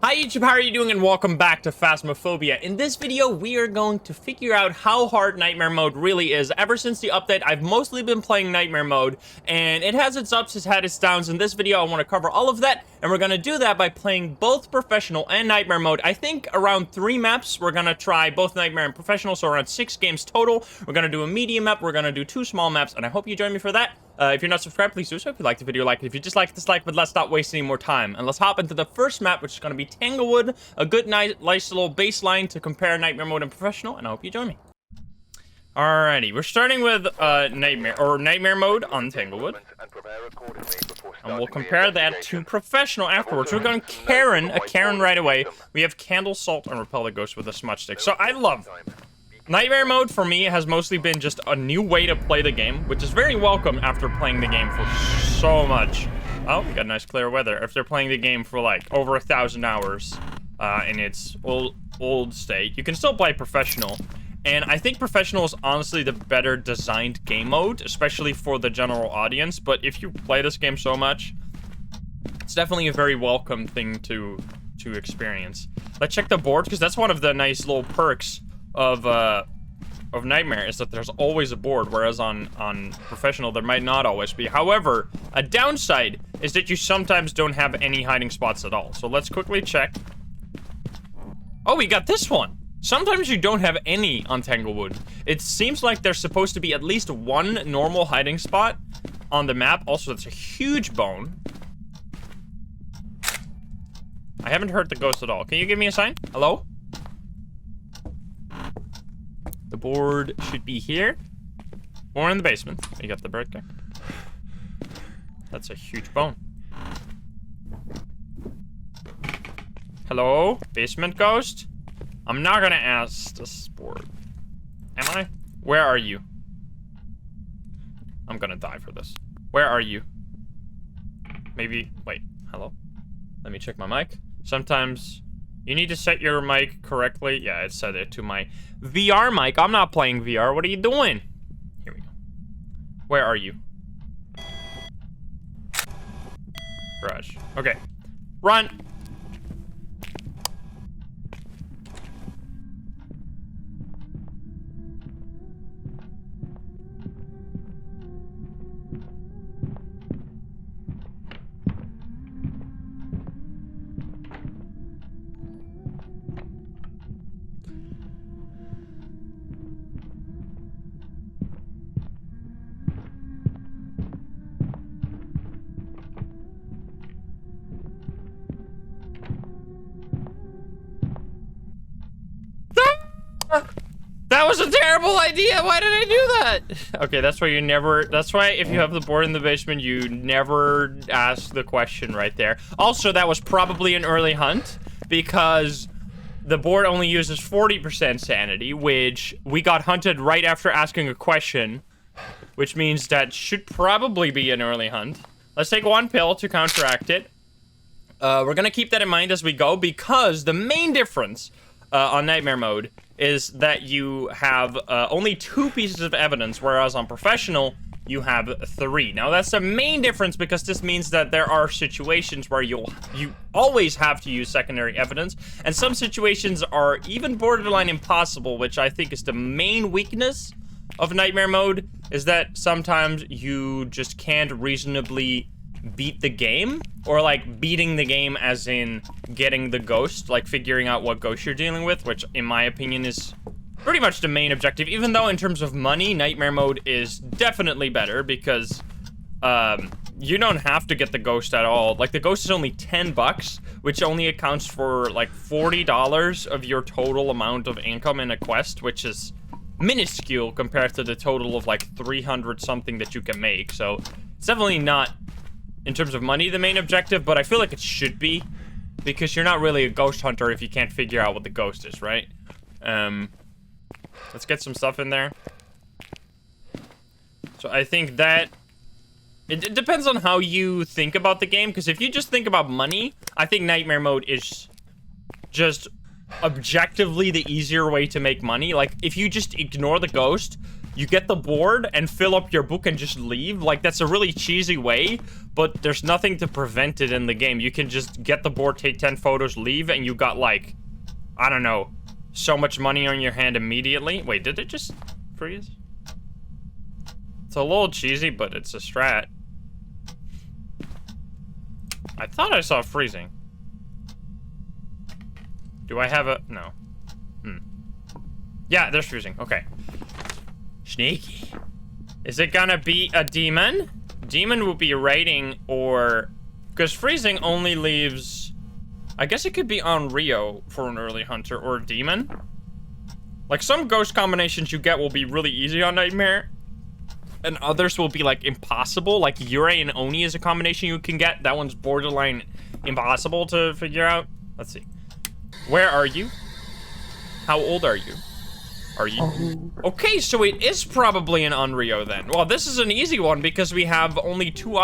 Hi YouTube, how are you doing, and welcome back to Phasmophobia. In this video, we are going to figure out how hard Nightmare Mode really is. Ever since the update, I've mostly been playing Nightmare Mode, and it has its ups, it has its downs. In this video, I want to cover all of that, and we're going to do that by playing both Professional and Nightmare Mode. I think around 3 maps, we're going to try both Nightmare and Professional, so around 6 games total. We're going to do a medium map, we're going to do 2 small maps, and I hope you join me for that. If you're not subscribed, please do so. If you liked the video, like it. If you dislike, dislike, but let's not waste any more time. And let's hop into the first map, which is going to be Tanglewood. A good, nice little baseline to compare Nightmare Mode and Professional, and I hope you join me. Alrighty, we're starting with Nightmare Mode on Tanglewood. And we'll compare that to Professional afterwards. We're going Karen right away. We have Candle, Salt, and Repel the Ghost with a Smudge Stick. So I love Nightmare Mode. For me, has mostly been just a new way to play the game, which is very welcome after playing the game for so much. Oh, we got nice clear weather. After playing the game for like over 1,000 hours in its old state, you can still play Professional. And I think Professional is honestly the better designed game mode, especially for the general audience. But if you play this game so much, it's definitely a very welcome thing to experience. Let's check the board, because that's one of the nice little perks of Nightmare, is that there's always a board, whereas on Professional there might not always be. However, a downside is that you sometimes don't have any hiding spots at all. So let's quickly check. Oh, we got this one. Sometimes you don't have any on Tanglewood. It seems like there's supposed to be at least one normal hiding spot on the map. Also, that's a huge bone. I haven't heard the ghost at all. Can you give me a sign? Hello? The board should be here or in the basement. You got the bird there. That's a huge bone. Hello? Basement ghost? I'm not gonna ask this board. Am I? Where are you? I'm gonna die for this. Where are you? Maybe, wait, hello? Let me check my mic. Sometimes you need to set your mic correctly. Yeah, it set it to my VR mic. I'm not playing VR. What are you doing? Here we go. Where are you? Garage. Okay. Run. That was a terrible idea. Why did I do that? Okay, that's why you never, that's why if you have the board in the basement, you never ask the question right there. Also, that was probably an early hunt, because the board only uses 40% sanity, which we got hunted right after asking a question, which means that should probably be an early hunt. Let's take 1 pill to counteract it. We're gonna keep that in mind as we go, because the main difference on Nightmare Mode is that you have only 2 pieces of evidence, whereas on Professional, you have 3. Now, that's the main difference, because this means that there are situations where you always have to use secondary evidence, and some situations are even borderline impossible, which I think is the main weakness of Nightmare Mode, is that sometimes you just can't reasonably beat the game, or like beating the game as in getting the ghost, like figuring out what ghost you're dealing with, which in my opinion is pretty much the main objective, even though in terms of money, Nightmare Mode is definitely better, because you don't have to get the ghost at all. Like, the ghost is only 10 bucks, which only accounts for like $40 of your total amount of income in a quest, which is minuscule compared to the total of like 300 something that you can make. So it's definitely not, in terms of money, the main objective, but I feel like it should be, because you're not really a ghost hunter if you can't figure out what the ghost is, right? Let's get some stuff in there. So I think that it depends on how you think about the game, because if you just think about money, I think Nightmare Mode is just objectively the easier way to make money. Like, if you just ignore the ghost, you get the board and fill up your book and just leave. Like, that's a really cheesy way, but there's nothing to prevent it in the game. You can just get the board, take 10 photos, leave, and you got, like, I don't know, so much money on your hand immediately. Wait, did it just freeze? It's a little cheesy, but it's a strat. I thought I saw freezing. Do I have a... No. Yeah, there's freezing. Okay. Sneaky. Is it gonna be a demon? Demon will be raiding or... Because freezing only leaves... I guess it could be on Rio for an early hunter or a demon. Like, some ghost combinations you get will be really easy on Nightmare. And others will be, like, impossible. Like, Yurei and Oni is a combination you can get. That one's borderline impossible to figure out. Let's see. Where are you? How old are you? Are you? Okay, so it is probably an Onryo then. Well, this is an easy one because we have only two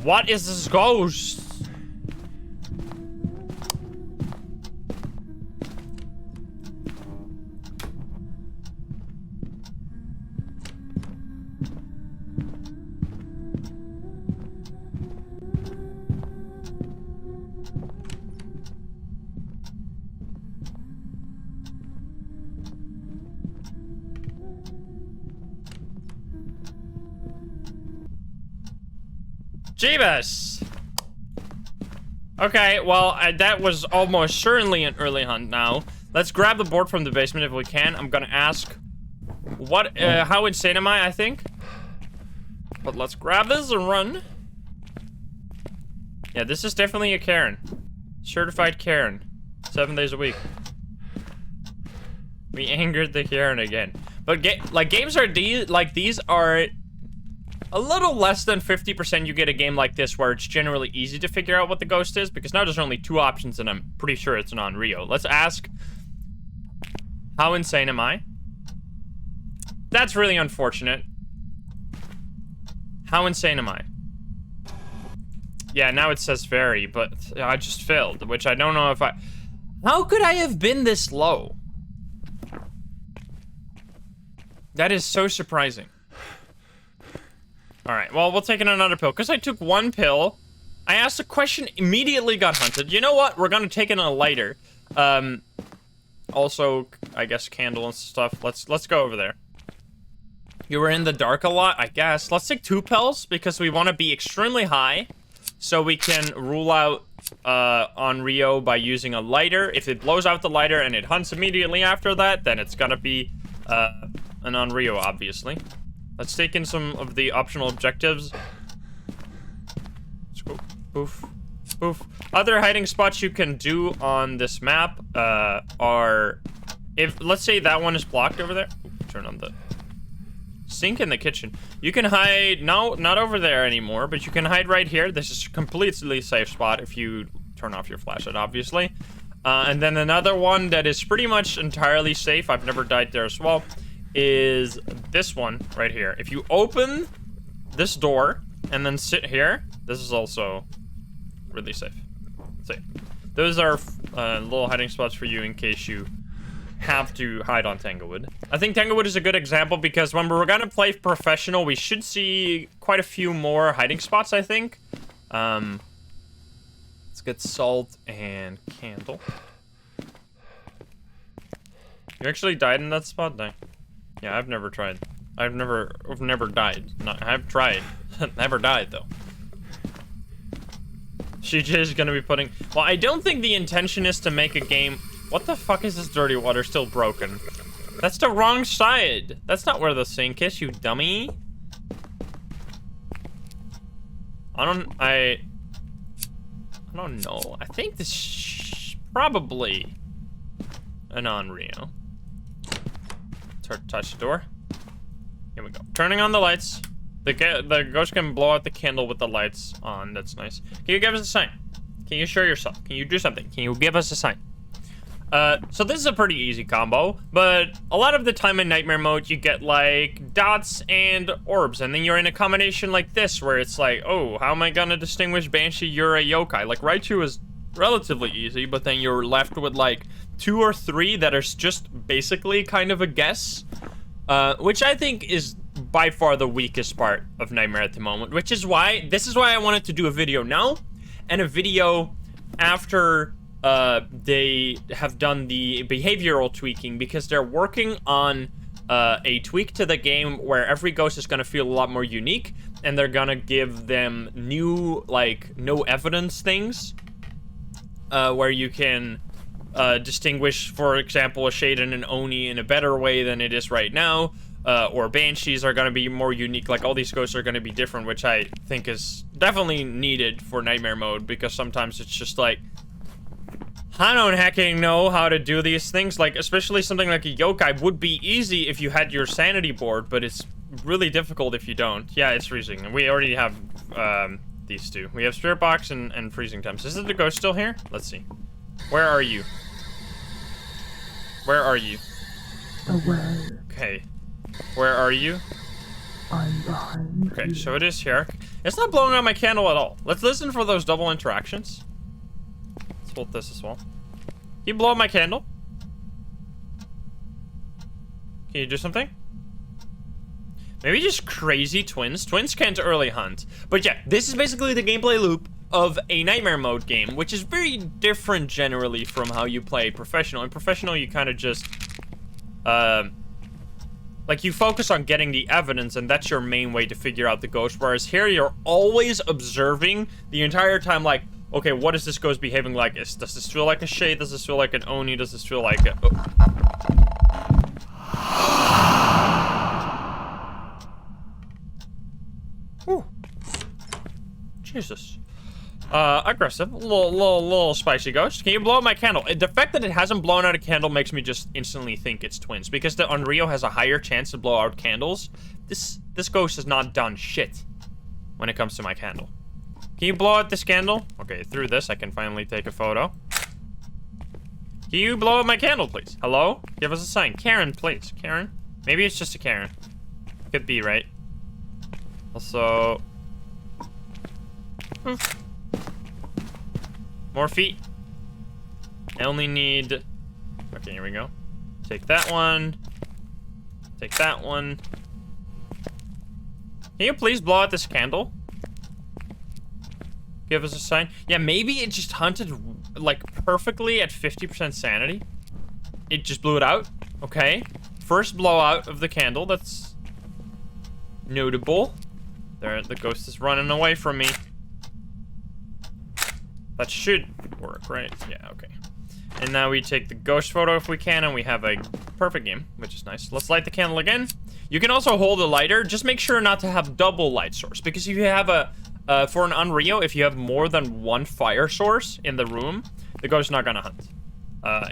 What is this ghost? Jeebus! Okay, well, that was almost certainly an early hunt now. Let's grab the board from the basement if we can. I'm gonna ask, how insane am I think? But let's grab this and run. Yeah, this is definitely a Karen. Certified Karen. 7 days a week. We angered the Karen again. But games are these are a little less than 50% you get a game like this where it's generally easy to figure out what the ghost is, because now there's only two options and I'm pretty sure it's an Onryo. Let's ask, how insane am I? That's really unfortunate. How insane am I? Yeah, now it says very, but I just failed, which I don't know if I... How could I have been this low? That is so surprising. All right, well, we'll take another pill. Because I took one pill, I asked a question, immediately got hunted. You know what? We're going to take it on a lighter. Also, I guess candle and stuff. Let's go over there. You were in the dark a lot, I guess. Let's take 2 pills because we want to be extremely high. So we can rule out Onryo by using a lighter. If it blows out the lighter and it hunts immediately after that, then it's going to be an Onryo, obviously. Let's take in some of the optional objectives. Let's go. Poof. Poof. Other hiding spots you can do on this map are... Let's say that one is blocked over there. Ooh, turn on the sink in the kitchen. You can hide... No, not over there anymore, but you can hide right here. This is a completely safe spot if you turn off your flashlight, obviously. And then another one that is pretty much entirely safe, I've never died there as well, is this one right here. If you open this door and then sit here, this is also really safe. See, those are little hiding spots for you in case you have to hide on Tanglewood. I think Tanglewood is a good example because when we're gonna play professional, we should see quite a few more hiding spots, I think. Let's get salt and candle. You actually died in that spot? No. Yeah, I've never tried. I've never died. No, I've tried. Never died, though. She's just gonna be putting... Well, I don't think the intention is to make a game... What the fuck is this dirty water still broken? That's the wrong side. That's not where the sink is, you dummy. I don't know. I think this is probably an Onryo. Touch the door. Here we go. Turning on the lights. The ghost can blow out the candle with the lights on. That's nice. Can you give us a sign? Can you show yourself? Can you do something? Can you give us a sign? So this is a pretty easy combo, but a lot of the time in Nightmare mode, you get like dots and orbs, and then you're in a combination like this, where it's like, oh, how am I gonna distinguish Banshee, Yurei, Yokai? Like, Raichu is relatively easy, but then you're left with like 2 or 3 that are just basically kind of a guess, which I think is by far the weakest part of Nightmare at the moment, which is why I wanted to do a video now and a video after they have done the behavioral tweaking, because they're working on a tweak to the game where every ghost is going to feel a lot more unique, and they're going to give them new, like, no evidence things, where you can distinguish, for example, a Shade and an Oni in a better way than it is right now, or Banshees are going to be more unique. Like, all these ghosts are going to be different, which I think is definitely needed for Nightmare mode, because sometimes it's just like, I don't hecking know how to do these things. Like, especially something like a yokai would be easy if you had your sanity board, but it's really difficult if you don't. Yeah, it's freezing. We already have these two. We have Spirit Box and freezing temps. Is the ghost still here? Let's see. Where are you? Where are you? Away. Okay. Where are you? I'm behind. Okay, so it is here. It's not blowing out my candle at all. Let's listen for those double interactions. Let's hold this as well. Can you blow up my candle? Can you do something? Maybe just crazy twins. Twins can't early hunt. But yeah, this is basically the gameplay loop of a Nightmare mode game, which is very different generally from how you play Professional. In Professional, you kind of just, like, you focus on getting the evidence, and that's your main way to figure out the ghost. Whereas here, you're always observing the entire time, like, okay, what is this ghost behaving like? Does this feel like a Shade? Does this feel like an Oni? Does this feel like a... Ooh. Jesus. Aggressive. A little spicy ghost. Can you blow out my candle? The fact that it hasn't blown out a candle makes me just instantly think it's twins. Because the Unreal has a higher chance to blow out candles, this ghost has not done shit when it comes to my candle. Can you blow out this candle? Okay, through this, I can finally take a photo. Can you blow out my candle, please? Hello? Give us a sign. Karen, please. Karen? Maybe it's just a Karen. Could be, right? Also... More feet. I only need... Okay, here we go. Take that one. Take that one. Can you please blow out this candle? Give us a sign. Yeah, maybe it just hunted, like, perfectly at 50% sanity. It just blew it out. Okay. First blowout of the candle. That's notable. There, the ghost is running away from me. That should work, right? Yeah, okay. And now we take the ghost photo if we can, and we have a perfect game, which is nice. Let's light the candle again. You can also hold a lighter. Just make sure not to have double light source, because if you have a... for an Unreal, if you have more than one fire source in the room, the ghost's not gonna hunt.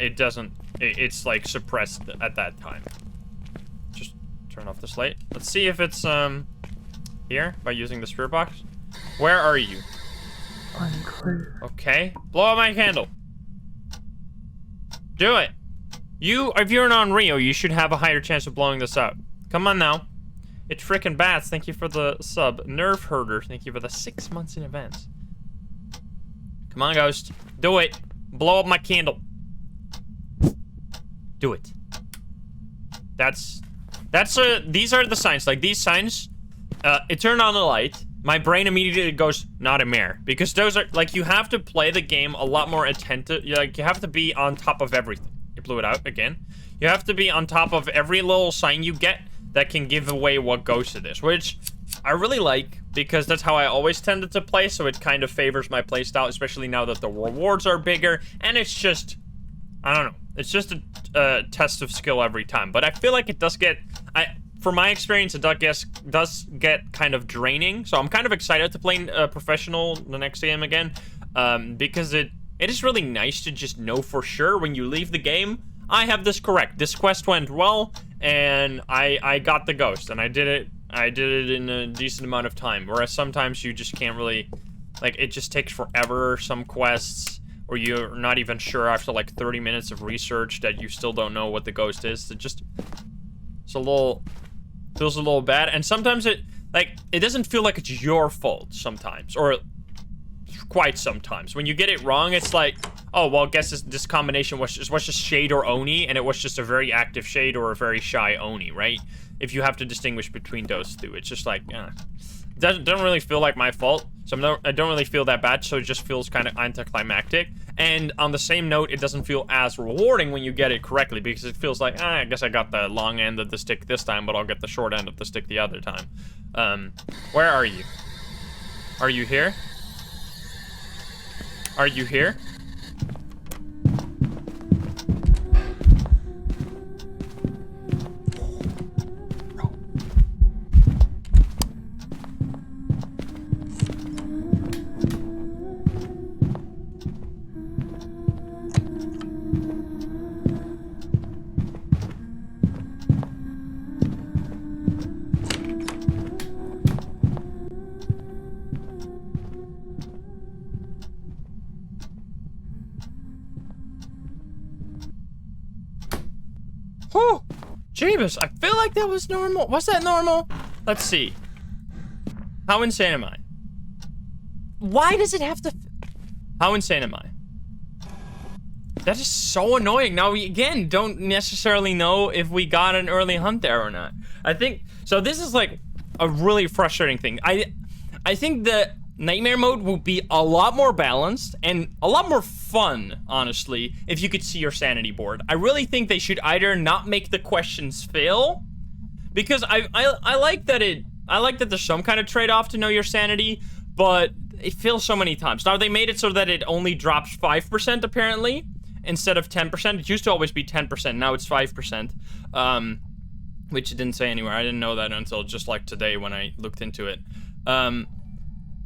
It doesn't... It's, like, suppressed at that time. Just turn off this light. Let's see if it's, here, by using the Spirit Box. Where are you? I'm clear. Okay. Blow out my candle. Do it. If you're an Unreal, you should have a higher chance of blowing this out. Come on now. It's frickin' Bats, thank you for the sub. Nerve Herder, thank you for the 6 months in advance. Come on, Ghost. Do it. Blow up my candle. Do it. These are the signs. Like, these signs, it turned on the light. My brain immediately goes, not a mare. Because those are, like, you have to play the game a lot more attentive. Like, you have to be on top of everything. You blew it out again. You have to be on top of every little sign you get that can give away what ghost it is, which I really like, because that's how I always tended to play, so it kind of favors my playstyle, especially now that the rewards are bigger, and it's just, I don't know, it's just a test of skill every time. But I feel like it does get, from my experience, it does get kind of draining, so I'm kind of excited to play Professional the next game again, because it is really nice to just know for sure when you leave the game, I have this correct. This quest went well, and I got the ghost, and I did it in a decent amount of time. Whereas sometimes you just can't really, like, it just takes forever, some quests, or you're not even sure after like 30 minutes of research that you still don't know what the ghost is. It's a little, feels a little bad. And sometimes it doesn't feel like it's your fault sometimes, or quite sometimes. When you get it wrong, it's like, oh, well, I guess this combination was just Shade or Oni, and it was just a very active Shade or a very shy Oni, right? If you have to distinguish between those two, it's just like, doesn't really feel like my fault, so I don't really feel that bad, so it just feels kind of anticlimactic. And on the same note, it doesn't feel as rewarding when you get it correctly, because it feels like, I guess I got the long end of the stick this time, but I'll get the short end of the stick the other time. Where are you? Are you here? Are you here? Oh, Jeebus, I feel like that was normal. Was that normal? Let's see. How insane am I? Why does it have to... How insane am I? That is so annoying. Now, we, again, don't necessarily know if we got an early hunt there or not. I think... So this is, like, a really frustrating thing. I think the Nightmare mode will be a lot more balanced and a lot more fun, honestly, if you could see your sanity board. I really think they should either not make the questions fail, because I like that there's some kind of trade-off to know your sanity, but it fails so many times. Now, they made it so that it only drops 5%, apparently, instead of 10%. It used to always be 10%, now it's 5%, which it didn't say anywhere. I didn't know that until just, like, today when I looked into it.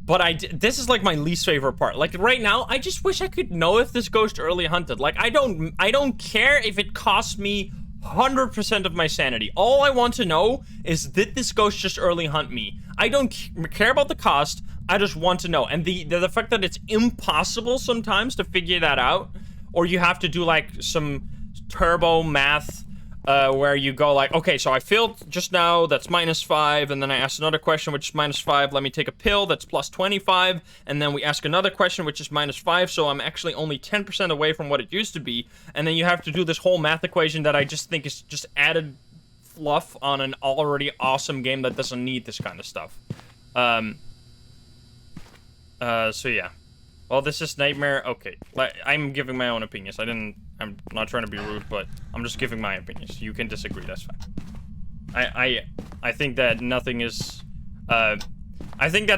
But this is like my least favorite part. Like right now, I just wish I could know if this goes to early hunted. Like I don't care if it costs me 100% of my sanity. All I want to know is, did this ghost just early hunt me? I don't care about the cost. I just want to know. And the fact that it's impossible sometimes to figure that out, or you have to do like some turbo math where you go like, okay, so I failed just now, that's -5, and then I asked another question, which is -5, let me take a pill, that's +25, and then we ask another question, which is -5, so I'm actually only 10% away from what it used to be, and then you have to do this whole math equation that I just think is just added fluff on an already awesome game that doesn't need this kind of stuff. So yeah. Well, this is Nightmare. Okay, I'm giving my own opinions. I'm not trying to be rude, but I'm just giving my opinions. You can disagree, that's fine. I think that nothing is, I think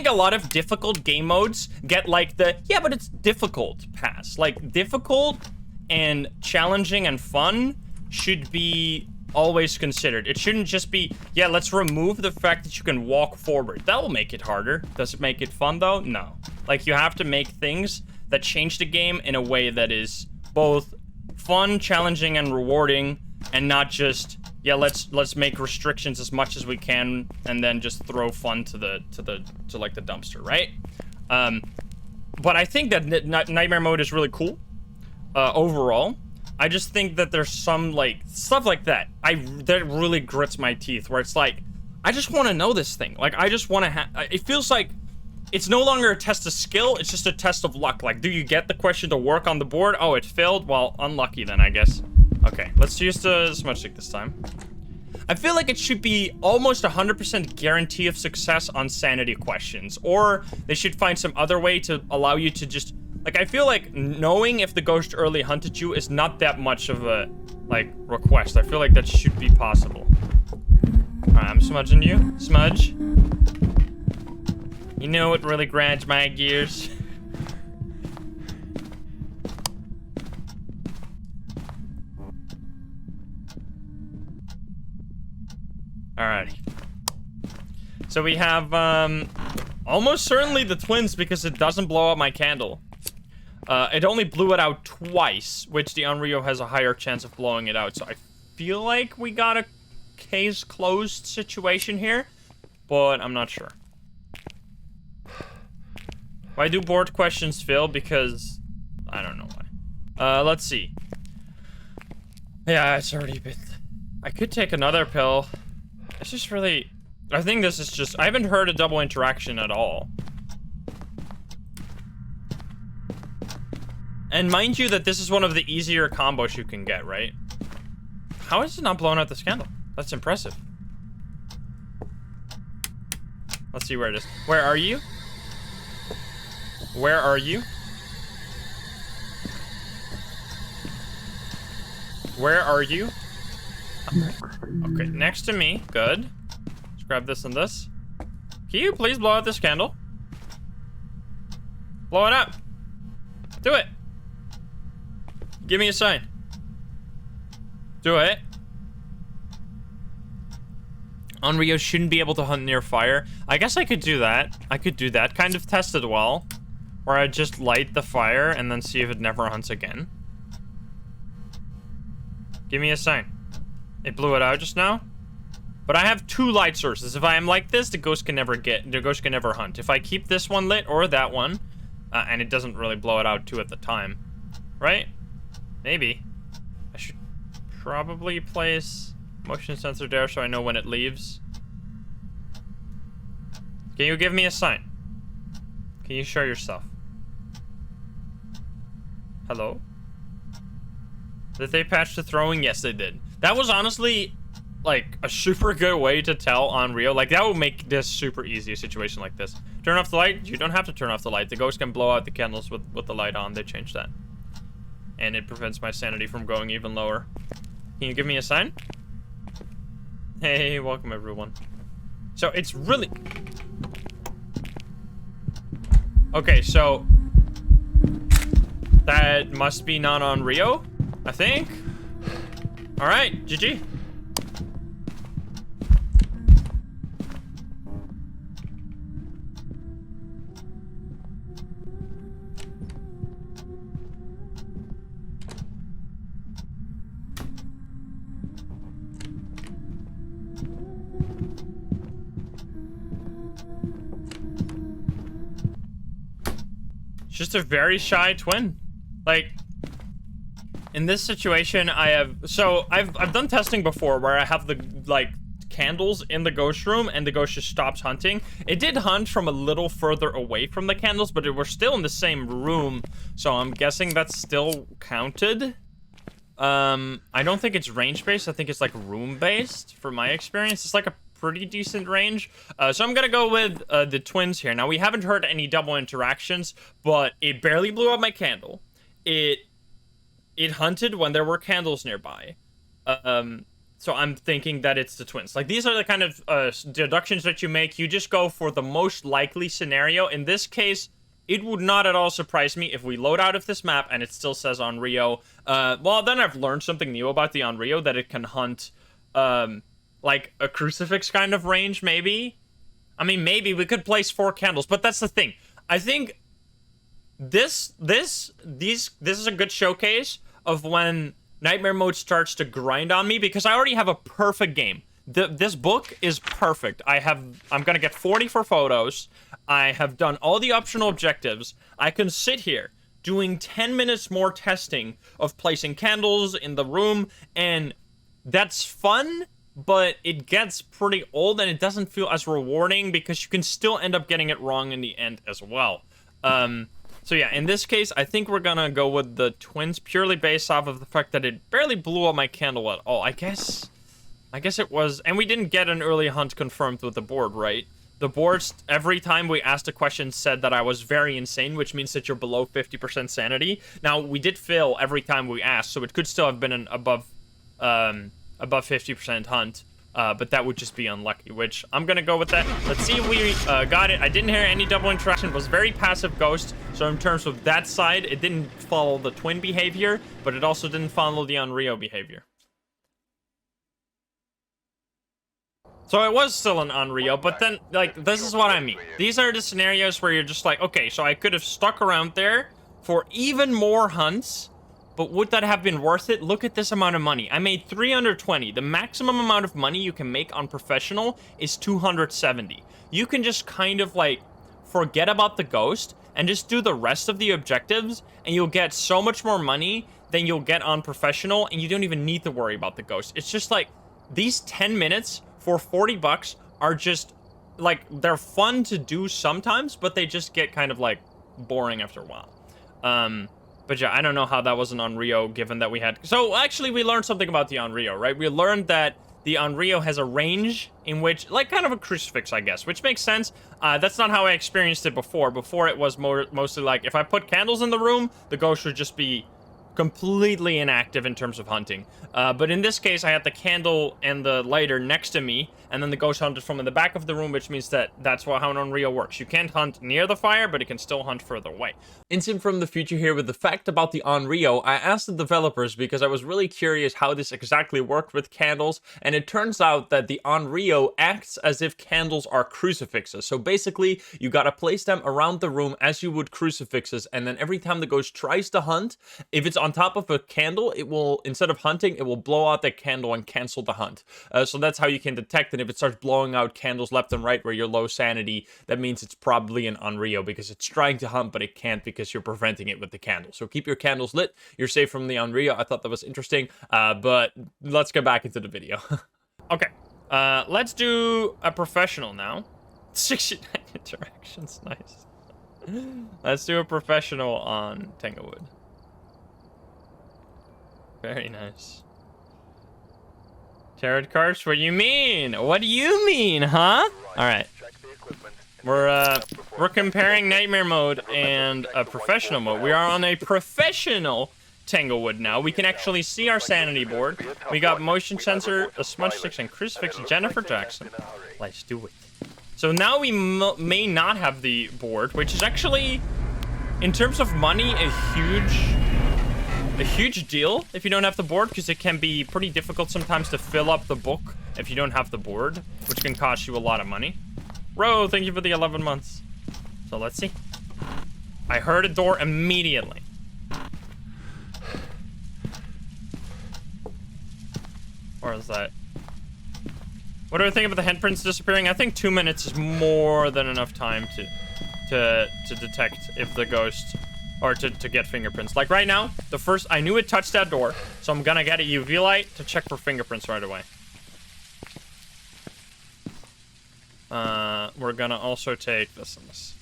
a lot of difficult game modes get like the, yeah, but it's difficult pass. Like, difficult and challenging and fun should be always considered. It shouldn't just be, yeah, let's remove the fact that you can walk forward. That will make it harder. Does it make it fun though? No. Like, you have to make things that change the game in a way that is both fun, challenging, and rewarding, and not just, yeah, let's make restrictions as much as we can and then just throw fun to like the dumpster, right? But I think that Nightmare mode is really cool overall. I just think that there's some, like, stuff like that that really grits my teeth, where it's like, I just want to know this thing. Like, I just want to it feels like it's no longer a test of skill, it's just a test of luck. Like, do you get the question to work on the board? Oh, it failed? Well, unlucky then, I guess. Okay, let's use the smudge stick this time. I feel like it should be almost 100% guarantee of success on sanity questions, or they should find some other way to allow you to just... Like, I feel like knowing if the ghost early hunted you is not that much of a, like, request. I feel like that should be possible. Alright, I'm smudging you. Smudge. You know what really grinds my gears? Alrighty. So we have, almost certainly the twins, because it doesn't blow up my candle. It only blew it out twice, which the Unreal has a higher chance of blowing it out. So I feel like we got a case closed situation here, but I'm not sure. Why do board questions fail? Because I don't know why. Let's see. Yeah, it's already a bit... I could take another pill. It's just really... I think this is just... I haven't heard a double interaction at all. And mind you that this is one of the easier combos you can get, right? How is it not blowing out this candle? That's impressive. Let's see where it is. Where are you? Where are you? Where are you? Next to you. Okay, next to me. Good. Let's grab this and this. Can you please blow out this candle? Blow it up. Do it. Give me a sign. Do it. Onryo shouldn't be able to hunt near fire. I guess I could do that. I could do that kind of test as well. Where I just light the fire and then see if it never hunts again. Give me a sign. It blew it out just now. But I have 2 light sources. If I am like this, the ghost can never hunt. If I keep this one lit or that one, and it doesn't really blow it out too at the time, right? Maybe. I should probably place motion sensor there so I know when it leaves. Can you give me a sign? Can you show yourself? Hello? Did they patch the throwing? Yes, they did. That was honestly, like, a super good way to tell on Rio. Like, that would make this super easy, a situation like this. Turn off the light? You don't have to turn off the light. The ghost can blow out the candles with the light on. They changed that. And it prevents my sanity from going even lower. Can you give me a sign? Hey, welcome everyone. So, it's really... Okay, so... That must be not on Rio, I think. Alright, GG. Just a very shy twin. Like, in this situation, I've done testing before where I have the, like, candles in the ghost room and the ghost just stops hunting. It did hunt from a little further away from the candles, but we're still in the same room, so I'm guessing that's still counted. I don't think it's range-based. I think it's, like, room-based, from my experience. It's, like, a pretty decent range. So I'm gonna go with the twins here. Now, we haven't heard any double interactions, but it barely blew out my candle. It hunted when there were candles nearby. So I'm thinking that it's the twins. Like, these are the kind of deductions that you make. You just go for the most likely scenario. In this case, it would not at all surprise me if we load out of this map and it still says Onryo. Well, then I've learned something new about the Onryo, that it can hunt, like, a crucifix kind of range, maybe? I mean, maybe we could place 4 candles, but that's the thing. I think this is a good showcase of when Nightmare Mode starts to grind on me, because I already have a perfect game. This book is perfect. I'm gonna get 40 for photos. I have done all the optional objectives. I can sit here doing 10 minutes more testing of placing candles in the room, and that's fun, but it gets pretty old and it doesn't feel as rewarding because you can still end up getting it wrong in the end as well. So yeah, in this case, I think we're gonna go with the twins purely based off of the fact that it barely blew up my candle at all. I guess it was, and we didn't get an early hunt confirmed with the board, right? The boards, every time we asked a question, said that I was very insane, which means that you're below 50% sanity. Now, we did fail every time we asked, so it could still have been an above 50% hunt. But that would just be unlucky, which I'm gonna go with that. Let's see if we got it. I didn't hear any double interaction. It was very passive ghost. So in terms of that side, it didn't follow the twin behavior, but it also didn't follow the Onryo behavior. So it was still an Onryo, but then, like, this is what I mean. These are the scenarios where you're just like, okay, so I could have stuck around there for even more hunts, but would that have been worth it? Look at this amount of money. I made 320. The maximum amount of money you can make on professional is 270. You can just kind of, like, forget about the ghost and just do the rest of the objectives, and you'll get so much more money than you'll get on professional, and you don't even need to worry about the ghost. It's just like, these 10 minutes for 40 bucks are just, like, they're fun to do sometimes, but they just get kind of, like, boring after a while. But yeah, I don't know how that was an Onryo, given that we had... So, actually, we learned something about the Onryo, right? We learned that the Onryo has a range in which... Like, kind of a crucifix, I guess, which makes sense. That's not how I experienced it before. Before, it was mostly like, if I put candles in the room, the ghost would just be completely inactive in terms of hunting. But in this case, I had the candle and the lighter next to me, and then the ghost hunted from in the back of the room, which means that that's how an Onryo works. You can't hunt near the fire, but it can still hunt further away. Instant from the future here with the fact about the Onryo. I asked the developers because I was really curious how this exactly worked with candles, and it turns out that the Onryo acts as if candles are crucifixes. So basically, you gotta place them around the room as you would crucifixes, and then every time the ghost tries to hunt, if it's on top of a candle, it will, instead of hunting, it will blow out that candle and cancel the hunt. So that's how you can detect it. If it starts blowing out candles left and right where you're low sanity, that means it's probably an Onryo because it's trying to hunt, but it can't because you're preventing it with the candle. So keep your candles lit. You're safe from the Onryo. I thought that was interesting, but let's get back into the video. Okay, let's do a professional now. 69 interactions, nice. Let's do a professional on Tanglewood. Very nice. Tarot cards? What do you mean? What do you mean, huh? Alright. We're comparing Nightmare Mode and a professional mode. We are on a professional Tanglewood now. We can actually see our sanity board. We got motion sensor, a smudge sticks, and crucifix. Jennifer Jackson. Let's do it. So now we may not have the board, which is actually, in terms of money, a huge deal if you don't have the board, because it can be pretty difficult sometimes to fill up the book if you don't have the board, which can cost you a lot of money. Ro, thank you for the 11 months. So let's see. I heard a door immediately. Or is that? What do I think about the handprints disappearing? I think 2 minutes is more than enough time to detect if the ghost, or to get fingerprints. Like right now, I knew it touched that door, so I'm gonna get a UV light to check for fingerprints right away. We're gonna also take this and this.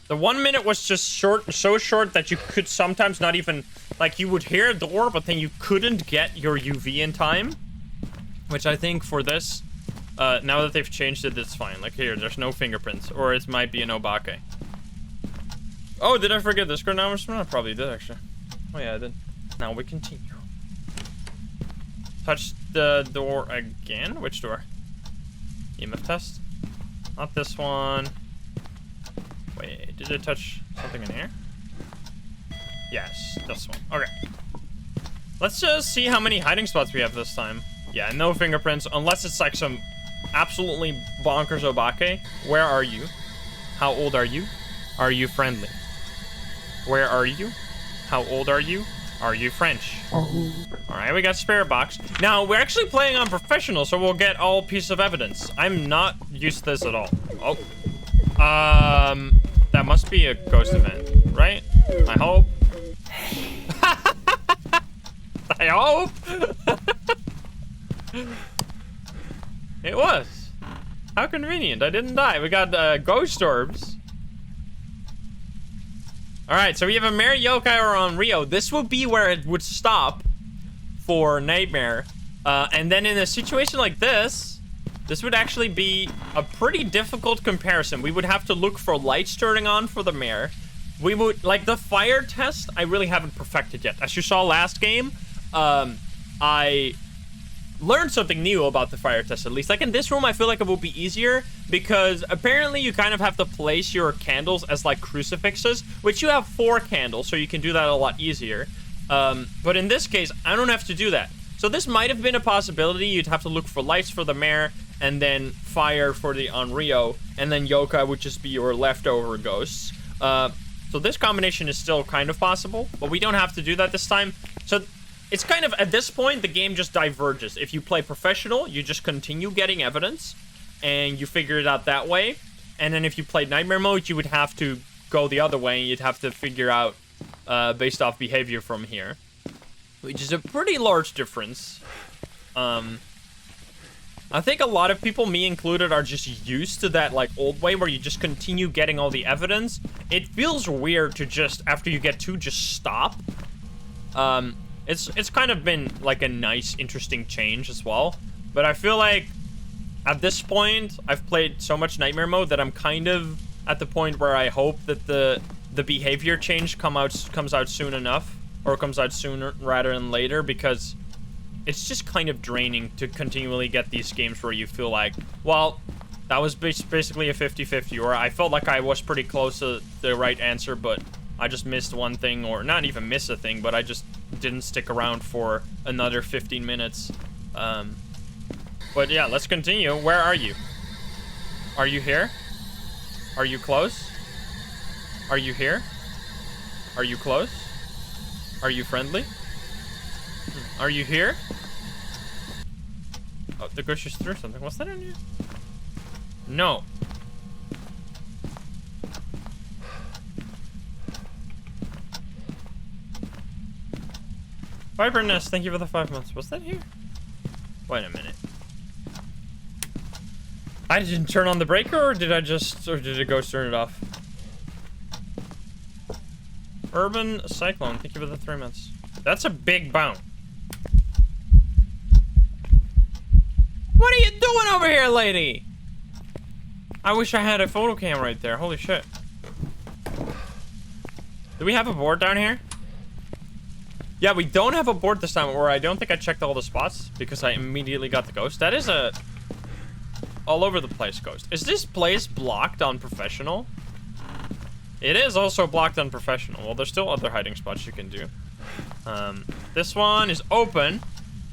The 1 minute was just so short that you could sometimes not even, like, you would hear a door, but then you couldn't get your UV in time. Which I think for this, now that they've changed it, it's fine. Like here, there's no fingerprints, or it might be an obake. Oh, did I forget this? I probably did, actually. Oh yeah, I did. Now we continue. Touch the door again? Which door? EMF test? Not this one. Wait, did it touch something in here? Yes, this one. Okay. Let's just see how many hiding spots we have this time. Yeah, no fingerprints, unless it's like some absolutely bonkers obake. Where are you? How old are you? Are you friendly? Where are you? How old are you? Are you French? Alright, we got spirit box. Now, we're actually playing on professional, so we'll get all piece of evidence. I'm not used to this at all. Oh. That must be a ghost event, right? I hope. I hope. It was. How convenient. I didn't die. We got ghost orbs. Alright, so we have a Mare, Yokai, or Onryo. This would be where it would stop for Nightmare. And then in a situation like this, this would actually be a pretty difficult comparison. We would have to look for lights turning on for the Mare. We would, like, the fire test, I really haven't perfected yet. As you saw last game, I learned something new about the fire test, at least. Like in this room, I feel like it will be easier because apparently you kind of have to place your candles as like crucifixes, which you have 4 candles, so you can do that a lot easier. But in this case, I don't have to do that. So this might have been a possibility. You'd have to look for lights for the Mare, and then fire for the Onryo, and then Yokai would just be your leftover ghosts. So this combination is still kind of possible, but we don't have to do that this time. So it's kind of, at this point, the game just diverges. If you play professional, you just continue getting evidence, and you figure it out that way. And then if you played Nightmare Mode, you would have to go the other way, and you'd have to figure out based off behavior from here. Which is a pretty large difference. I think a lot of people, me included, are just used to that, like, old way where you just continue getting all the evidence. It feels weird to just, after you get 2, just stop. It's kind of been, like, a nice, interesting change as well. But I feel like, at this point, I've played so much Nightmare Mode that I'm kind of at the point where I hope that the behavior change comes out soon enough. Or comes out sooner rather than later, because it's just kind of draining to continually get these games where you feel like, well, that was basically a 50-50, or I felt like I was pretty close to the right answer, but I just missed one thing, or not even miss a thing, but I just didn't stick around for another 15 minutes. But yeah, let's continue. Where are you? Are you here? Are you close? Are you here? Are you close? Are you friendly? Are you here? Oh, the ghost just threw something. What's that in here? No. Vibraness, thank you for the 5 months. What's that here? Wait a minute. I didn't turn on the breaker, or did a ghost turn it off? Urban Cyclone, thank you for the 3 months. That's a big bounce. What are you doing over here, lady? I wish I had a photo cam right there. Holy shit. Do we have a board down here? Yeah, we don't have a board this time, or I don't think I checked all the spots because I immediately got the ghost. That is a all over the place ghost. Is this place blocked on professional? It is also blocked on professional. Well, there's still other hiding spots you can do. This one is open.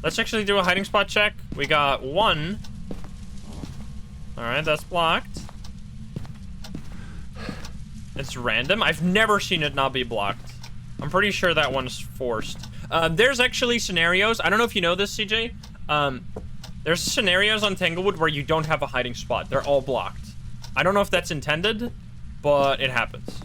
Let's actually do a hiding spot check. We got 1. All right, that's blocked. It's random. I've never seen it not be blocked. I'm pretty sure that one's forced. There's actually scenarios. I don't know if you know this, CJ. There's scenarios on Tanglewood where you don't have a hiding spot. They're all blocked. I don't know if that's intended, but it happens.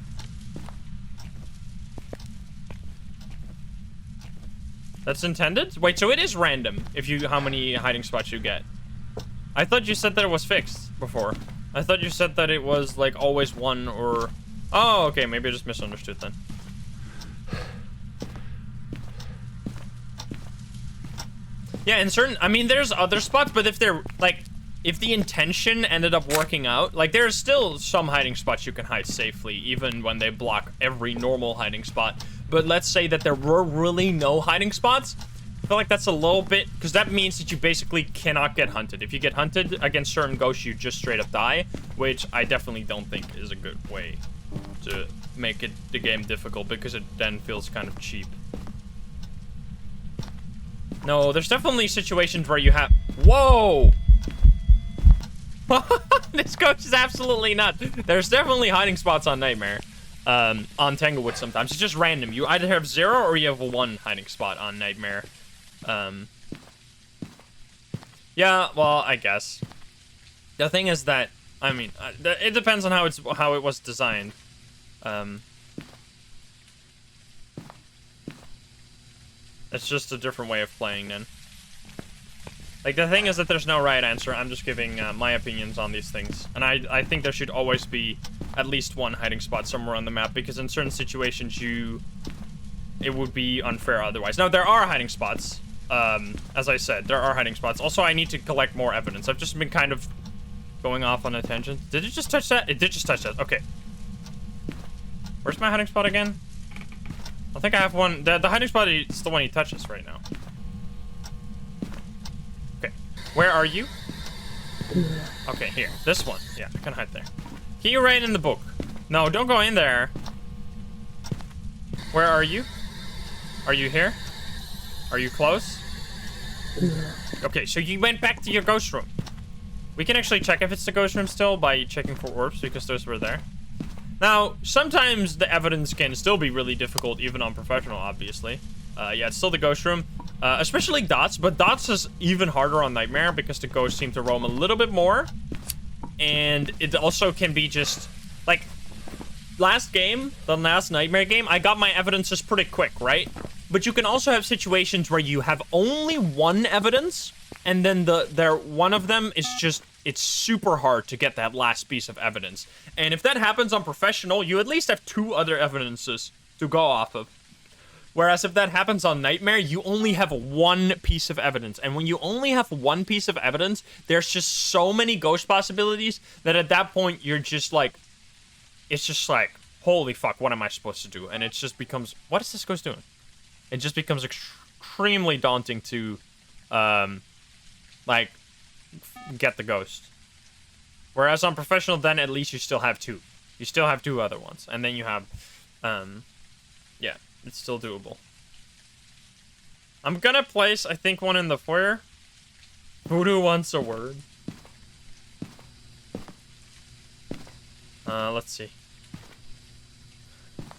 That's intended? Wait, so it is random if you how many hiding spots you get. I thought you said that it was fixed before. I thought you said that it was like always 1 or... Oh, okay, maybe I just misunderstood then. Yeah, in certain... I mean, there's other spots, but if they're, like... If the intention ended up working out, like, there's still some hiding spots you can hide safely, even when they block every normal hiding spot. But let's say that there were really no hiding spots. I feel like that's a little bit... Because that means that you basically cannot get hunted. If you get hunted against certain ghosts, you just straight up die, which I definitely don't think is a good way to make the game difficult, because it then feels kind of cheap. No, there's definitely situations where you have... Whoa! This ghost is absolutely nuts. There's definitely hiding spots on Nightmare. On Tanglewood sometimes. It's just random. You either have 0 or you have 1 hiding spot on Nightmare. Yeah, well, I guess. The thing is that, I mean, it depends on how it was designed. It's just a different way of playing then. Like, the thing is that there's no right answer. I'm just giving my opinions on these things. And I think there should always be at least 1 hiding spot somewhere on the map, because in certain situations it would be unfair otherwise. Now, there are hiding spots. As I said, there are hiding spots. Also, I need to collect more evidence. I've just been kind of going off on a tangent. Did it just touch that? It did just touch that. Okay. Where's my hiding spot again? I think I have one. The hiding spot is the one he touches right now. Okay. Where are you? Okay, here. This one. Yeah, I can hide there. Can you write in the book? No, don't go in there. Where are you? Are you here? Are you close? Okay, so you went back to your ghost room. We can actually check if it's the ghost room still by checking for orbs, because those were there. Now, sometimes the evidence can still be really difficult, even on professional, obviously. Yeah, it's still the ghost room. Especially dots, but dots is even harder on Nightmare because the ghosts seem to roam a little bit more. And it also can be just, like, last game, the last Nightmare game, I got my evidences pretty quick, right? But you can also have situations where you have only 1 evidence, and then one of them is just, it's super hard to get that last piece of evidence. And if that happens on professional, you at least have 2 other evidences to go off of. Whereas if that happens on Nightmare, you only have 1 piece of evidence. And when you only have 1 piece of evidence, there's just so many ghost possibilities that at that point, you're just like, it's just like, holy fuck, what am I supposed to do? And it just becomes, what is this ghost doing? It just becomes extremely daunting to, like, get the ghost. Whereas on professional, then at least you still have 2. You still have 2 other ones. And then you have, yeah, it's still doable. I'm gonna place, I think, one in the foyer. Voodoo wants a word. Let's see.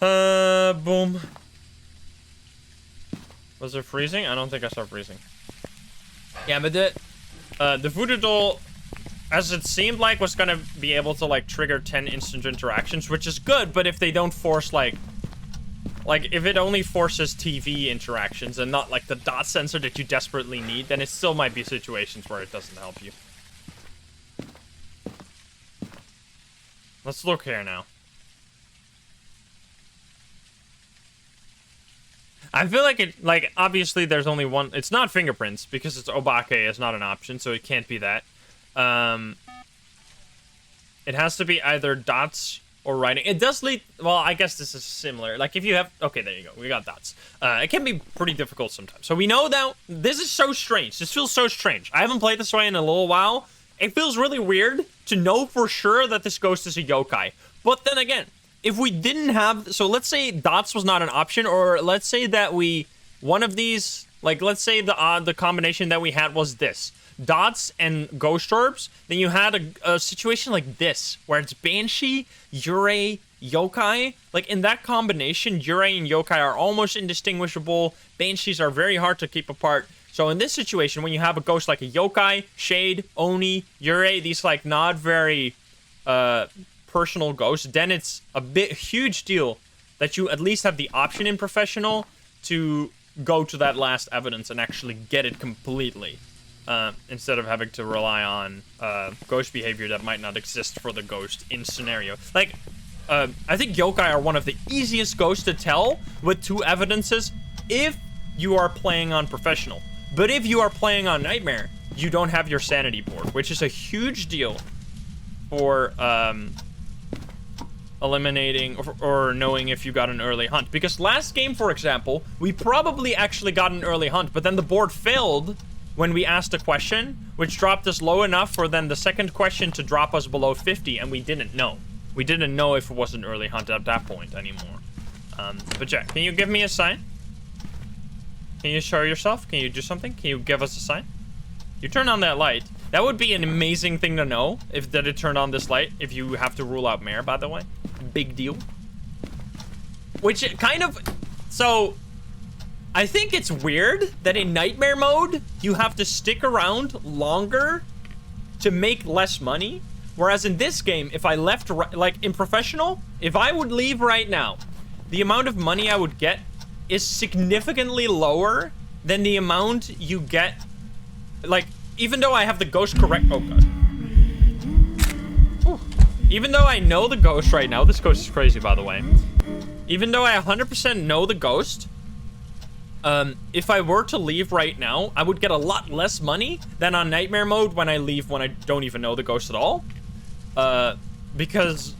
Boom. Was it freezing? I don't think I saw freezing. Yeah, but the voodoo doll, as it seemed like, was gonna be able to, like, trigger 10 instant interactions, which is good, but if they don't force, like, if it only forces TV interactions and not, like, the dot sensor that you desperately need, then it still might be situations where it doesn't help you. Let's look here now. I feel like it, like, obviously there's only one, it's not fingerprints, because it's Obake, it's not an option, so it can't be that. It has to be either dots or writing. It does lead, well, I guess this is similar. Like, if you have, okay, there you go, we got dots. It can be pretty difficult sometimes. So we know that, this is so strange, this feels so strange. I haven't played this way in a little while. It feels really weird to know for sure that this ghost is a yokai. But then again, if we didn't have, so let's say dots was not an option, or let's say that one of these, like, let's say the combination that we had was this, dots and ghost orbs, then you had a situation like this, where it's Banshee, Yurei, Yokai. Like, in that combination, Yurei and Yokai are almost indistinguishable. Banshees are very hard to keep apart. So in this situation, when you have a ghost like a Yokai, Shade, Oni, Yurei, these, like, not very, personal ghost, then it's a huge deal that you at least have the option in professional to go to that last evidence and actually get it completely, instead of having to rely on ghost behavior that might not exist for the ghost in scenario. Like, I think yokai are one of the easiest ghosts to tell with 2 evidences if you are playing on professional. But if you are playing on Nightmare, you don't have your sanity board, which is a huge deal for eliminating or knowing if you got an early hunt. Because last game, for example, we probably actually got an early hunt, but then the board failed when we asked a question, which dropped us low enough for then the second question to drop us below 50, and we didn't know. We didn't know if it was an early hunt at that point anymore. But Jack, can you give me a sign? Can you show yourself? Can you do something? Can you give us a sign? You turn on that light. That would be an amazing thing to know, if that it turned on this light, if you have to rule out Mare, by the way. Big deal. Which kind of, so I think it's weird that in Nightmare mode, you have to stick around longer to make less money. Whereas in this game, if I left, like in professional, if I would leave right now, the amount of money I would get is significantly lower than the amount you get, like, even though I have the ghost correct, oh god. Whew. Even though I know the ghost right now, this ghost is crazy, by the way. Even though I 100% know the ghost, if I were to leave right now, I would get a lot less money than on Nightmare mode when I leave when I don't even know the ghost at all. Because,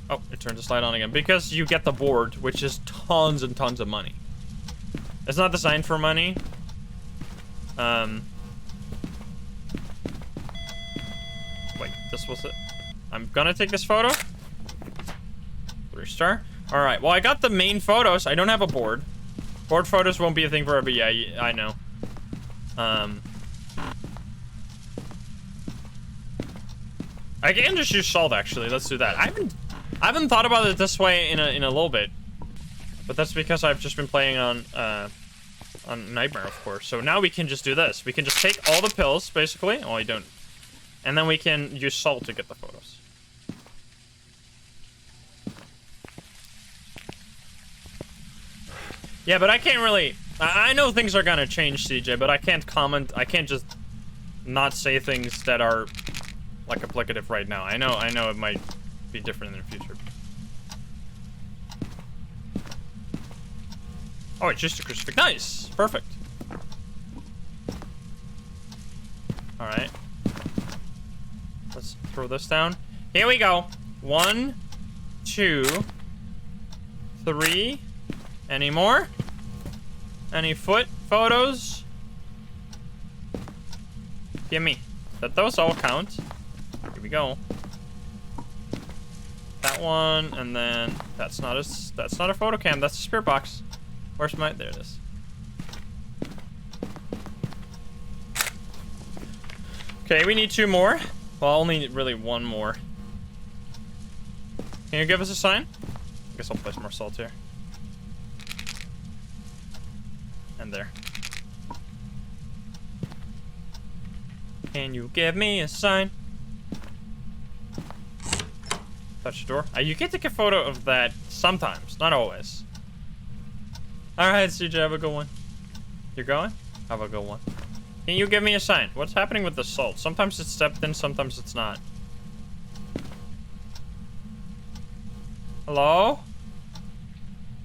oh, it turned the slide on again. Because you get the board, which is tons and tons of money. It's not designed for money. Wait, this was it. I'm gonna take this photo. 3-star. Alright, well, I got the main photos. I don't have a board. Board photos won't be a thing forever, but yeah, I know. I can just use salt, actually. Let's do that. I haven't thought about it this way in a little bit. But that's because I've just been playing on Nightmare, of course. So now we can just do this. We can just take all the pills, basically. Oh, I don't. And then we can use salt to get the photos. Yeah, but I can't really... I know things are gonna change, CJ, but I can't comment. I can't just not say things that are like applicative right now. I know it might be different in the future. Oh, it's just a crucifix. Nice. Perfect. All right. Let's throw this down. Here we go. 1, 2, 3. Any more? Any foot photos? Gimme. That those all count. Here we go. That one, and then that's not a photo cam. That's a spirit box. Where's my? There it is. Okay, we need 2 more. Well, only really 1 more. Can you give us a sign? I guess I'll place more salt here. And there. Can you give me a sign? Touch the door. You can take a photo of that sometimes, not always. Alright, CJ, have a good one. You're going? Have a good one. Can you give me a sign? What's happening with the salt? Sometimes it's stepped in, sometimes it's not. Hello?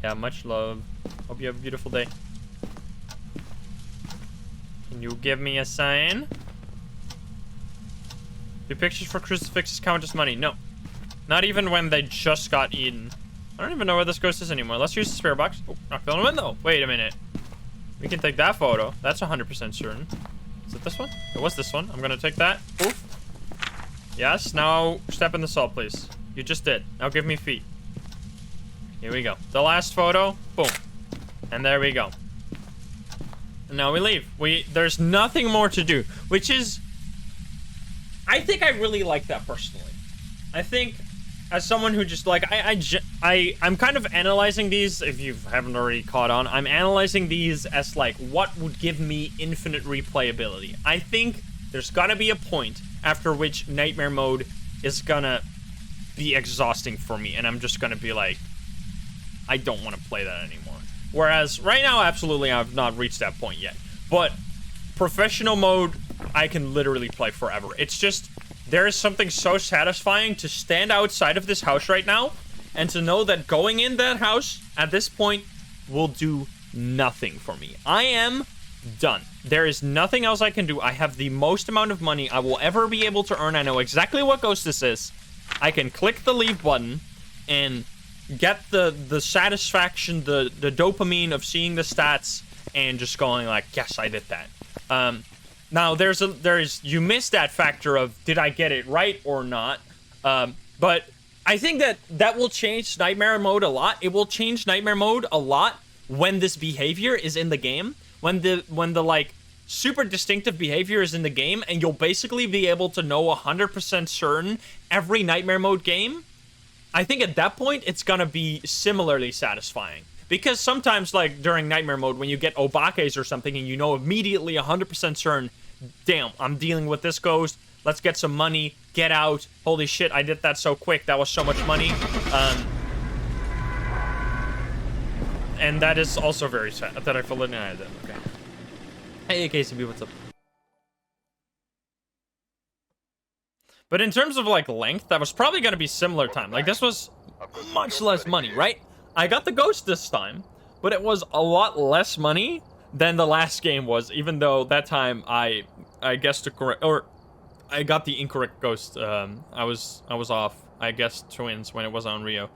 Yeah, much love. Hope you have a beautiful day. Can you give me a sign? Do pictures for crucifixes count as money? No. Not even when they just got eaten. I don't even know where this ghost is anymore. Let's use the spirit box. Oh, knocked on the window. Wait a minute. We can take that photo. That's 100% certain. Is it this one? It was this one. I'm gonna take that. Oof. Yes, now step in the salt, please. You just did. Now give me feet. Here we go. The last photo. Boom. And there we go. And now we leave. There's nothing more to do, which is... I think I really like that personally. I think... As someone who just, like, I'm kind of analyzing these, if you haven't already caught on, I'm analyzing these as, like, what would give me infinite replayability. I think there's gotta be a point after which Nightmare Mode is gonna be exhausting for me, and I'm just gonna be like, I don't want to play that anymore. Whereas, right now, absolutely, I've not reached that point yet. But, Professional Mode, I can literally play forever. It's just... There is something so satisfying to stand outside of this house right now and to know that going in that house at this point will do nothing for me. I am done. There is nothing else I can do. I have the most amount of money I will ever be able to earn. I know exactly what ghost this is. I can click the leave button and get the satisfaction, the dopamine of seeing the stats and just going like, yes, I did that. Now, you missed that factor of, did I get it right or not? But I think that will change Nightmare Mode a lot. It will change Nightmare Mode a lot when this behavior is in the game. When the like, super distinctive behavior is in the game, and you'll basically be able to know 100% certain every Nightmare Mode game. I think at that point, it's gonna be similarly satisfying. Because sometimes, like, during Nightmare Mode, when you get Obakes or something, and you know immediately 100% certain, damn, I'm dealing with this ghost, let's get some money, get out, holy shit, I did that so quick, that was so much money. And that is also very sad, that I feel it. No, I didn't, okay. Hey, KCB, what's up? But in terms of, like, length, that was probably gonna be similar time. Like, this was much less money, right? I got the ghost this time, but it was a lot less money than the last game was, even though that time I guessed the correct, or I got the incorrect ghost. I was off. I guessed twins when it was on Rio.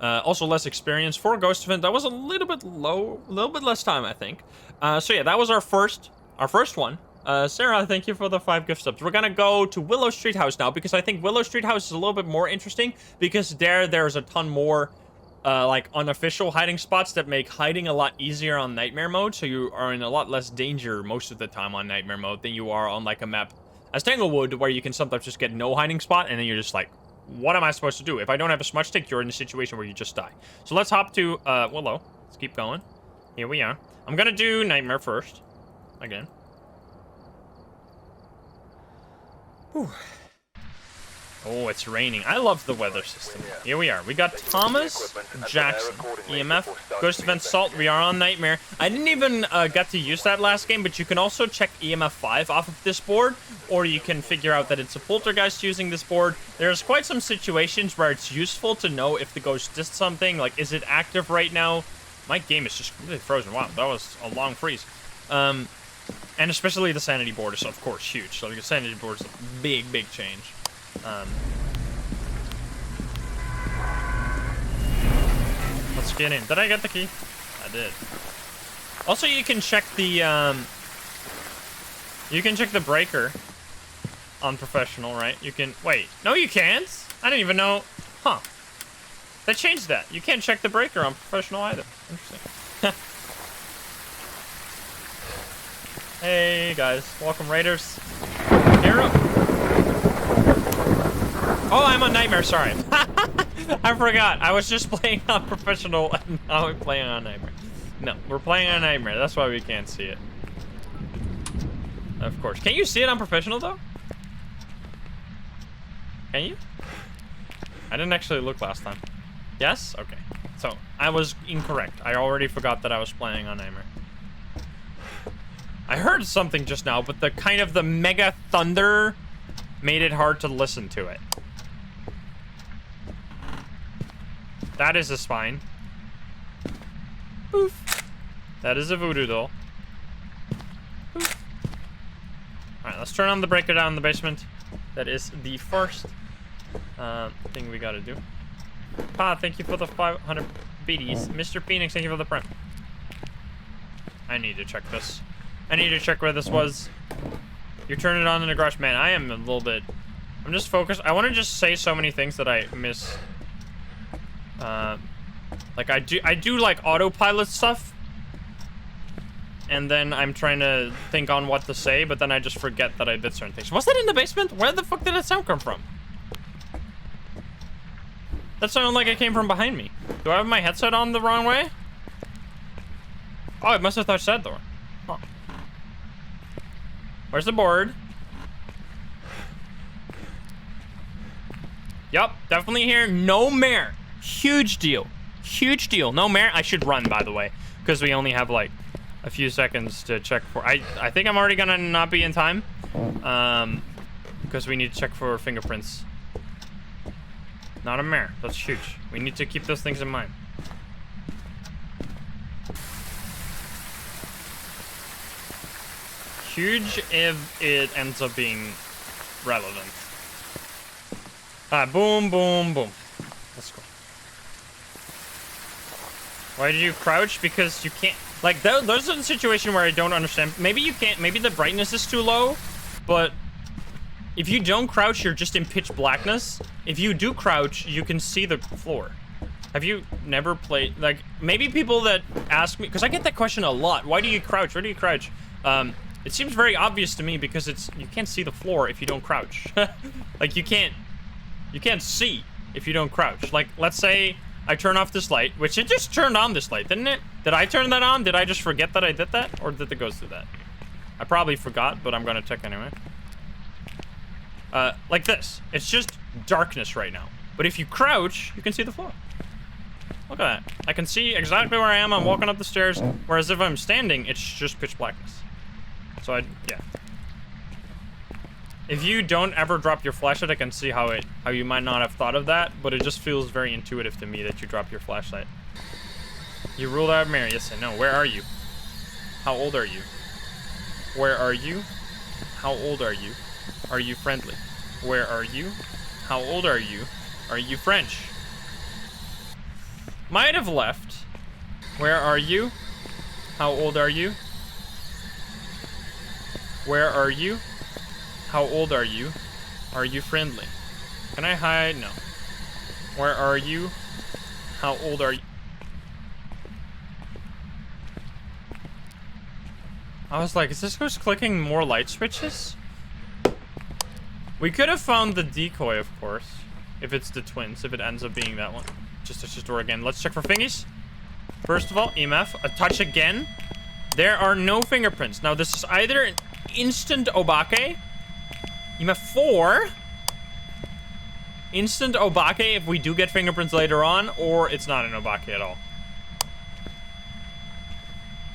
Also less experience for a ghost event. That was a little bit low, a little bit less time, I think. So yeah, that was our first one. Sarah, thank you for the 5 gift subs. We're gonna go to Willow Street House now, because I think Willow Street House is a little bit more interesting, because there's a ton more like unofficial hiding spots that make hiding a lot easier on Nightmare Mode, so you are in a lot less danger most of the time on Nightmare Mode than you are on like a map as Tanglewood, where you can sometimes just get no hiding spot, and then you're just like, what am I supposed to do? If I don't have a smudge stick, you're in a situation where you just die. So let's hop to Willow. Let's keep going. Here we are. I'm gonna do Nightmare first. Again. Whew. Oh, it's raining. I love the weather system. Here we are. We got Thomas, Jackson, EMF, Ghost Event Salt. We are on Nightmare. I didn't even get to use that last game, but you can also check EMF 5 off of this board, or you can figure out that it's a poltergeist using this board. There's quite some situations where it's useful to know if the ghost did something. Like, is it active right now? My game is just really frozen. Wow, that was a long freeze. And especially the sanity board is, of course, huge. So the sanity board is a big, big change. Let's get in. Did I get the key? I did. Also, you can check the breaker on professional, right? You can wait. No, you can't. I didn't even know. Huh? They changed that. You can't check the breaker on professional either. Interesting. Hey guys, welcome Raiders. Here up. Oh, I'm on Nightmare, sorry. I forgot. I was just playing on professional and now I'm playing on Nightmare. No, we're playing on Nightmare. That's why we can't see it. Of course. Can you see it on professional though? Can you? I didn't actually look last time. Yes? Okay. So, I was incorrect. I already forgot that I was playing on Nightmare. I heard something just now, but the mega thunder made it hard to listen to it. That is a spine. Poof. That is a voodoo doll. Poof. Alright, let's turn on the breaker down in the basement. That is the first thing we gotta do. Pa, thank you for the 500 BDs. Mr. Phoenix, thank you for the print. I need to check this. I need to check where this was. You turn it on in the garage. Man, I am a little bit... I'm just focused. I want to just say so many things that I miss. Like, I do like, autopilot stuff. And then I'm trying to think on what to say, but then I just forget that I did certain things. Was that in the basement? Where the fuck did that sound come from? That sounded like it came from behind me. Do I have my headset on the wrong way? Oh, it must have touched that door. Huh. Where's the board? Yup, definitely here. No mare. Huge deal. Huge deal. No mare. I should run, by the way, because we only have like a few seconds to check for. I think I'm already gonna not be in time, because we need to check for fingerprints. Not a mare. That's huge. We need to keep those things in mind. Huge if it ends up being relevant. Boom, boom, boom. Let's go. Why did you crouch? Because you can't... Like, those are the situation where I don't understand. Maybe you can't... Maybe the brightness is too low, but... If you don't crouch, you're just in pitch blackness. If you do crouch, you can see the floor. Have you never played... Like, maybe people that ask me... Because I get that question a lot. Why do you crouch? Why do you crouch? It seems very obvious to me because it's... You can't see the floor if you don't crouch. Like, you can't see if you don't crouch. Like, let's say I turn off this light, which it just turned on this light, didn't it? Did I turn that on? Did I just forget that I did that? Or did the ghost do that? I probably forgot, but I'm gonna check anyway. Like this. It's just darkness right now. But if you crouch, you can see the floor. Look at that. I can see exactly where I am. I'm walking up the stairs. Whereas if I'm standing, it's just pitch blackness. So yeah. If you don't ever drop your flashlight, I can see how you might not have thought of that, but it just feels very intuitive to me that you drop your flashlight. You ruled out Mary. Yes, I know. Where are you? How old are you? Where are you? How old are you? Are you friendly? Where are you? How old are you? Are you French? Might have left. Where are you? How old are you? Where are you? How old are you? Are you friendly? Can I hide? No. Where are you? How old are you? I was like, is this ghost clicking more light switches? We could have found the decoy, of course. If it's the twins, if it ends up being that one. Just touch this door again. Let's check for fingies. First of all, EMF. A touch again. There are no fingerprints. Now, this is either an instant obake. EMF 4. instant obake if we do get fingerprints later on, or it's not an obake at all.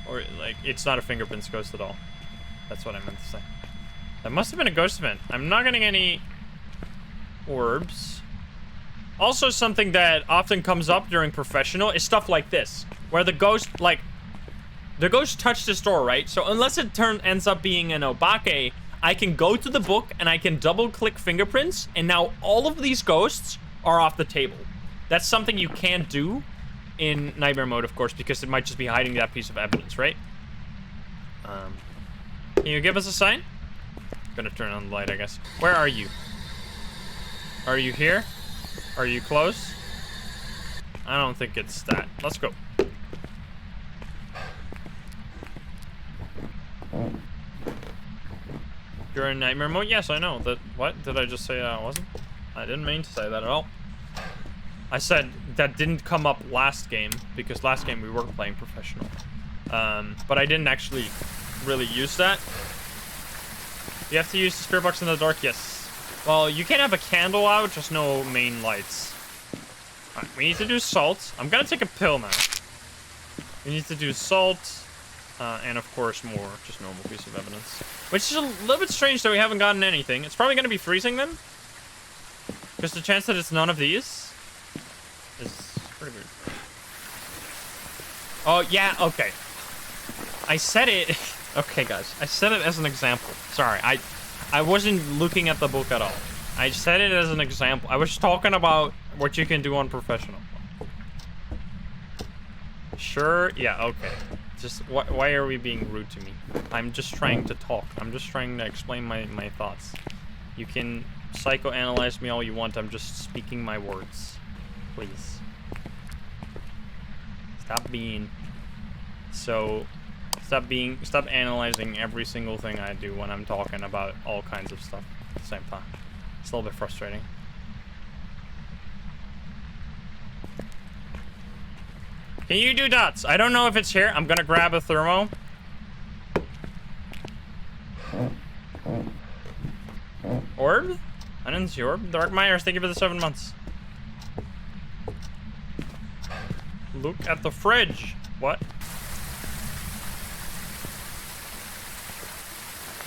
Or, like, it's not a fingerprints ghost at all. That's what I meant to say. That must have been a ghost event. I'm not getting any orbs. Also, something that often comes up during professional is stuff like this, where the ghost, like, the ghost touched this door, right? So unless it ends up being an obake, I can go to the book and I can double-click fingerprints, and now all of these ghosts are off the table. That's something you can't do in nightmare mode, of course, because it might just be hiding that piece of evidence, right? Can you give us a sign? I'm gonna turn on the light, I guess. Where are you? Are you here? Are you close? I don't think it's that. Let's go. You're in nightmare mode? Yes, I know. That. What? Did I just say I wasn't? I didn't mean to say that at all. I said that didn't come up last game, because last game we were playing professional. But I didn't actually really use that. You have to use the spirit box in the dark? Yes. Well, you can have a candle out, just no main lights. Alright, we need to do salt. I'm gonna take a pill now. We need to do salt, and of course more, just normal piece of evidence. Which is a little bit strange that we haven't gotten anything. It's probably gonna be freezing then. Because the chance that it's none of these is pretty weird. Oh, yeah, okay. I said it. Okay, guys. I said it as an example. Sorry, I wasn't looking at the book at all. I said it as an example. I was talking about what you can do on professional. Sure, yeah, okay. Just, why are we being rude to me? I'm just trying to talk. I'm just trying to explain my thoughts. You can psychoanalyze me all you want. I'm just speaking my words. Please. Stop being so... Stop analyzing every single thing I do when I'm talking about all kinds of stuff at the same time. It's a little bit frustrating. Can you do dots? I don't know if it's here. I'm gonna grab a thermo. Orb? I didn't see orb. Dark Myers, thank you for the 7 months. Look at the fridge. What?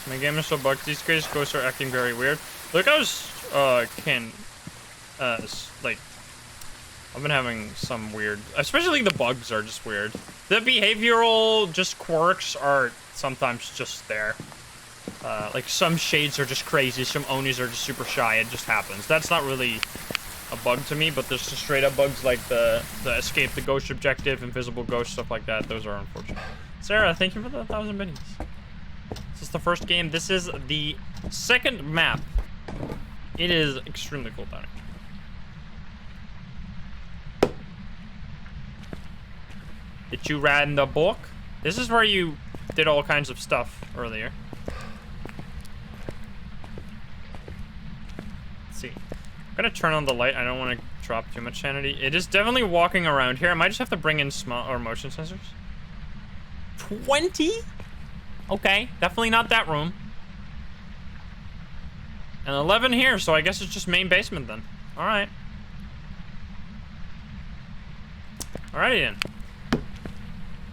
My game is so bugged these days. Ghosts are acting very weird. Look, I was, like, I've been having some weird, especially the bugs are just weird. The behavioral just quirks are sometimes just there. Like some shades are just crazy, some Onis are just super shy, it just happens. That's not really a bug to me, but there's just straight up bugs like the escape the ghost objective, invisible ghost, stuff like that. Those are unfortunate. Sarah, thank you for the 1,000 biddies. This is the first game. This is the second map. It is extremely cool down here. Did you read in the book? This is where you did all kinds of stuff earlier. Let's see. I'm gonna turn on the light. I don't want to drop too much sanity. It is definitely walking around here. I might just have to bring in small or motion sensors. 20? Okay, definitely not that room. And 11 here, so I guess it's just main basement then. Alright. Alrighty then.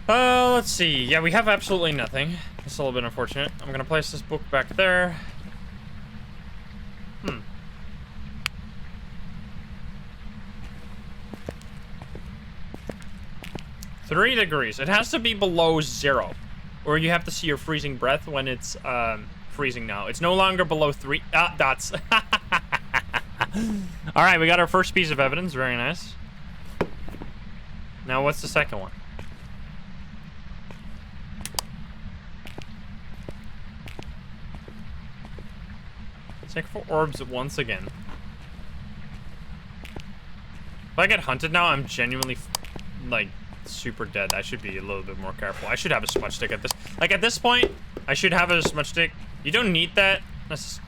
Let's see. Yeah, we have absolutely nothing. It's a little bit unfortunate. I'm gonna place this book back there. 3 degrees. It has to be below 0. Or you have to see your freezing breath when it's freezing now. It's no longer below 3 dots. Alright, we got our first piece of evidence. Very nice. Now what's the second one? Check for orbs once again. If I get hunted now, I'm genuinely, like, super dead. I should be a little bit more careful. I should have a smudge stick at this. Like, at this point, I should have a smudge stick. You don't need that.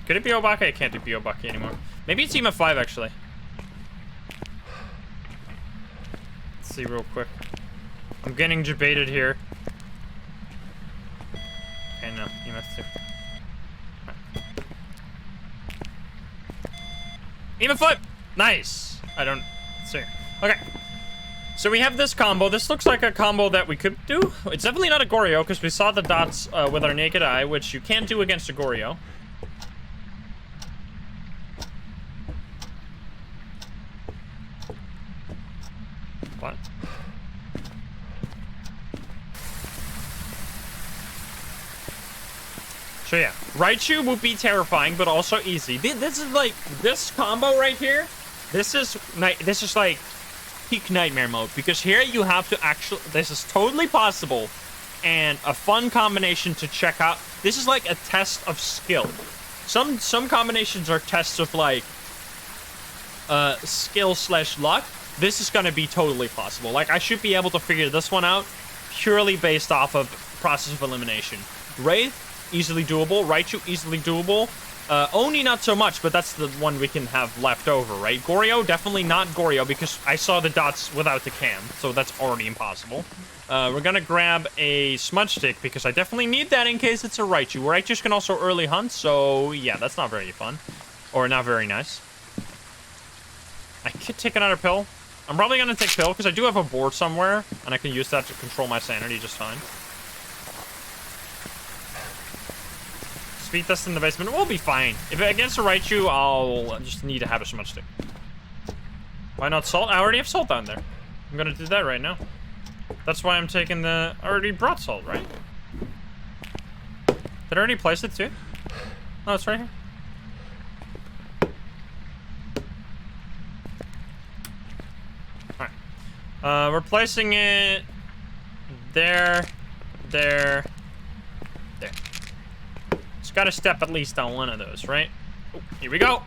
Could it be Obake? I can't do Obake anymore. Maybe it's EMF 5, actually. Let's see real quick. I'm getting debated here. Okay, no. EMF 2. Right. EMF 5! Nice. I don't see. Okay. So we have this combo. This looks like a combo that we could do. It's definitely not a Goryo because we saw the dots with our naked eye, which you can't do against a Goryo. What? So yeah, Raichu would be terrifying, but also easy. This is like, this combo right here, this is like peak nightmare mode, because here you have to actually, this is totally possible and a fun combination to check out. This is like a test of skill. Some combinations are tests of like skill / luck. This is gonna be totally possible. Like, I should be able to figure this one out purely based off of process of elimination. Wraith, easily doable. Raichu, easily doable. Oni, not so much, but that's the one we can have left over, right? Goryo, definitely not Goryo, because I saw the dots without the cam, so that's already impossible. We're gonna grab a smudge stick, because I definitely need that in case it's a Raichu. Raichus can also early hunt, so yeah, that's not very fun. Or not very nice. I could take another pill. I'm probably gonna take pill, because I do have a board somewhere, and I can use that to control my sanity just fine. Speed test in the basement. We'll be fine. If against a Raichu, I'll just need to have a smudge stick. Why not salt? I already have salt down there. I'm gonna do that right now. That's why I'm taking the... I already brought salt, right? Did I already place it too? No, it's right here. Alright. We're placing it... there. There. There. Gotta step at least on one of those, right? Oh, here we go.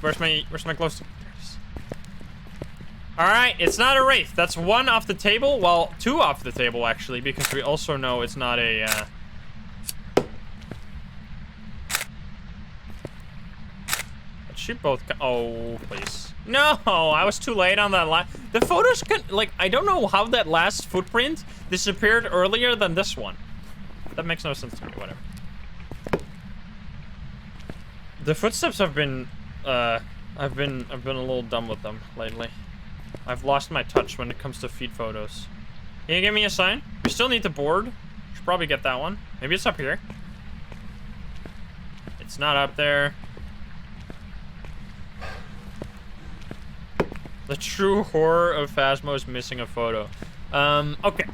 Where's my glow stick? There it is. All right, it's not a Wraith. That's one off the table. Well, two off the table actually, because we also know it's not a. It should both. Oh, please. No, I was too late on that line. The photos can like I don't know how that last footprint disappeared earlier than this one. That makes no sense to me. Whatever. The footsteps have been, I've been a little dumb with them lately. I've lost my touch when it comes to feed photos. Can you give me a sign? We still need the board. Should probably get that one. Maybe it's up here. It's not up there. The true horror of Phasmo is missing a photo. Okay.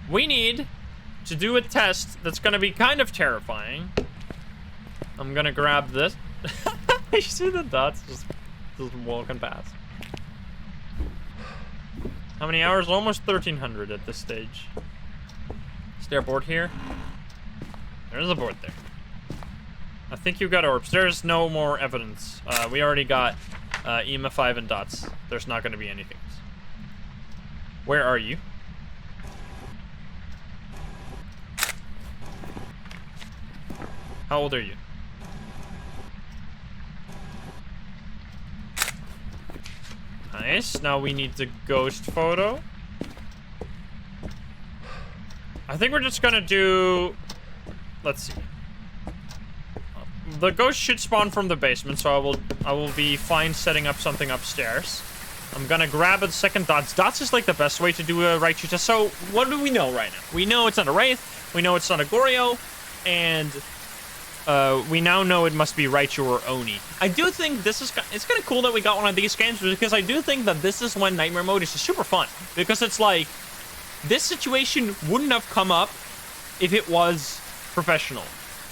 We need to do a test that's gonna be kind of terrifying. I'm gonna grab this. You see the dots just walking past. How many hours? Almost 1,300 at this stage. Is there a board here? There's a board there. I think you got orbs. There's no more evidence. We already got EMF 5 and dots. There's not gonna be anything. Where are you? How old are you? Nice. Now we need the ghost photo. I think we're just gonna do... Let's see. The ghost should spawn from the basement, so I will be fine setting up something upstairs. I'm gonna grab a second dots. Dots is like the best way to do a Raichu test. So what do we know right now? We know it's not a Wraith. We know it's not a Goryo. And... we now know it must be Raichu or Oni. I do think this is... It's kind of cool that we got one of these games, because I do think that this is when Nightmare Mode is super fun. Because it's like... This situation wouldn't have come up if it was professional.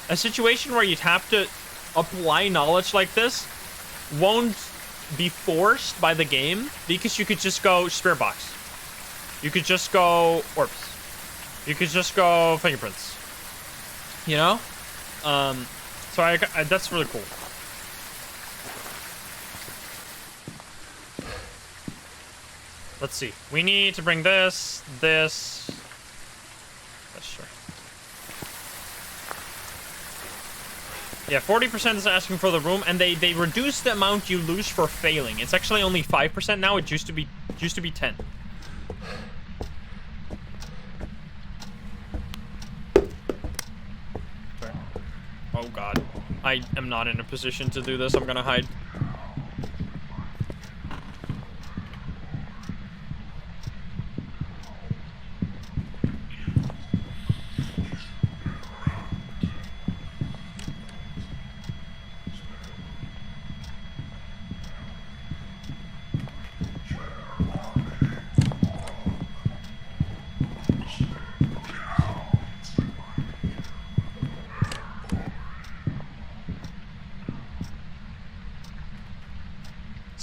A situation where you'd have to apply knowledge like this won't be forced by the game, because you could just go Spirit Box. You could just go Orbs. You could just go Fingerprints. You know? So I that's really cool. Let's see. We need to bring this. That's sure. Yeah, 40% is asking for the room, and they reduce the amount you lose for failing. It's actually only 5% now. It used to be 10. Oh god. I am not in a position to do this. I'm gonna hide.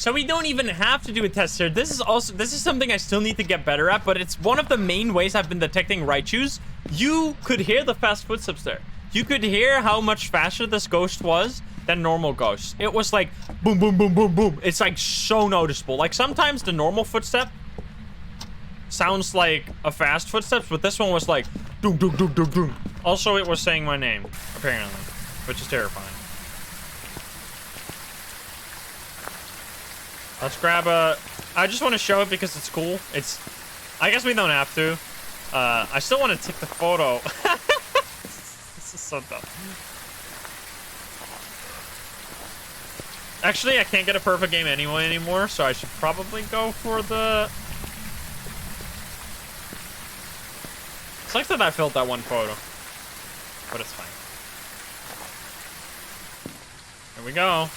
So we don't even have to do a test here. This is something I still need to get better at, but it's one of the main ways I've been detecting Raichus. You could hear the fast footsteps there. You could hear how much faster this ghost was than normal ghosts. It was like boom, boom, boom, boom, boom. It's like so noticeable. Like sometimes the normal footstep sounds like a fast footsteps, but this one was like doom, doom, doom, doom, doom. Also, it was saying my name, apparently, which is terrifying. Let's grab a... I just want to show it because it's cool. I guess we don't have to. I still want to take the photo. This is so dumb. Actually, I can't get a perfect game anymore, so I should probably go for the... It sucks that I filled that one photo, but it's fine. Here we go.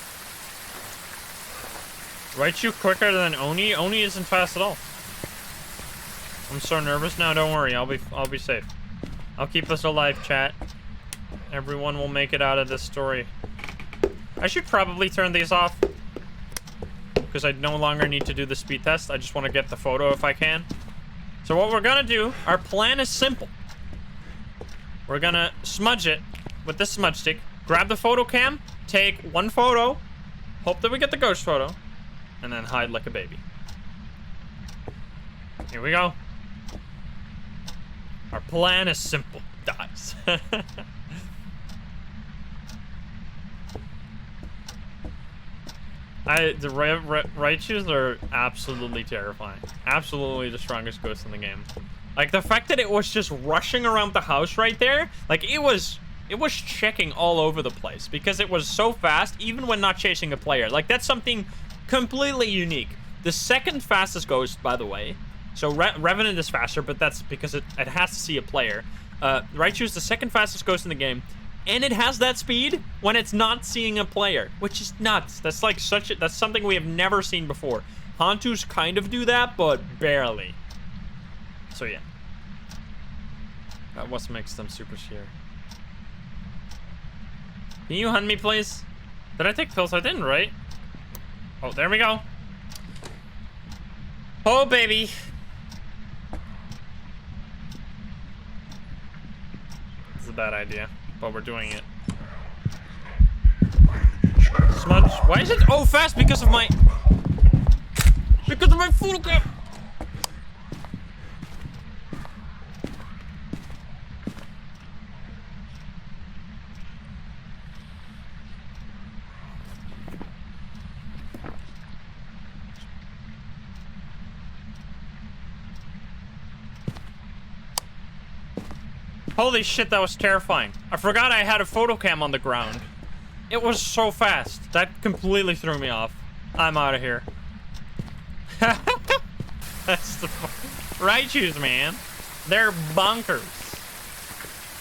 Raichu quicker than Oni? Oni isn't fast at all. I'm so nervous now. Don't worry. I'll be safe. I'll keep us alive, chat. Everyone will make it out of this story. I should probably turn these off because I no longer need to do the speed test. I just want to get the photo if I can. So what we're gonna do, our plan is simple. We're gonna smudge it with this smudge stick, grab the photo cam, take one photo, hope that we get the ghost photo, and then hide like a baby. Here we go. Our plan is simple, guys. The Raichus are absolutely terrifying. Absolutely the strongest ghost in the game. Like the fact that it was just rushing around the house right there, like it was checking all over the place because it was so fast, even when not chasing a player. Like that's something completely unique. The second fastest ghost, by the way. So Revenant is faster, but that's because it has to see a player. Raichu is the second fastest ghost in the game. And it has that speed when it's not seeing a player, which is nuts. That's like that's something we have never seen before. Hantus kind of do that, but barely. So yeah. What makes them super sheer? Can you hunt me, please? Did I take pills? I didn't, right? Oh, there we go. Oh, baby. This is a bad idea. But we're doing it. Smudge. Why is it oh fast? Because of my photo cam. Holy shit, that was terrifying. I forgot I had a photo cam on the ground. It was so fast. That completely threw me off. I'm out of here. That's the Raichus, man. They're bonkers.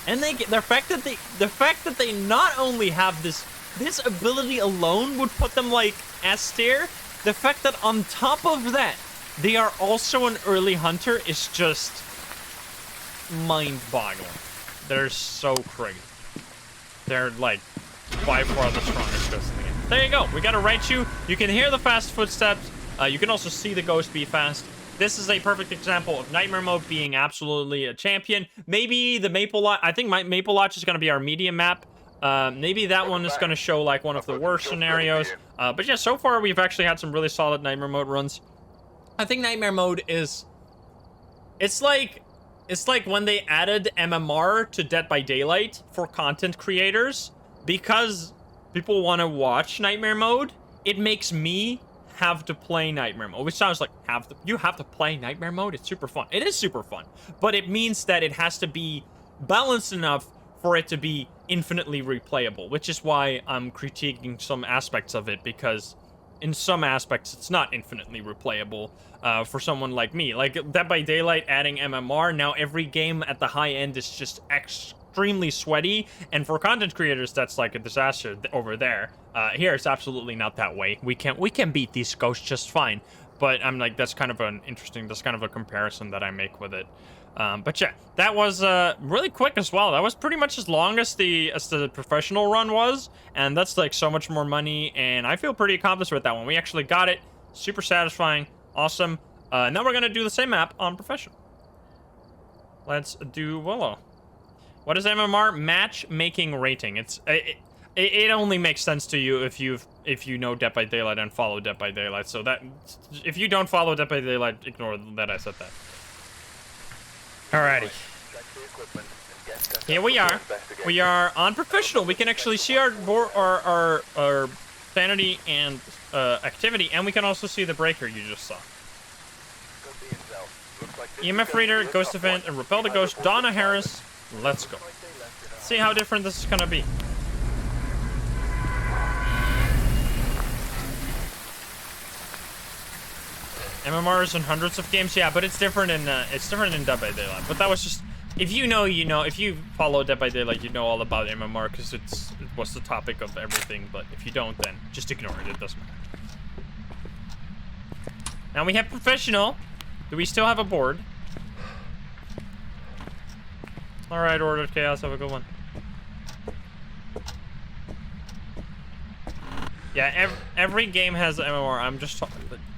And the fact that they not only have this ability alone would put them like S tier. The fact that on top of that, they are also an early hunter is just mind-boggling. They're so crazy. They're like by far the strongest ghosts in the game. There you go. We got a Raichu. You can hear the fast footsteps. You can also see the ghost be fast. This is a perfect example of Nightmare Mode being absolutely a champion. Maybe the Maple Lodge. I think Maple Lodge is going to be our medium map. Maybe that one is going to show like one of the worst scenarios. But yeah, so far we've actually had some really solid Nightmare Mode runs. I think Nightmare Mode is... It's like when they added MMR to Dead by Daylight for content creators. Because people want to watch Nightmare Mode, it makes me have to play Nightmare Mode. Which sounds like you have to play Nightmare Mode? It's super fun. It is super fun. But it means that it has to be balanced enough for it to be infinitely replayable. Which is why I'm critiquing some aspects of it. Because in some aspects, it's not infinitely replayable. For someone like me. Like, Dead by Daylight adding MMR, now every game at the high end is just extremely sweaty, and for content creators, that's like a disaster over there. Here, it's absolutely not that way. We can beat these ghosts just fine, but I'm like, that's kind of a comparison that I make with it. But yeah, that was really quick as well. That was pretty much as long as the professional run was, and that's like so much more money, and I feel pretty accomplished with that one. We actually got it. Super satisfying. Awesome. Now we're gonna do the same map on professional. Let's do Willow. What is MMR? Matchmaking rating. It only makes sense to you if you know Dead by Daylight and follow Dead by Daylight. So that if you don't follow Dead by Daylight, ignore that I said that. Alrighty. Here we are. We are on professional. We can actually see our sanity and activity, and we can also see the breaker you just saw. EMF reader, ghost event, and repel the ghost. Donna Harris. Let's go. Let's see how different this is gonna be. MMRs in hundreds of games, yeah, but it's different in Dead by Daylight. But that was just, if you know, you know. If you follow Dead by Daylight, you know all about MMR because it was the topic of everything. But if you don't, then just ignore it. It doesn't matter. Now we have professional. Do we still have a board? All right, Ordered Chaos, have a good one. Yeah, every game has MMR. I'm just,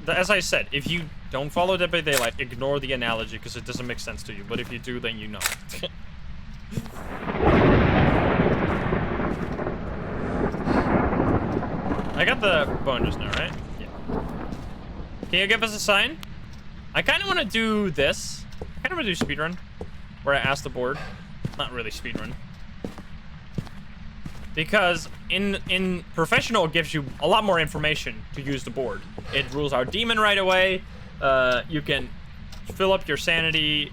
as I said, if you don't follow Dead by Daylight, ignore the analogy because it doesn't make sense to you. But if you do, then you know. I got the bonus now, right? Yeah. Can you give us a sign? I kind of want to do this. I kind of want to do speedrun, where I ask the board. Not really speedrun. Because in professional, it gives you a lot more information to use the board. It rules out demon right away. You can fill up your sanity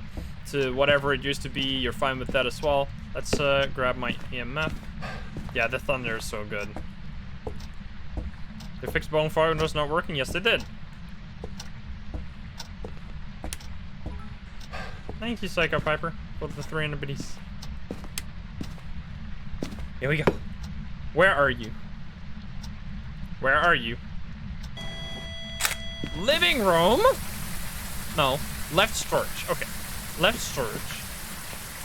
to whatever it used to be. You're fine with that as well. Let's grab my EMF. Yeah, the thunder is so good. They fixed bonfire was not working. Yes, they did. Thank you, Psycho Piper, for the 300 biddies. Here we go. Where are you? Where are you? Living room? No. Left storage. Okay. Left storage.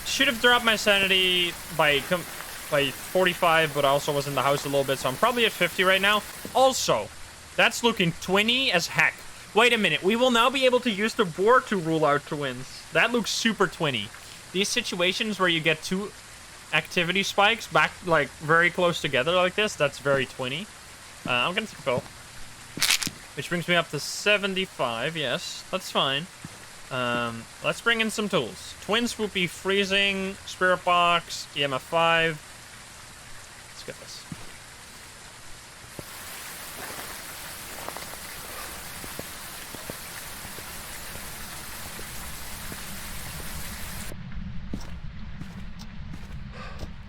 Should have dropped my sanity by 45, but I also was in the house a little bit, so I'm probably at 50 right now. Also, that's looking twinny as heck. Wait a minute. We will now be able to use the board to rule out twins. That looks super twinny. These situations where you get two activity spikes back like very close together like this, that's very twinny. I'm gonna take a pill, which brings me up to 75. Yes, that's fine. Let's bring in some tools. Twins would be freezing, spirit box, EMF 5. Let's get this.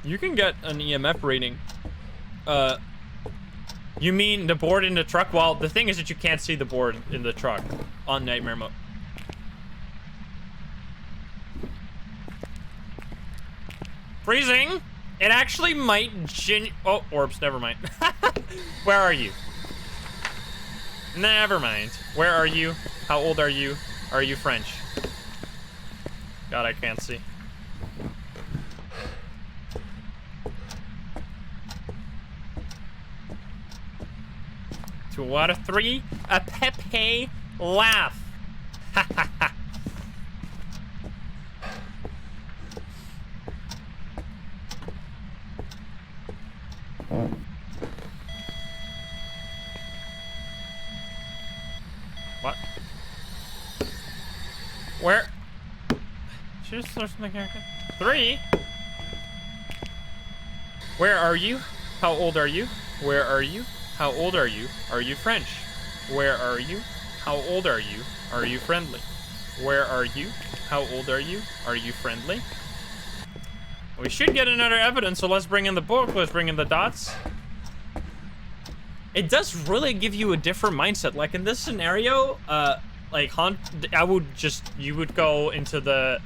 You can get an EMF rating. You mean the board in the truck? Well, the thing is that you can't see the board in the truck on Nightmare Mode. Freezing! It actually might oh, orbs, never mind. Where are you? Never mind. Where are you? How old are you? Are you French? God, I can't see. 2 out of 3. A Pepe laugh. Ha ha ha. What? Where? Should just search the character. 3? Where are you? How old are you? Where are you? How old are you? Are you French? Where are you? How old are you? Are you friendly? Where are you? How old are you? Are you friendly? We should get another evidence, so let's bring in the book. Let's bring in the dots. It does really give you a different mindset. Like in this scenario, like you would go into the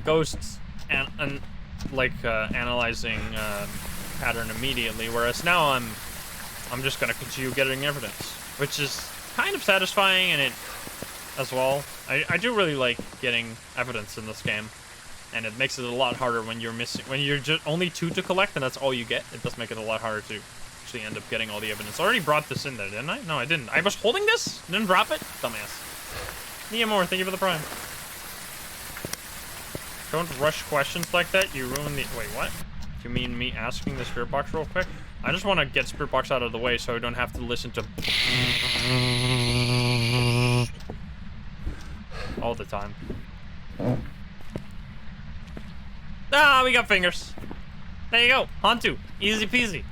ghosts and like analyzing pattern immediately, whereas now I'm just gonna continue getting evidence, which is kind of satisfying, and it as well. I do really like getting evidence in this game, and it makes it a lot harder when you're just only 2 to collect, and that's all you get. It does make it a lot harder to actually end up getting all the evidence. I already brought this in there, didn't I? No, I didn't. I was holding this? Didn't drop it? Dumbass. Nia Moore, thank you for the prime. Don't rush questions like that. You ruin the... Wait, what? Do you mean me asking the spirit box real quick? I just want to get spirit box out of the way so I don't have to listen to... all the time. Ah, we got fingers. There you go. Hantu. Easy peasy.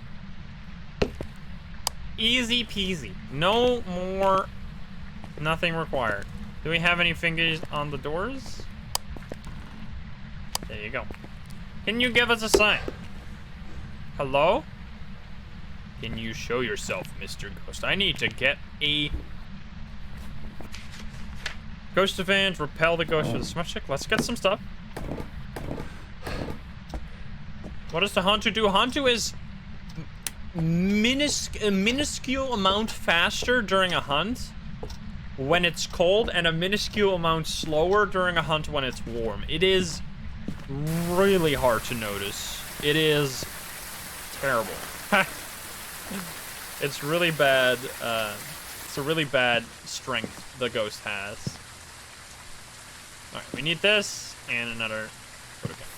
Easy peasy. No more. Nothing required. Do we have any fingers on the doors? There you go. Can you give us a sign? Hello? Can you show yourself, Mr. Ghost? I need to get a... Ghost advantage, repel the ghost with a smudge stick. Let's get some stuff. What does the Hantu do? Hantu is a minuscule amount faster during a hunt when it's cold and a minuscule amount slower during a hunt when it's warm. It is really hard to notice. It is terrible. It's really bad. It's a really bad strength the ghost has. All right, we need this and another photocam.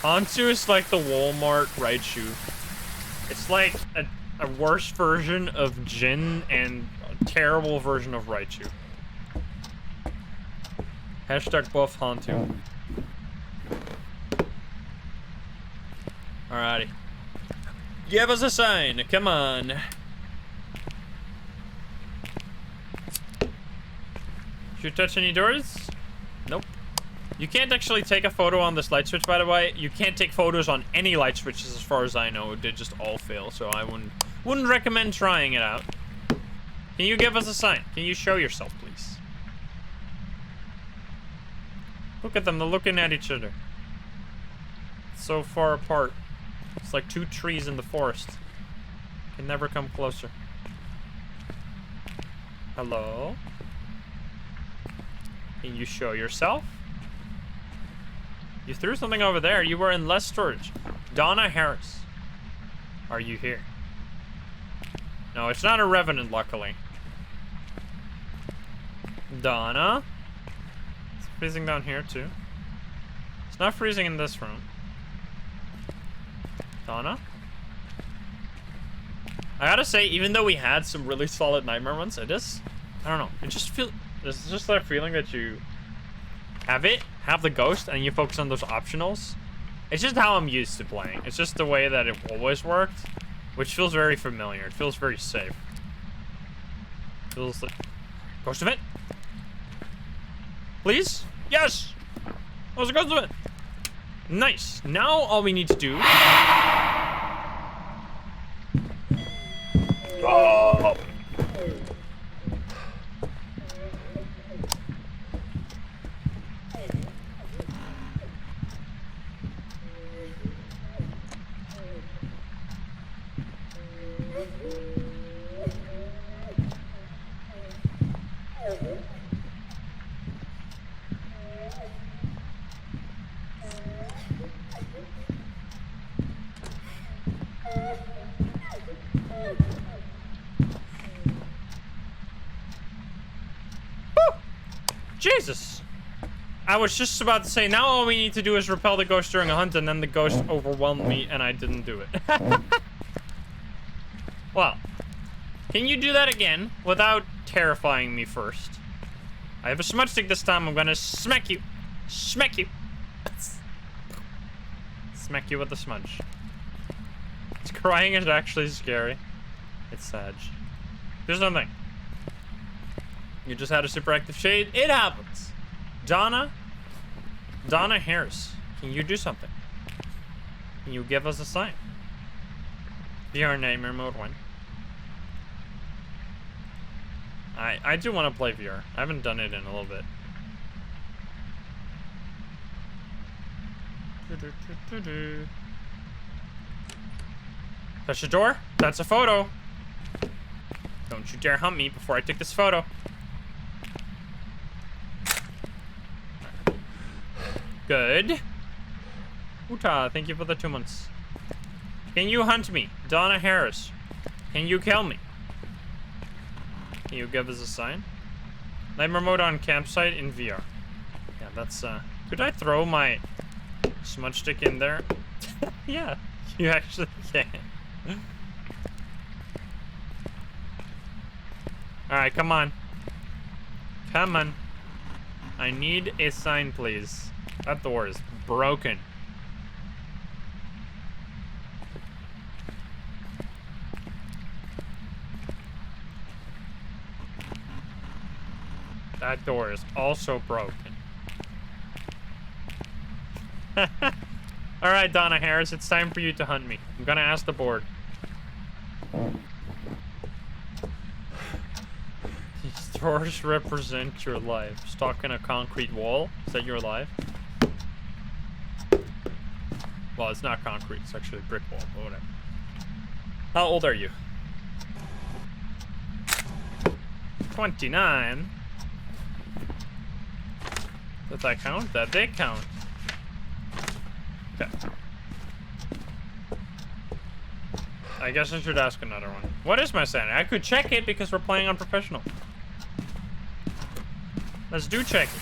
Hantu is like the Walmart Raichu. It's like a worse version of Jin and a terrible version of Raichu. Hashtag buff Hantu. Alrighty. Give us a sign. Come on. Should you touch any doors? Nope. You can't actually take a photo on this light switch, by the way. You can't take photos on any light switches as far as I know. They just all fail, so I wouldn't recommend trying it out. Can you give us a sign? Can you show yourself, please? Look at them, they're looking at each other. So far apart. It's like two trees in the forest. Can never come closer. Hello? Can you show yourself? You threw something over there. You were in less storage. Donna Harris. Are you here? No, it's not a revenant, luckily. Donna? It's freezing down here, too. It's not freezing in this room. Donna? I gotta say, even though we had some really solid nightmare ones, I don't know. It just feels... There's just that feeling that you have the ghost, and you focus on those optionals. It's just how I'm used to playing. It's just the way that it always worked, which feels very familiar. It feels very safe. Feels like... Ghost event? Please? Yes! That was a ghost event! Nice. Now all we need to do... Oh! Jesus! I was just about to say, now all we need to do is repel the ghost during a hunt, and then the ghost overwhelmed me, and I didn't do it. Well, can you do that again without terrifying me first? I have a smudge stick this time. I'm gonna smack you. Smack you. Smack you with the smudge. It's crying is actually scary. It's sad. There's nothing. You just had a super active shade. It happens. Donna Harris, can you do something? Can you give us a sign? VR Nightmare Mode 1. I do want to play VR. I haven't done it in a little bit. Touch the door. That's a photo. Don't you dare hunt me before I take this photo. Good. Uta, thank you for the 2 months. Can you hunt me? Donna Harris. Can you kill me? Can you give us a sign? Nightmare mode on campsite in VR. Yeah, that's, could I throw my smudge stick in there? Yeah, you actually can. Alright, come on. Come on. I need a sign, please. That door is broken. That door is also broken. Alright, Donna Harris, it's time for you to hunt me. I'm gonna ask the board. These doors represent your life. Stuck in a concrete wall. Is that your life? Well, it's not concrete. It's actually a brick wall, but whatever. How old are you? 29. Does that count? That did count. Okay. I guess I should ask another one. What is my sanity? I could check it because we're playing on professional. Let's do check it.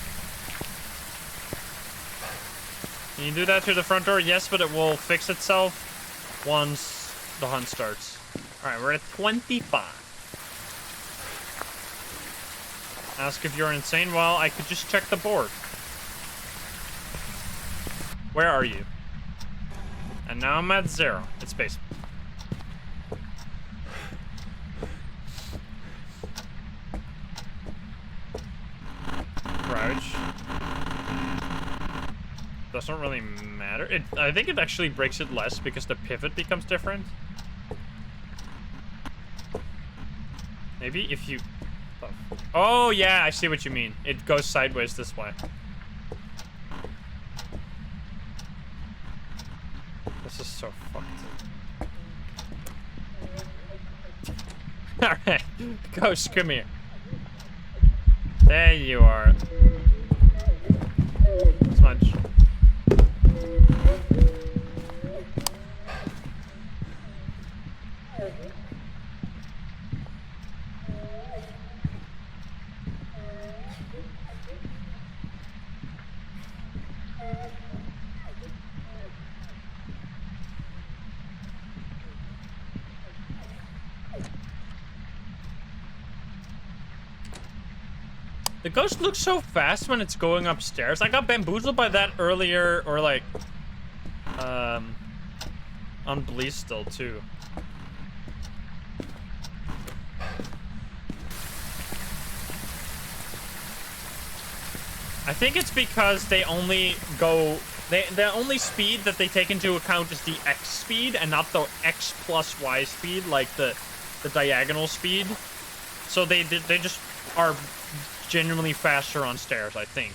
Can you do that through the front door? Yes, but it will fix itself once the hunt starts. Alright, we're at 25. Ask if you're insane. Well, I could just check the board. Where are you? And now I'm at 0. It's basement. Crouch. Doesn't really matter. I think it actually breaks it less because the pivot becomes different. Maybe if you... Oh, yeah, I see what you mean. It goes sideways this way. This is so fucked. Alright. Ghost, come here. There you are. Smudge. The ghost looks so fast when it's going upstairs. I got bamboozled by that earlier, or like, on Bleach still too. I think it's because they only go, the only speed that they take into account is the X speed and not the X plus Y speed, like the diagonal speed. So they just are genuinely faster on stairs, I think.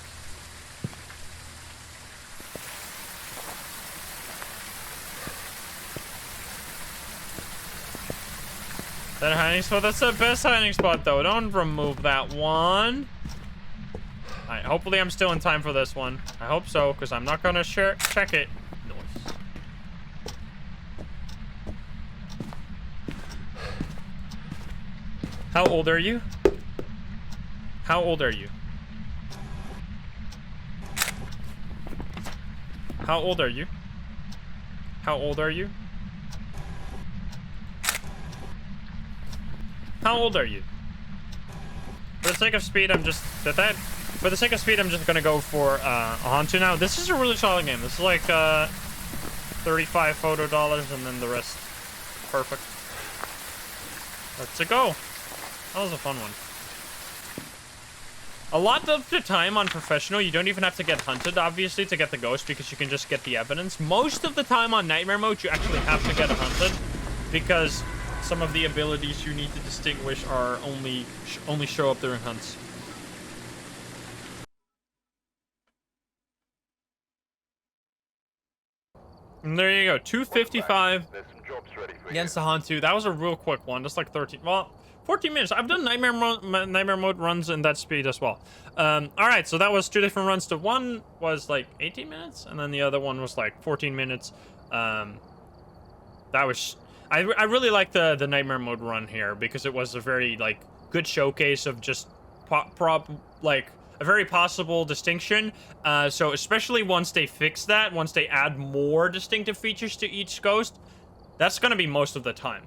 That hiding spot, that's the best hiding spot though. Don't remove that one. Alright, hopefully I'm still in time for this one. I hope so, because I'm not gonna check it. Nice. How old are you? How old are you? How old are you? How old are you? How old are you? For the sake of speed, I'm just... For the sake of speed, I'm just gonna go for a Hantu now. This is a really solid game. This is like 35 photo dollars and then the rest. Perfect. Let's go. That was a fun one. A lot of the time on professional, you don't even have to get hunted, obviously, to get the ghost, because you can just get the evidence. Most of the time on nightmare mode, you actually have to get hunted, because some of the abilities you need to distinguish are only show up during hunts. And there you go, 255 against the Hantu. That was a real quick one, just like 13. Well, 14 minutes. I've done nightmare mode runs in that speed as well. All right, so that was 2 different runs. The one was like 18 minutes, and then the other one was like 14 minutes. That was... I really like the nightmare mode run here because it was a very like good showcase of just like a very possible distinction. So especially once they fix that, once they add more distinctive features to each ghost, that's gonna be most of the time.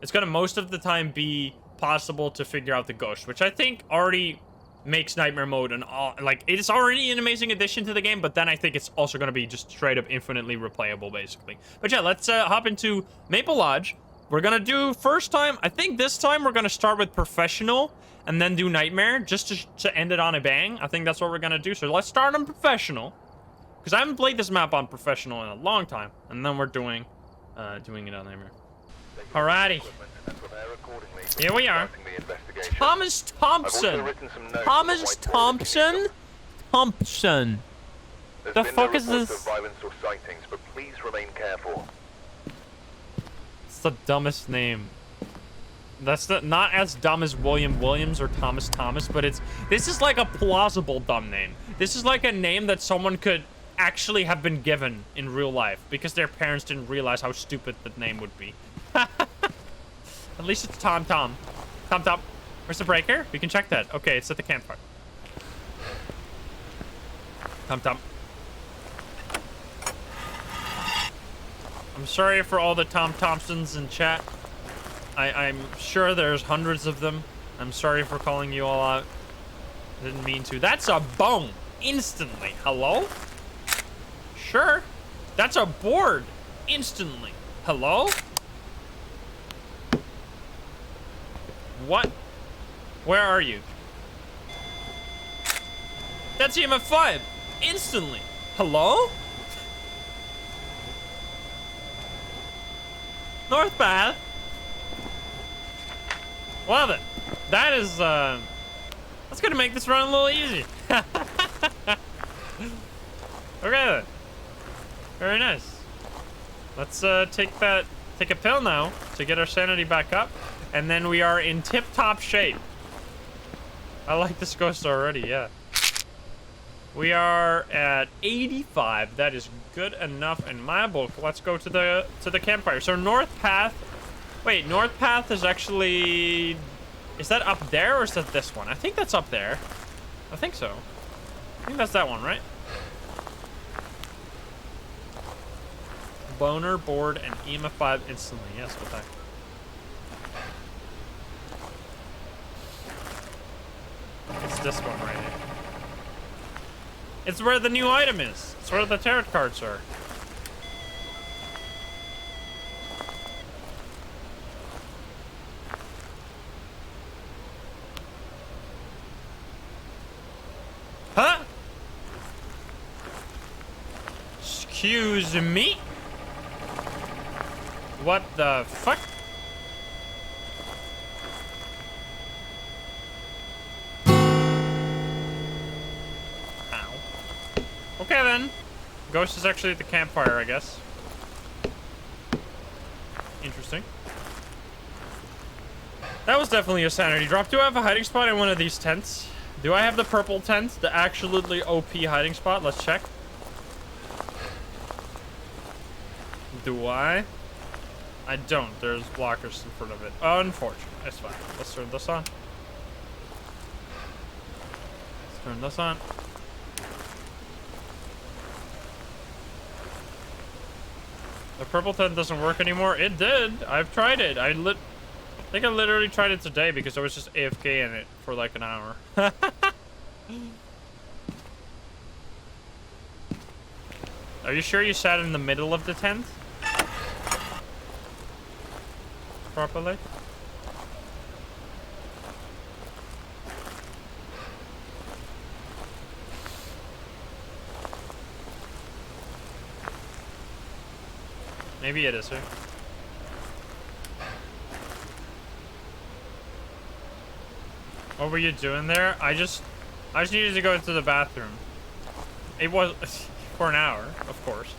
It's gonna most of the time be possible to figure out the ghost, which I think already makes nightmare mode like it is already an amazing addition to the game, but then I think it's also going to be just straight up infinitely replayable basically. But yeah, let's hop into Maple Lodge. We're gonna do first time, I think this time we're gonna start with professional and then do nightmare just to end it on a bang. I think that's what we're gonna do. So let's start on professional because I haven't played this map on professional in a long time, and then we're doing it on nightmare. Alrighty, here we are. Thomas Thompson. Thomas Thompson. Thompson. The fuck is this? But please remain careful. It's the dumbest name. That's not as dumb as William Williams or Thomas Thomas, but this is like a plausible dumb name. This is like a name that someone could actually have been given in real life because their parents didn't realize how stupid the name would be. At least it's Tom Tom. Tom Tom. Where's the breaker? We can check that. Okay, it's at the campfire. Tom Tom. I'm sorry for all the Tom Thompsons in chat. I'm sure there's hundreds of them. I'm sorry for calling you all out. Didn't mean to. That's a bone. Instantly. Hello? Sure. That's a board. Instantly. Hello? What? Where are you? That's EMF 5. Instantly. Hello? North path. Love it. That is, that's gonna make this run a little easy. Okay then. Very nice. Let's, take a pill now to get our sanity back up. And then we are in tip-top shape. I like this ghost already, yeah. We are at 85. That is good enough in my book. Let's go to the campfire. So North Path. Wait, North Path is actually... Is that up there or is that this one? I think that's up there. I think so. I think that's that one, right? Boner, board, and EMF 5 instantly. Yes, what the heck? It's this one right here. It's where the new item is. It's where the tarot cards are. Huh? Excuse me? What the fuck? Okay then. Ghost is actually at the campfire, I guess. Interesting. That was definitely a sanity drop. Do I have a hiding spot in one of these tents? Do I have the purple tent? The absolutely OP hiding spot? Let's check. Do I? I don't. There's blockers in front of it. Unfortunate. It's fine. Let's turn this on. Let's turn this on. The purple tent doesn't work anymore. It did. I've tried it. I think I literally tried it today because I was just AFK in it for like an hour. Are you sure you sat in the middle of the tent? Properly? Maybe it is, sir. What were you doing there? I just needed to go to the bathroom. It was for an hour, of course.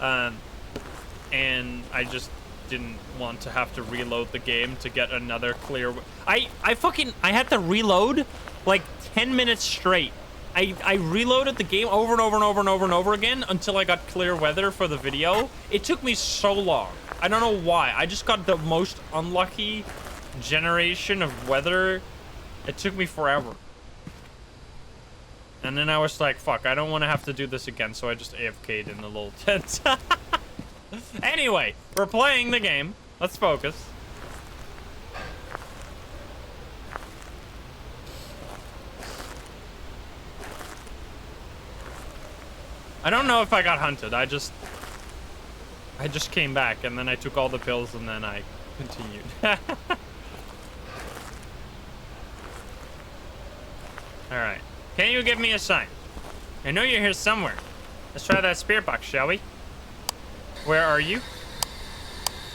And I just didn't want to have to reload the game to get another clear. I had to reload like 10 minutes straight. I reloaded the game over and over and over and over and over again until I got clear weather for the video. It took me so long. I don't know why. I just got the most unlucky generation of weather. It took me forever. And then I was like, fuck, I don't want to have to do this again, so I just AFK'd in the little tent. Anyway, we're playing the game. Let's focus. I don't know if I got hunted. I just came back, and then I took all the pills, and then I continued. Alright. Can you give me a sign? I know you're here somewhere. Let's try that spirit box, shall we? Where are you?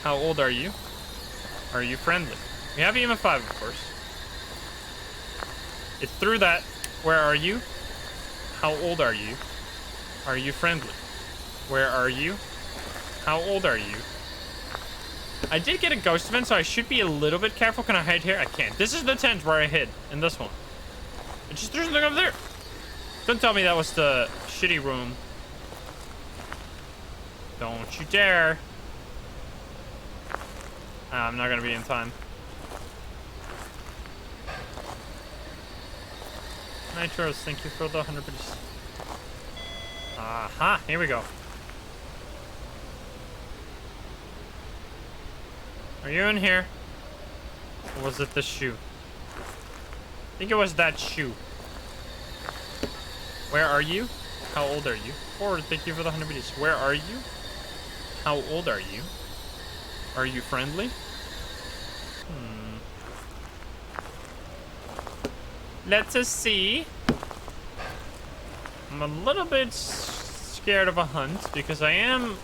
How old are you? Are you friendly? We have EMF5, of course. It's through that. Where are you? How old are you? Are you friendly? Where are you? How old are you? I did get a ghost event, so I should be a little bit careful. Can I hide here? I can't. This is the tent where I hid in this one. There's nothing over there. Don't tell me that was the shitty room. Don't you dare. I'm not gonna be in time. Nitros, thank you for the 100 bits. Aha, here we go. Are you in here? Or was it the shoe? I think it was that shoe. Where are you? How old are you? Or thank you for the 100 bits. Where are you? How old are you? Are you friendly? Let us see. I'm a little bit scared of a hunt because I am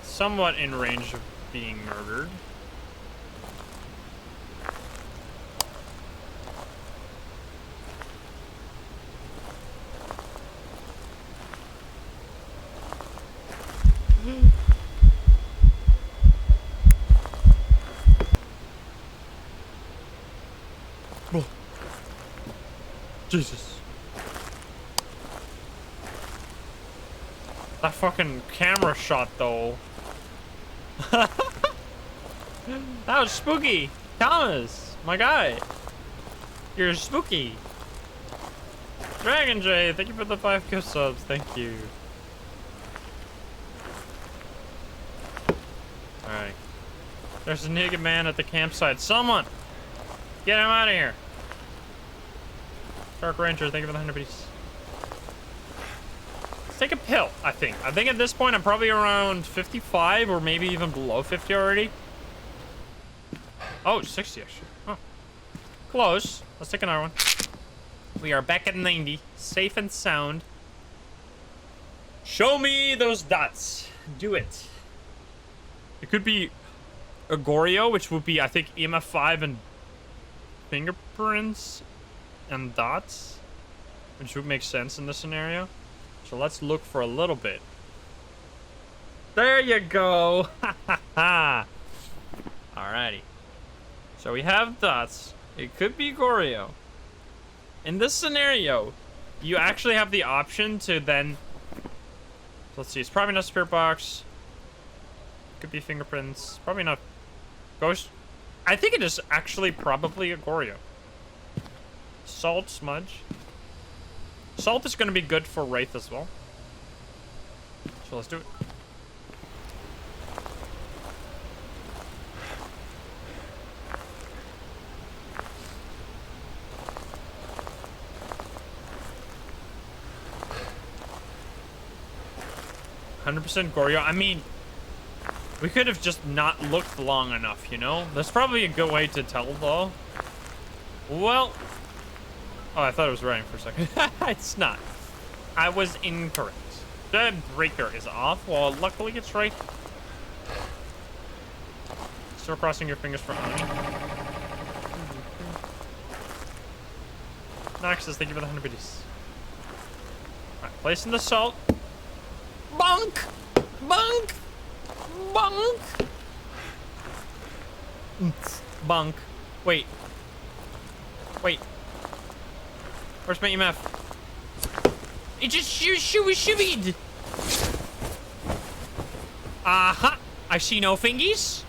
somewhat in range of being murdered. Jesus. That fucking camera shot, though. That was spooky. Thomas, my guy. You're spooky. Dragon J, thank you for the 5 gift subs. Thank you. Alright. There's a naked man at the campsite. Someone! Get him out of here. Dark Ranger, thank you for the 100 piece. Let's take a pill, I think. I think at this point I'm probably around 55 or maybe even below 50 already. Oh, 60 actually. Oh. Close. Let's take another one. We are back at 90. Safe and sound. Show me those dots. Do it. It could be a Goryo, which would be, I think, EMF5 and fingerprints and dots, which would make sense in this scenario. So let's look for a little bit. There you go. Alrighty. So we have dots. It could be Goryo. In this scenario, you actually have the option to then... Let's see, it's probably not spirit box. Could be fingerprints. Probably not ghost. I think it is actually probably a Goryo. Salt smudge. Salt is going to be good for Wraith as well. So let's do it. "100% Goryo." I mean, we could have just not looked long enough, you know? That's probably a good way to tell, though. Well... Oh, I thought it was writing for a second. It's not. I was incorrect. The breaker is off. Well, luckily it's right. Still crossing your fingers for Oni. Noxus, thank you for the 100 biddies. Alright, placing the salt. Bunk! Bunk! Bunk. Bunk. Wait. Wait. Where's my EMF? It just shoobied. Aha. I see no fingies.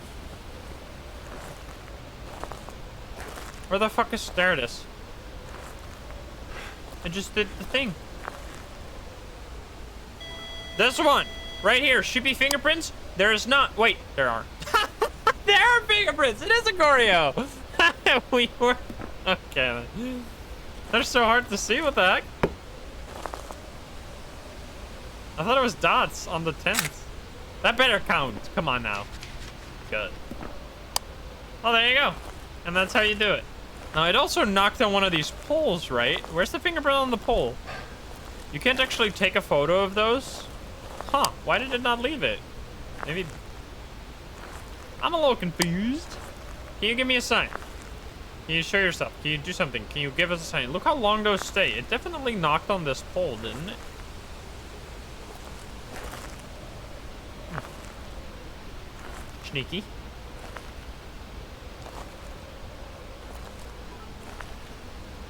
Where the fuck is... There it is. It just did the thing. This one. Right here. Should be fingerprints. There is not. Wait. There are. There are fingerprints. It is a Goryo. We were... Okay. They're so hard to see. What the heck? I thought it was dots on the tent. That better count. Come on now. Good. Oh, there you go. And that's how you do it. Now, it also knocked on one of these poles, right? Where's the fingerprint on the pole? You can't actually take a photo of those? Huh. Why did it not leave it? Maybe... I'm a little confused. Can you give me a sign? Can you show yourself? Can you do something? Can you give us a sign? Look how long those stay. It definitely knocked on this pole, didn't it? Sneaky.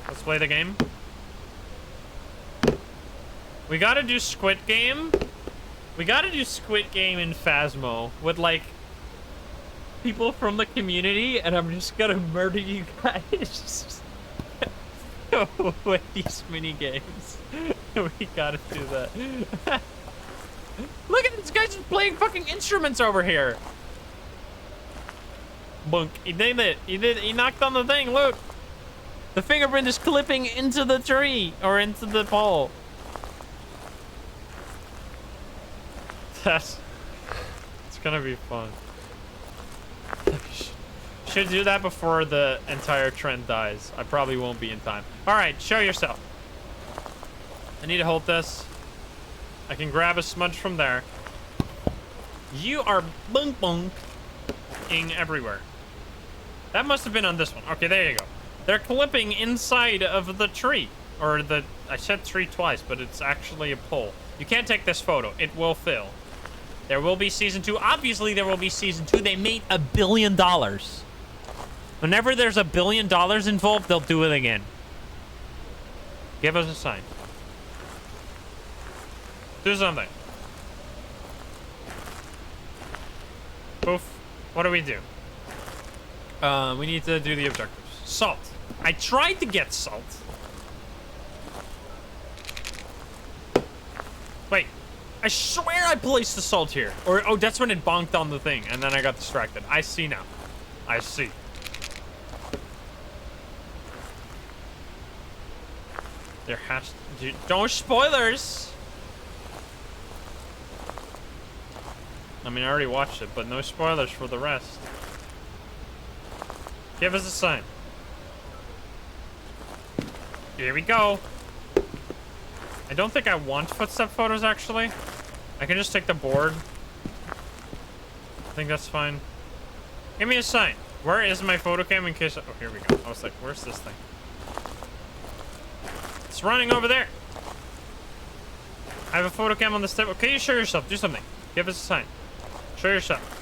Let's play the game. We gotta do Squid Game. We gotta do Squid Game in Phasmo with, like, people from the community, and I'm just gonna murder you guys with these mini games. We gotta do that. Look at this guy just playing fucking instruments over here. Bunk. He did it. He knocked on the thing. Look. The fingerprint is clipping into the tree or into the pole. It's gonna be fun. Should do that before the entire trend dies. I probably won't be in time. All right, show yourself. I need to hold this. I can grab a smudge from there. You are bunk-bunking everywhere. That must have been on this one. Okay, there you go. They're clipping inside of the tree. Or the... I said tree twice, but it's actually a pole. You can't take this photo. It will fail. There will be season 2. Obviously, there will be season 2. They made $1 billion. Whenever there's $1 billion involved, they'll do it again. Give us a sign. Do something. Poof. What do we do? We need to do the objectives. Salt. I tried to get salt. Wait. I swear I placed the salt here. Or, oh, that's when it bonked on the thing, and then I got distracted. I see now. I see. There has to... Don't spoilers! I mean, I already watched it, but no spoilers for the rest. Give us a sign. Here we go. I don't think I want footstep photos, actually. I can just take the board. I think that's fine. Give me a sign. Where is my photo cam in case... Oh, here we go. I was like, where's this thing? It's running over there. I have a photo cam on the step. Okay, you show yourself. Do something. Give us a sign. Show yourself.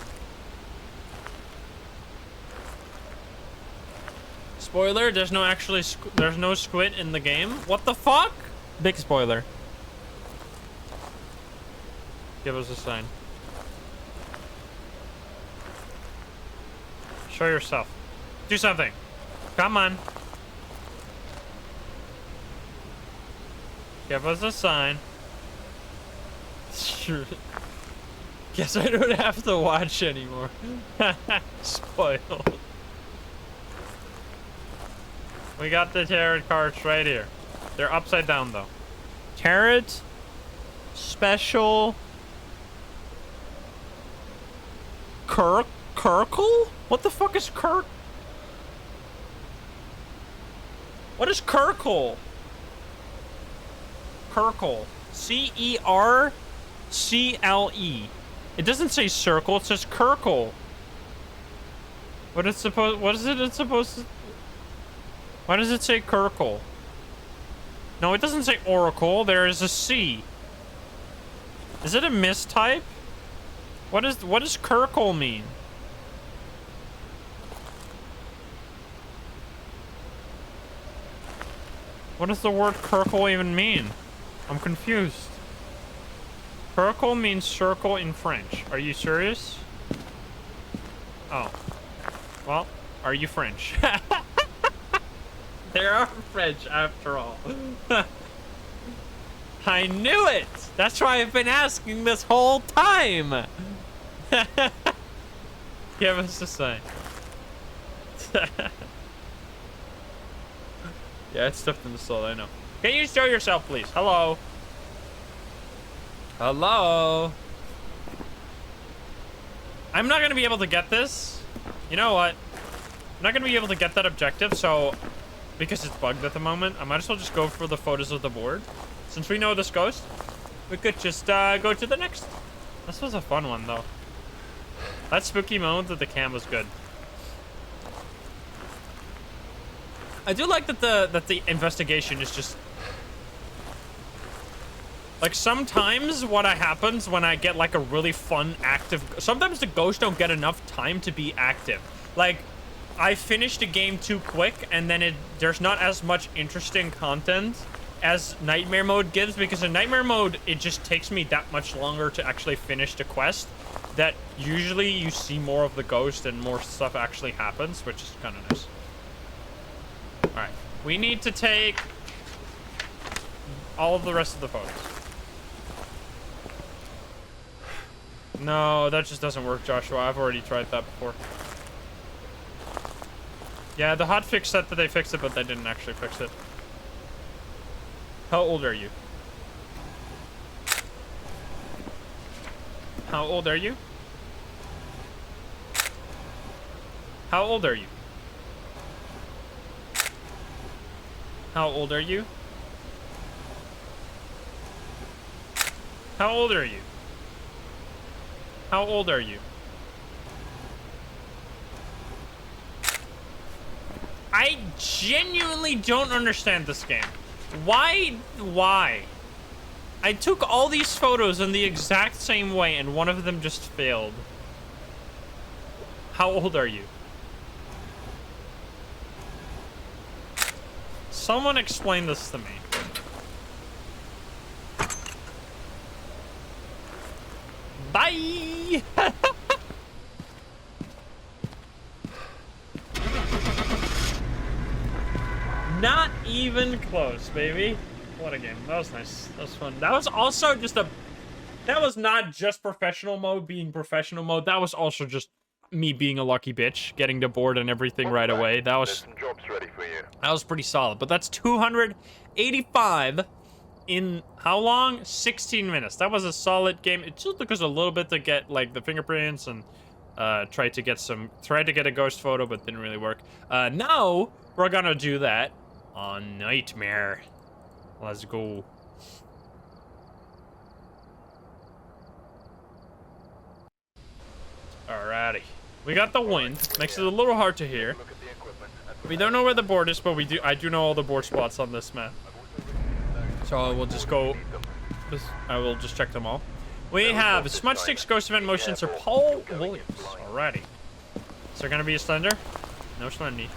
Spoiler, there's no squid in the game. What the fuck? Big spoiler. Give us a sign. Show yourself. Do something. Come on. Give us a sign. Sure. Guess I don't have to watch anymore. Spoiled. We got the tarot cards right here. They're upside down though. Tarot special Kirkle? What the fuck is Kirk? What is Kirkle? Kirkle. C-E-R-C-L-E. It doesn't say circle, it says Kirkle. What is it supposed to... Why does it say Kirkle? No, it doesn't say Oracle. There is a C. Is it a mistype? What does Kirkle mean? What does the word Kirkle even mean? I'm confused. Kirkle means circle in French. Are you serious? Oh. Well, are you French? There are French after all. I knew it! That's why I've been asking this whole time! Give us a sign. Yeah, it's stuffed in the soul, I know. Can you show yourself, please? Hello? Hello? I'm not gonna be able to get this. You know what? I'm not gonna be able to get that objective, so... Because it's bugged at the moment, I might as well just go for the photos of the board. Since we know this ghost, we could just go to the next. This was a fun one, though. That spooky moment that the cam was good. I do like that the investigation is just... Like, sometimes what happens when I get, like, a really fun, active... Sometimes the ghosts don't get enough time to be active. Like, I finished a game too quick, and then there's not as much interesting content as Nightmare Mode gives, because in Nightmare Mode, it just takes me that much longer to actually finish the quest, that usually you see more of the ghost and more stuff actually happens, which is kind of nice. Alright, we need to take all of the rest of the photos. No, that just doesn't work, Joshua. I've already tried that before. Yeah, the hotfix said that they fixed it, but they didn't actually fix it. How old are you? How old are you? How old are you? How old are you? How old are you? How old are you? I genuinely don't understand this game. Why? I took all these photos in the exact same way and one of them just failed. How old are you? Someone explain this to me. Bye! Not even close, baby. What a game. That was nice. That was fun. That was also just a... That was not just professional mode being professional mode. That was also just me being a lucky bitch, getting the board and everything right away. That was... There's some jobs ready for you. That was pretty solid. But that's 285 in how long? 16 minutes. That was a solid game. It just took us a little bit to get, like, the fingerprints and tried to get a ghost photo, but didn't really work. Now, we're gonna do that on Nightmare. Let's go. Alrighty. We got the wind. Makes it a little hard to hear. Look at the equipment. We don't know where the board is, but I do know all the board spots on this map. So I will just go... I will just check them all. We have Smudge Sticks, Ghost Event Motions, or Paul Williams. Alrighty. Is there gonna be a Slender? No Slendy.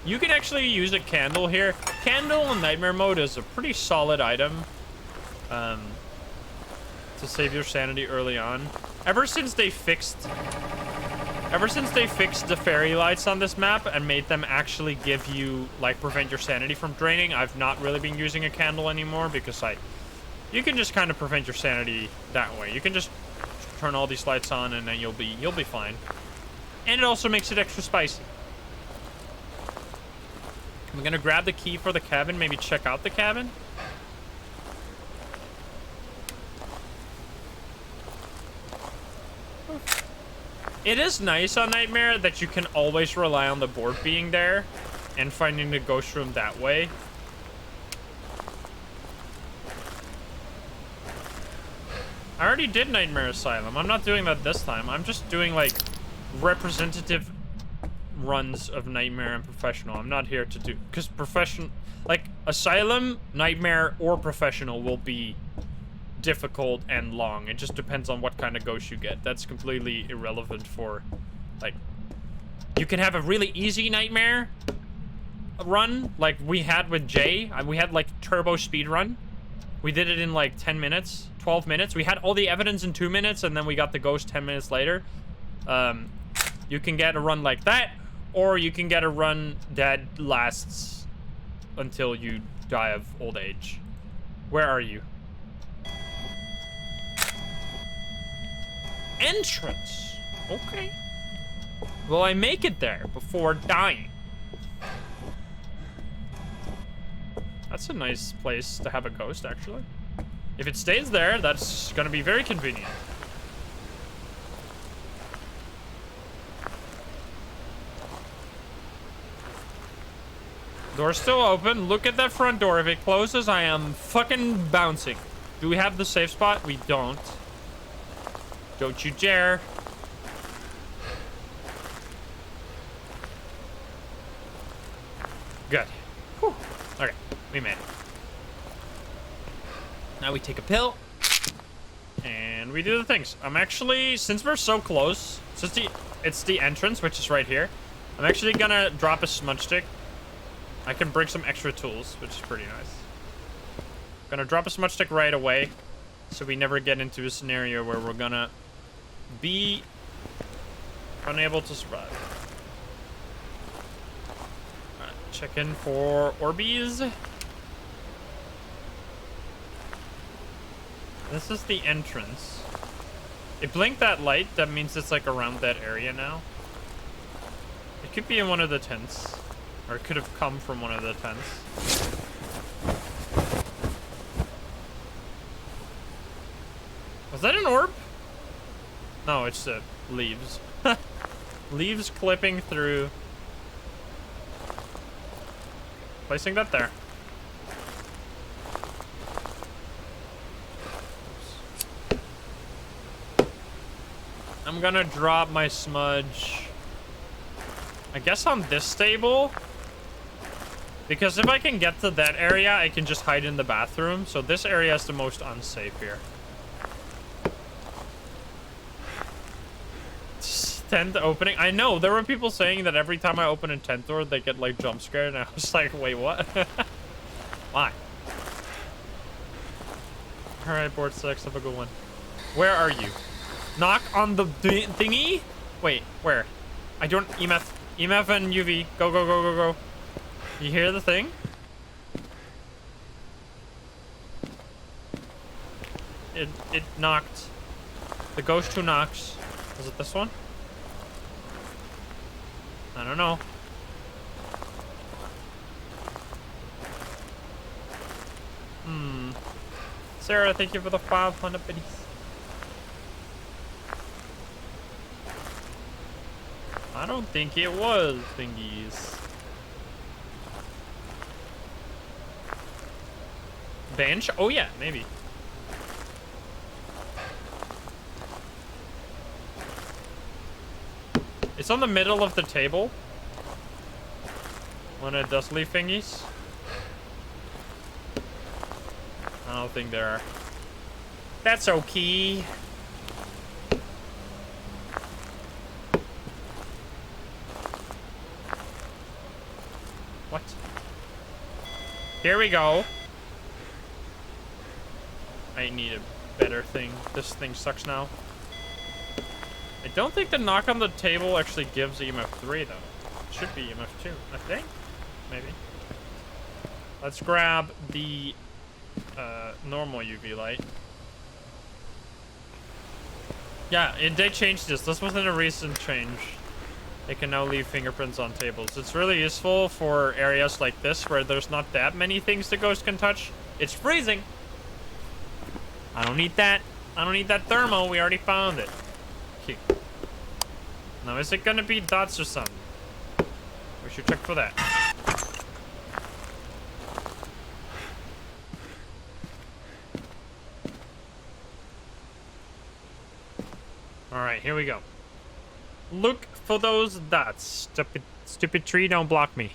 You can actually use a candle here. Candle in Nightmare Mode is a pretty solid item. To save your sanity early on. Ever since they fixed the fairy lights on this map and made them actually give you, like, prevent your sanity from draining, I've not really been using a candle anymore because you can just kind of prevent your sanity that way. You can just turn all these lights on and then you'll be fine. And it also makes it extra spicy. I'm gonna grab the key for the cabin, maybe check out the cabin. It is nice on Nightmare that you can always rely on the board being there and finding the ghost room that way. I already did Nightmare Asylum. I'm not doing that this time. I'm just doing, like, representative runs of Nightmare and Professional. I'm not here to do... Because Professional... Like, Asylum, Nightmare, or Professional will be difficult and long. It just depends on what kind of ghost you get. That's completely irrelevant for, like, you can have a really easy nightmare run, like we had with Jay. We had, like, turbo speed run. We did it in, like, 10 minutes, 12 minutes. We had all the evidence in 2 minutes, and then we got the ghost 10 minutes later. You can get a run like that, or you can get a run that lasts until you die of old age. Where are you? Entrance. Okay. Will I make it there before dying? That's a nice place to have a ghost, actually. If it stays there, that's gonna be very convenient. Door's still open. Look at that front door. If it closes, I am fucking bouncing. Do we have the safe spot? We don't. Don't you dare. Good. Whew. Okay, we made it. Now we take a pill. And we do the things. I'm actually, since we're so close, since it's the entrance, which is right here, I'm actually gonna drop a smudge stick. I can bring some extra tools, which is pretty nice. Gonna drop a smudge stick right away, so we never get into a scenario where we're gonna be unable to survive. Alright, check in for Orbeez. This is the entrance. It blinked that light, that means it's like around that area now. It could be in one of the tents. Or it could have come from one of the tents. Was that an orb? No, it's the leaves. Leaves clipping through. Placing that there. Oops. I'm gonna drop my smudge, I guess, on this table. Because if I can get to that area, I can just hide in the bathroom. So this area is the most unsafe here. Tent opening. I know, there were people saying that every time I open a tent door, they get, like, jump scared. And I was like, wait, what? Why? Alright, board 6, have a good one. Where are you? Knock on the thingy? Wait, where? I don't... EMF. EMF and UV. Go, go, go, go, go. You hear the thing? It knocked. The ghost who knocks. Was it this one? I don't know. Sarah, thank you for the 500 biddies. I don't think it was thingies. Bench? Oh yeah, maybe. It's on the middle of the table. One of the dust leaf thingies. I don't think there are. That's okay. What? Here we go. I need a better thing. This thing sucks now. I don't think the knock on the table actually gives EMF 3 though. It should be EMF 2, I think. Maybe. Let's grab the normal UV light. Yeah, they changed this. This wasn't a recent change. They can now leave fingerprints on tables. It's really useful for areas like this where there's not that many things the ghost can touch. It's freezing. I don't need that. I don't need that thermo. We already found it. Okay. Now, is it gonna be dots or something? We should check for that. Alright, here we go. Look for those dots. Stupid tree, don't block me.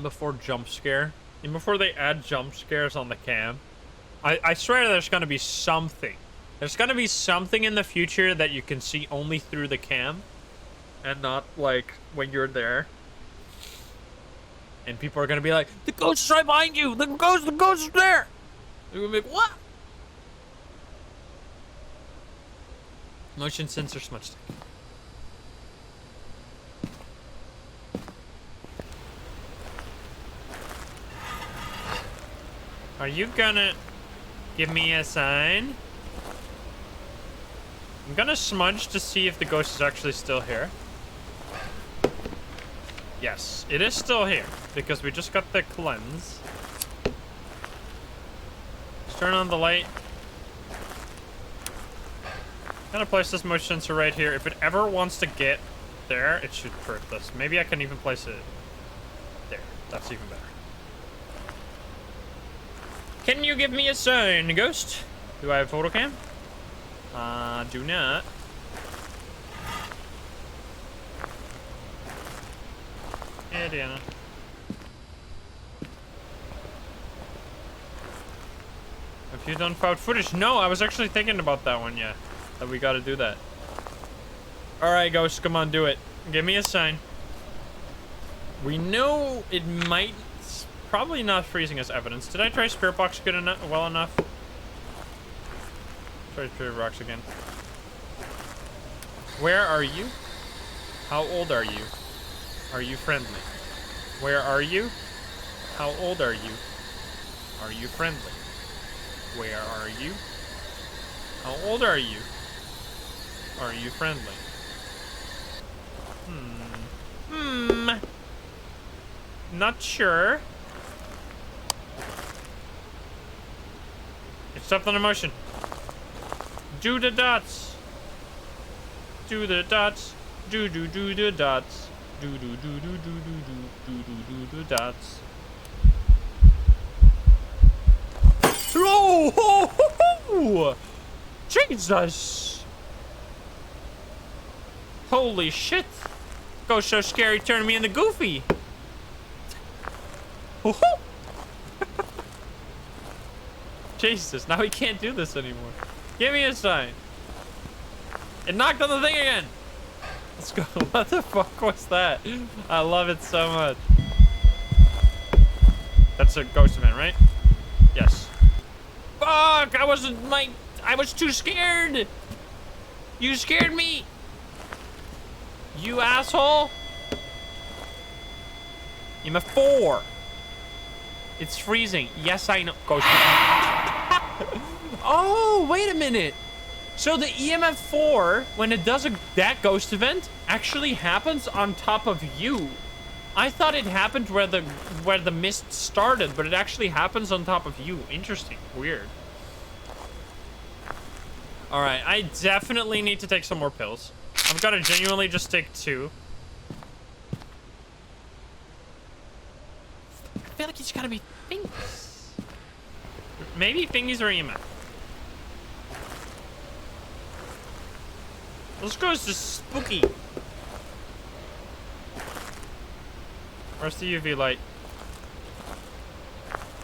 before jump scare, and before they add jump scares on the cam, I swear there's gonna be something. There's gonna be something in the future that you can see only through the cam, and not like when you're there. And people are gonna be like, "The ghost is right behind you! The ghost is there!" They're gonna be like, "What?" Motion sensor smudge stick. Are you gonna give me a sign? I'm gonna smudge to see if the ghost is actually still here. Yes, it is still here because we just got the cleanse. Let's turn on the light. I'm gonna place this motion sensor right here. If it ever wants to get there, it should hurt this. Maybe I can even place it there. That's even better. Can you give me a sign, ghost? Do I have photo cam? Do not. Yeah, Diana. Have you done found footage? No, I was actually thinking about that one, yeah. That we gotta do that. Alright, ghost, come on, do it. Give me a sign. We know it might... Probably not freezing as evidence. Did I try spirit box good enough? Well enough? Try spirit box again. Where are you? How old are you? Are you friendly? Where are you? How old are you? Are you friendly? Where are you? How old are you? Are you friendly? Not sure. Accept on emotion. Do the dots. Do the dots. Do the dots. Do the dots. Oh, ho, ho, ho. Jesus. Holy shit. Ghost so scary turning me into Goofy. Jesus, now we can't do this anymore. Give me a sign. It knocked on the thing again. Let's go. What the fuck was that? I love it so much. That's a ghost event, right? Yes. Fuck! I was too scared. You scared me. You asshole. EMF 4. It's freezing. Yes, I know. Ghost. Oh, wait a minute. So the EMF 4, when it does that ghost event, actually happens on top of you. I thought it happened where the mist started, but it actually happens on top of you. Interesting. Weird. All right, I definitely need to take some more pills. I've got to genuinely just take 2. I feel like it's gotta be thingies. Maybe thingies or EMF. This goes to spooky. Where's the UV light?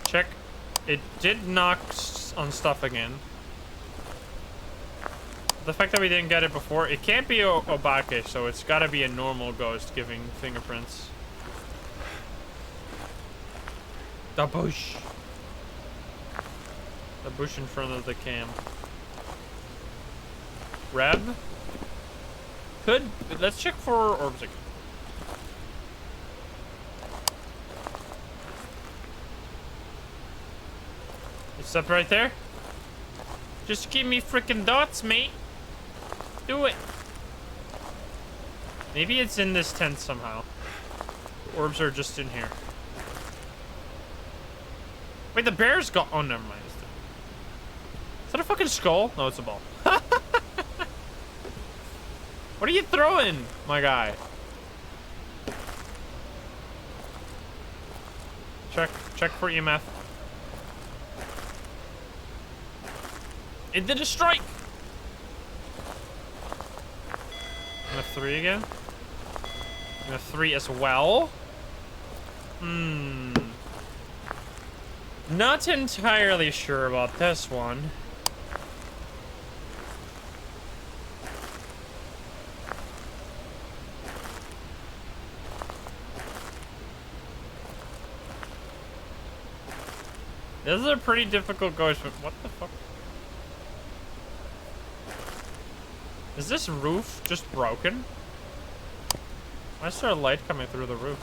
Check. It did knock on stuff again. The fact that we didn't get it before, it can't be Obake, so it's gotta be a normal ghost giving fingerprints. The bush. The bush in front of the cam. Reb? Could. Let's check for orbs again. It's up right there. Just give me freaking dots, mate. Do it. Maybe it's in this tent somehow. The orbs are just in here. Wait, the bear's got. Oh, never mind. Is that a fucking skull? No, it's a ball. What are you throwing, my guy? Check for EMF. It did a strike. EMF 3 again. EMF 3 as well. Not entirely sure about this one. This is a pretty difficult ghost. What the fuck? Is this roof just broken? Why is there a light coming through the roof?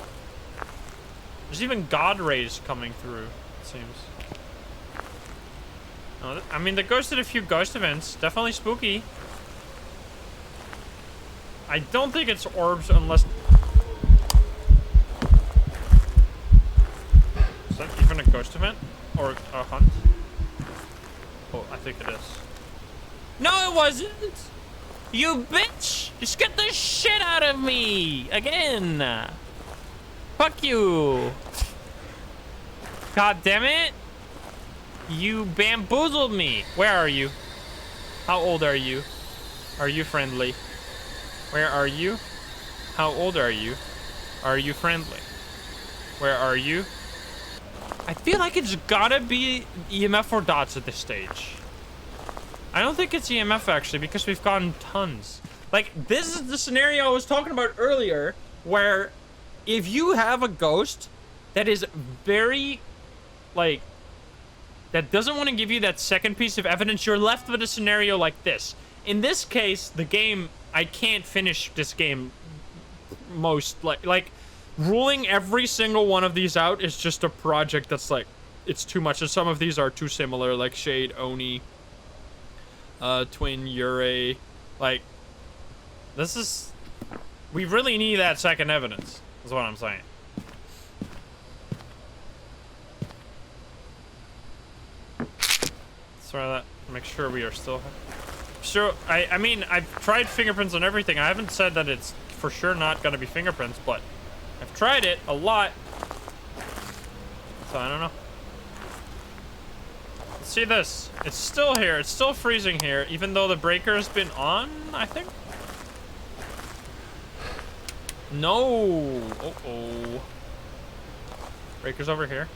There's even God rays coming through, it seems. Oh, I mean, the ghost did a few ghost events. Definitely spooky. I don't think it's orbs unless... Is that even a ghost event? Or a hunt? Oh, I think it is. No, it wasn't! You bitch! Just get the shit out of me! Again! Fuck you! God damn it! You bamboozled me! Where are you? How old are you? Are you friendly? Where are you? How old are you? Are you friendly? Where are you? I feel like it's gotta be EMF or dots at this stage. I don't think it's EMF actually, because we've gotten tons. Like, this is the scenario I was talking about earlier, where if you have a ghost that is very, like, that doesn't want to give you that second piece of evidence, you're left with a scenario like this. In this case, the game, I can't finish this game most, like ruling every single one of these out is just a project that's like, it's too much. And some of these are too similar, like Shade, Oni, Twin, Yurei. Like, this is, we really need that second evidence, is what I'm saying. Let's try that, make sure we are still... Sure, I mean, I've tried fingerprints on everything. I haven't said that it's for sure not gonna be fingerprints, but I've tried it a lot. So I don't know. Let's see this. It's still here. It's still freezing here, even though the breaker's been on, I think. No. Uh-oh. Breaker's over here.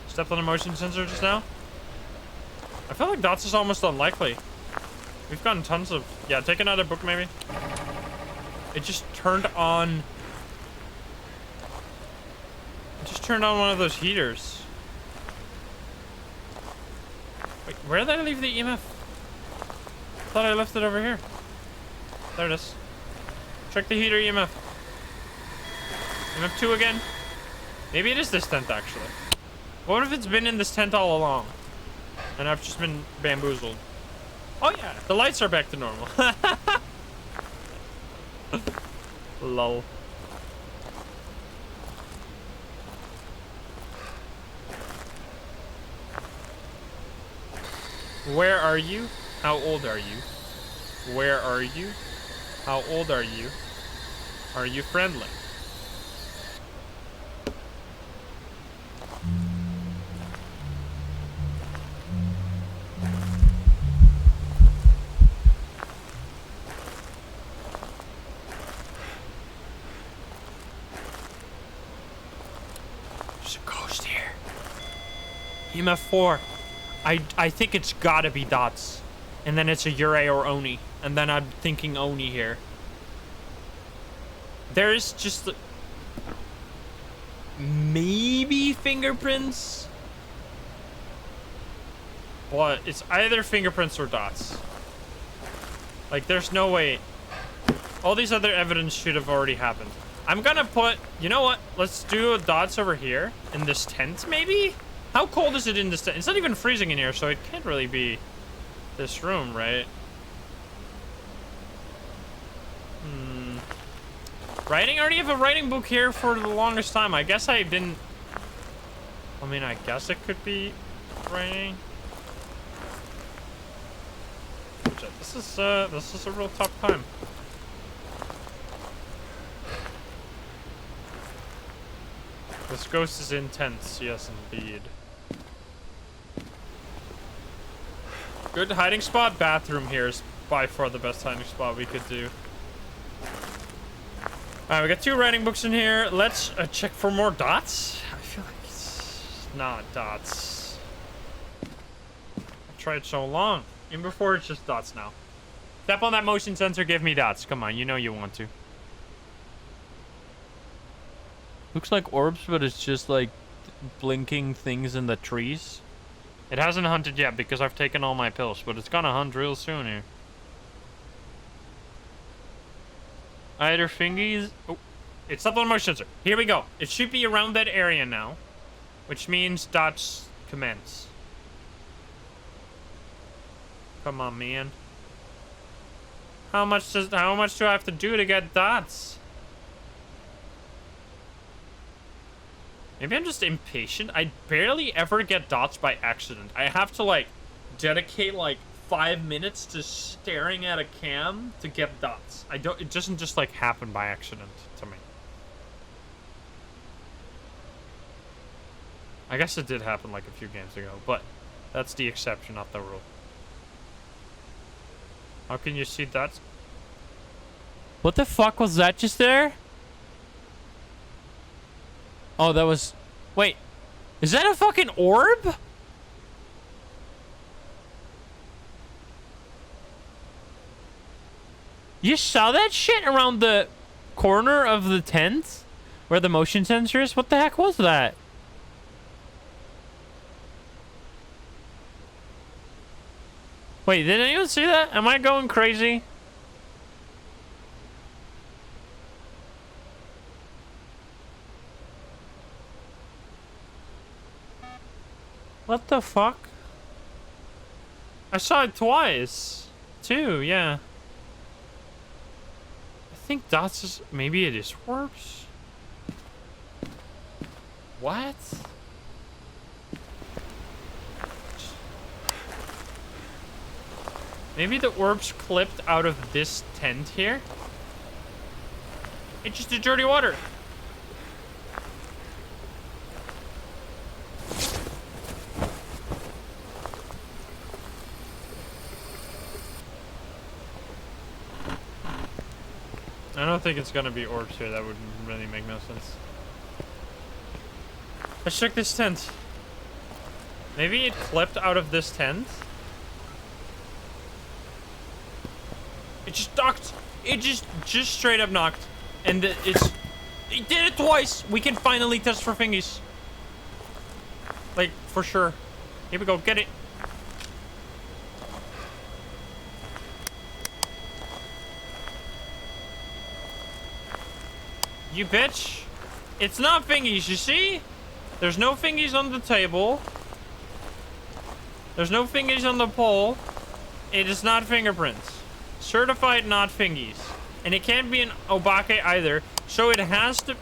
Stepped on a motion sensor just now. I feel like dots is almost unlikely. We've gotten tons of... Yeah, take another book, maybe. It just turned on... It just turned on one of those heaters. Wait, where did I leave the EMF? I thought I left it over here. There it is. Check the heater EMF. EMF 2 again. Maybe it is this tent, actually. What if it's been in this tent all along? And I've just been bamboozled. Oh yeah, the lights are back to normal. Lol. Where are you? How old are you? Where are you? How old are you? Are you friendly? There's a ghost here. EMF 4. I think it's gotta be dots. And then it's a Yurei or Oni. And then I'm thinking Oni here. There's just... maybe fingerprints? But it's either fingerprints or dots. Like, there's no way. All these other evidence should have already happened. I'm gonna put... You know what? Let's do dots over here. In this tent, maybe? How cold is it in this tent? It's not even freezing in here, so it can't really be this room, right? Writing? I already have a writing book here for the longest time. I guess I didn't... I mean, I guess it could be writing. This is a real tough time. This ghost is intense, yes indeed. Good hiding spot. Bathroom here is by far the best hiding spot we could do. All right, we got 2 writing books in here. Let's check for more dots. I feel like it's not dots. I've tried so long. Even before, it's just dots now. Step on that motion sensor, give me dots. Come on, you know you want to. Looks like orbs, but it's just like blinking things in the trees. It hasn't hunted yet because I've taken all my pills, but it's gonna hunt real soon here. Either fingies. Oh, it's up on motion sensor. Here we go. It should be around that area now, which means dots commence. Come on, man. How much do I have to do to get dots? Maybe I'm just impatient. I barely ever get dots by accident. I have to like dedicate like 5 minutes to staring at a cam to get dots. It doesn't just like happen by accident to me. I guess it did happen like a few games ago, but that's the exception, not the rule. How can you see dots? What the fuck was that just there? Oh, that was... Wait. Is that a fucking orb? You saw that shit around the corner of the tent? Where the motion sensor is? What the heck was that? Wait, did anyone see that? Am I going crazy? What the fuck? I saw it twice. Too, yeah. I think dots is... Maybe it is orbs? What? Maybe the orbs clipped out of this tent here? It's just a dirty water. I don't think it's gonna be orbs here. That would really make no sense. Let's check this tent. Maybe it clipped out of this tent? It just knocked. It just straight up knocked. And it did it twice. We can finally test for fingies. Like, for sure. Here we go. Get it. You bitch. It's not fingies, you see? There's no fingies on the table. There's no fingies on the pole. It is not fingerprints. Certified not fingies. And it can't be an obake either. So it has to...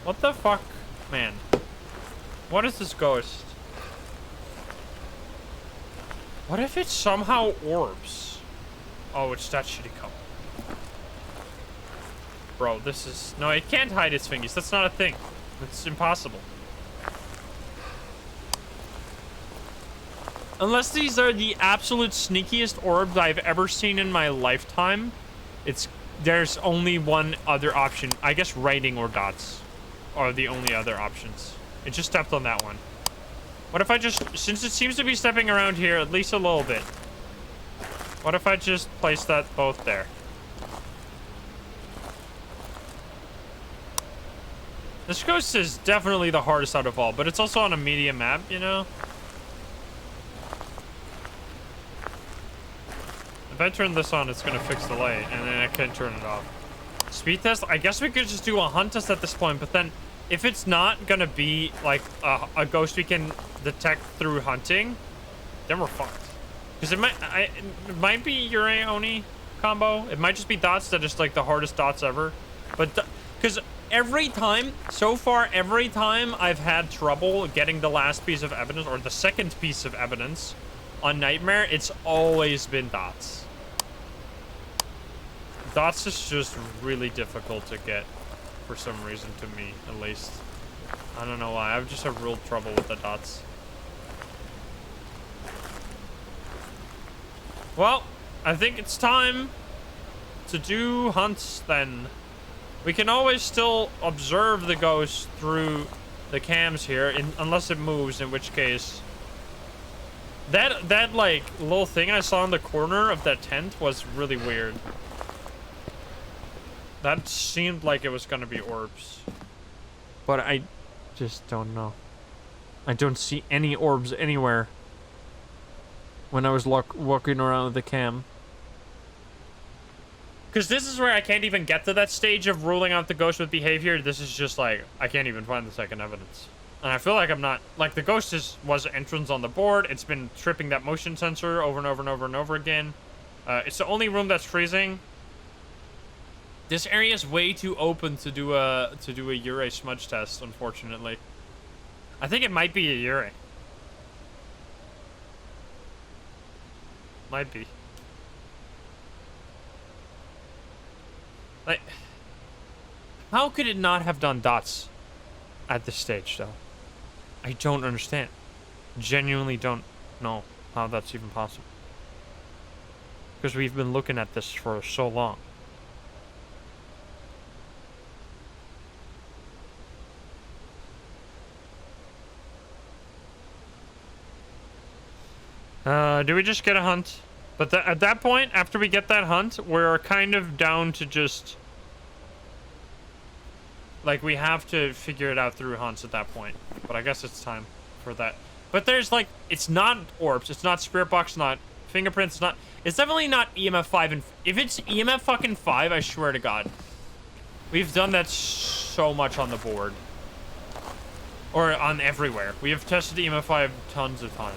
What the fuck? Man. What is this ghost? What if it's somehow orbs? Oh, it's that shitty cup. Bro, this is... No, it can't hide its fingies. That's not a thing. It's impossible. Unless these are the absolute sneakiest orbs I've ever seen in my lifetime, there's only one other option. I guess writing or dots are the only other options. It just stepped on that one. What if I just... Since it seems to be stepping around here at least a little bit, what if I just place that both there? This ghost is definitely the hardest out of all, but it's also on a medium map, you know? If I turn this on, it's gonna fix the light, and then I can turn it off. Speed test? I guess we could just do a hunt test at this point, but then if it's not gonna be like a ghost we can detect through hunting, then we're fucked. Because it might be Yurei Oni combo. It might just be dots that is like the hardest dots ever. But because every time, so far, every time I've had trouble getting the last piece of evidence or the second piece of evidence on Nightmare, it's always been dots. Dots is just really difficult to get for some reason to me, at least. I don't know why. I've just had real trouble with the dots. Well, I think it's time to do hunts then. We can always still observe the ghost through the cams here, unless it moves, in which case... That like, little thing I saw in the corner of that tent was really weird. That seemed like it was gonna be orbs. But I just don't know. I don't see any orbs anywhere when I was walking around with the cam. Because this is where I can't even get to that stage of ruling out the ghost with behavior. This is just like, I can't even find the second evidence. And I feel like I'm not, like the ghost was entrance on the board. It's been tripping that motion sensor over and over and over and over again. It's the only room that's freezing. This area is way too open to do a Urey smudge test, unfortunately. I think it might be a Urey. Might be. Like, how could it not have done dots at this stage, though? I don't understand. Genuinely don't know how that's even possible. Because we've been looking at this for so long. Do we just get a hunt? But at that point, after we get that hunt, we're kind of down to just... Like, we have to figure it out through hunts at that point. But I guess it's time for that. But there's, like, it's not orbs. It's not spirit box, not fingerprints. It's not... It's definitely not EMF 5. And if it's EMF fucking 5, I swear to God. We've done that so much on the board. Or on everywhere. We have tested EMF 5 tons of times.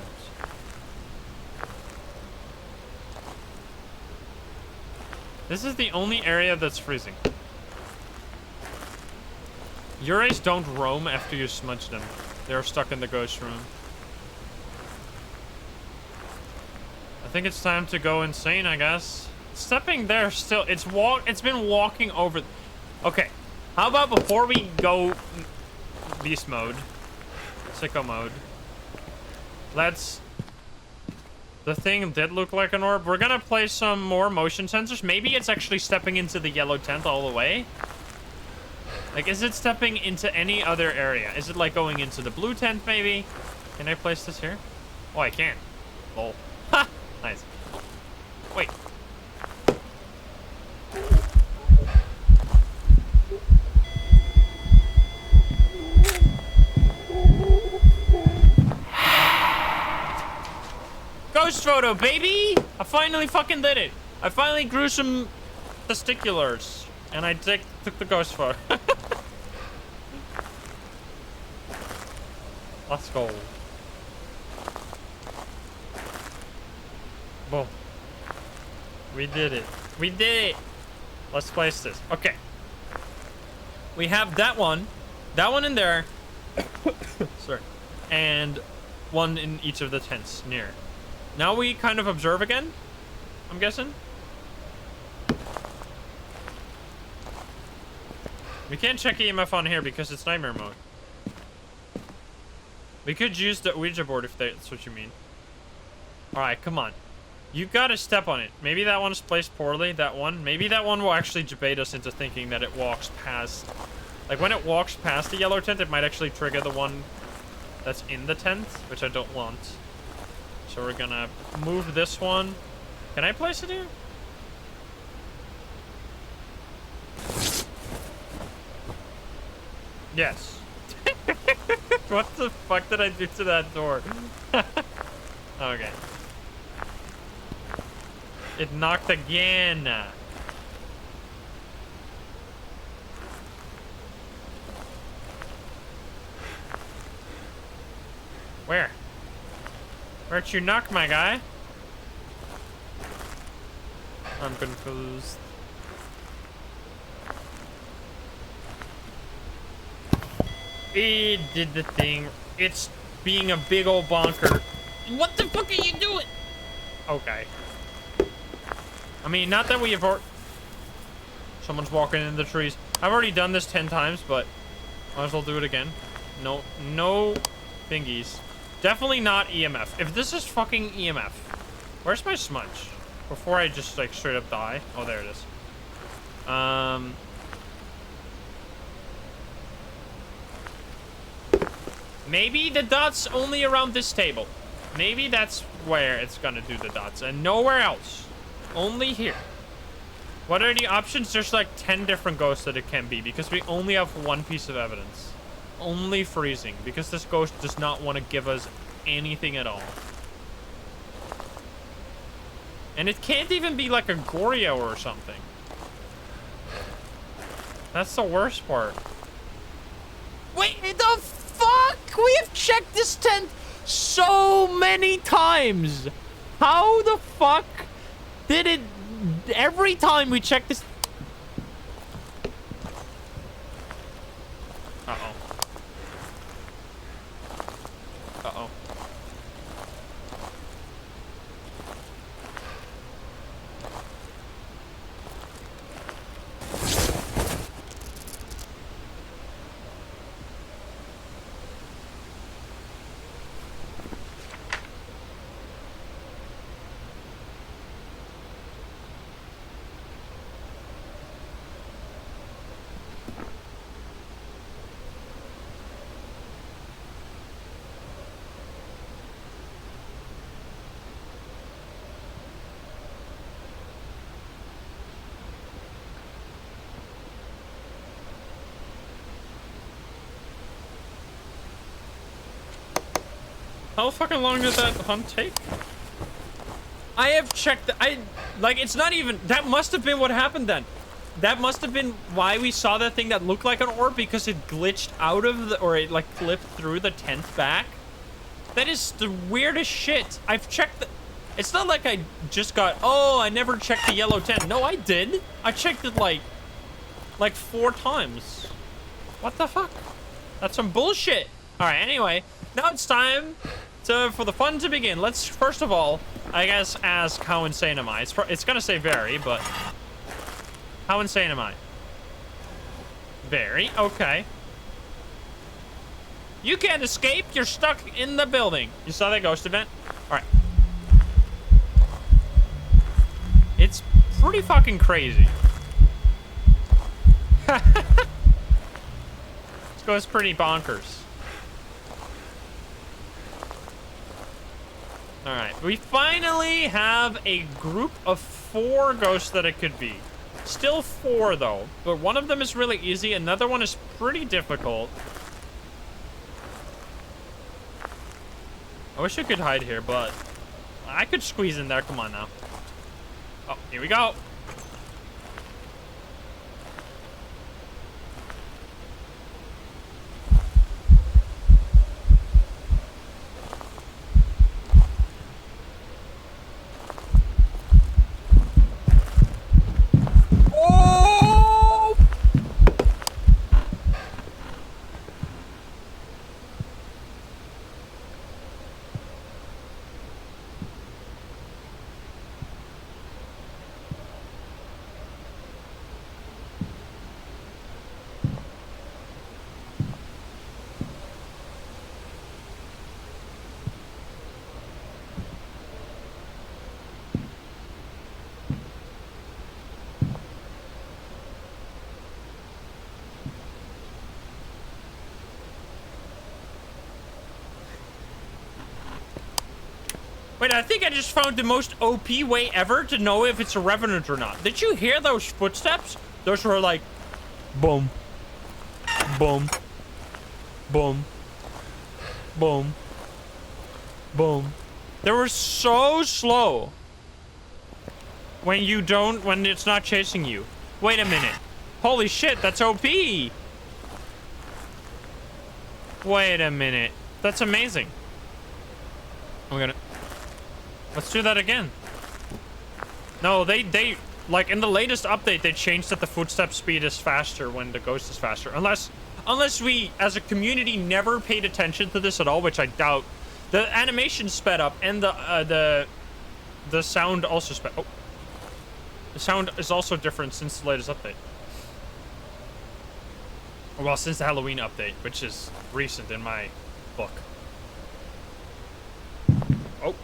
This is the only area that's freezing. Ureys don't roam after you smudge them. They're stuck in the ghost room. I think it's time to go insane, I guess. Stepping there still, it's been walking over. Okay, how about before we go beast mode, sicko mode, let's... The thing did look like an orb. We're gonna play some more motion sensors. Maybe it's actually stepping into the yellow tent all the way. Like, is it stepping into any other area? Is it like going into the blue tent, maybe? Can I place this here? Oh, I can. Lol. Ha! Nice. Wait. Ghost photo, baby! I finally fucking did it. I finally grew some testiculars. And I took the ghost photo. Let's go. Boom. We did it. We did it. Let's place this. Okay. We have that one in there. Sorry. And one in each of the tents near. Now we kind of observe again, I'm guessing. We can't check EMF on here because it's nightmare mode. We could use the Ouija board if that's what you mean. Alright, come on. You gotta step on it. Maybe that one's placed poorly, that one. Maybe that one will actually debate us into thinking that it walks past... Like, when it walks past the yellow tent, it might actually trigger the one that's in the tent, which I don't want. So we're gonna move this one. Can I place it here? Yes. What the fuck did I do to that door? Okay. It knocked again. Where? Where'd you knock, my guy? I'm confused. It did the thing. It's being a big old bonker. What the fuck are you doing? Okay. I mean, not that we have... Someone's walking in the trees. I've already done this 10 times, but might as well do it again. No thingies. Definitely not EMF. If this is fucking EMF, where's my smudge? Before I just like straight up die. Oh, there it is. Maybe the dot's only around this table. Maybe that's where it's gonna do the dots and nowhere else. Only here. What are the options? There's like 10 different ghosts that it can be because we only have one piece of evidence. Only freezing because this ghost does not want to give us anything at all. And it can't even be like a Goryo or something. That's the worst part. Wait, the fuck? We have checked this tent so many times. How the fuck did it... Every time we check this... Uh-oh. Uh-oh. How fucking long did that hunt take? I have checked. Like, it's not even. That must have been what happened then. That must have been why we saw that thing that looked like an orb, because it glitched out of the, or it like flipped through the tent back. That is the weirdest shit. I've checked the, it's not like I just got, oh, I never checked the yellow tent. No, I did. I checked it like 4 times. What the fuck? That's some bullshit. All right, anyway, now it's time for the fun to begin. Let's, first of all, I guess, ask how insane am I? It's gonna say very, but how insane am I? Very, okay. You can't escape, you're stuck in the building. You saw that ghost event? All right. It's pretty fucking crazy. This goes pretty bonkers. All right, we finally have a group of 4 ghosts that it could be. Still 4 though, but one of them is really easy. Another one is pretty difficult. I wish I could hide here, but I could squeeze in there. Come on now. Oh, here we go. Wait, I think I just found the most OP way ever to know if it's a revenant or not. Did you hear those footsteps? Those were like, boom, boom, boom, boom, boom. They were so slow when it's not chasing you. Wait a minute. Holy shit, that's OP. Wait a minute. That's amazing. Let's do that again. No, they like in the latest update they changed that the footstep speed is faster when the ghost is faster. Unless we as a community never paid attention to this at all, which I doubt. The animation sped up and the sound also sped. Oh, the sound is also different since the latest update. Well, since the Halloween update, which is recent in my book. Oh.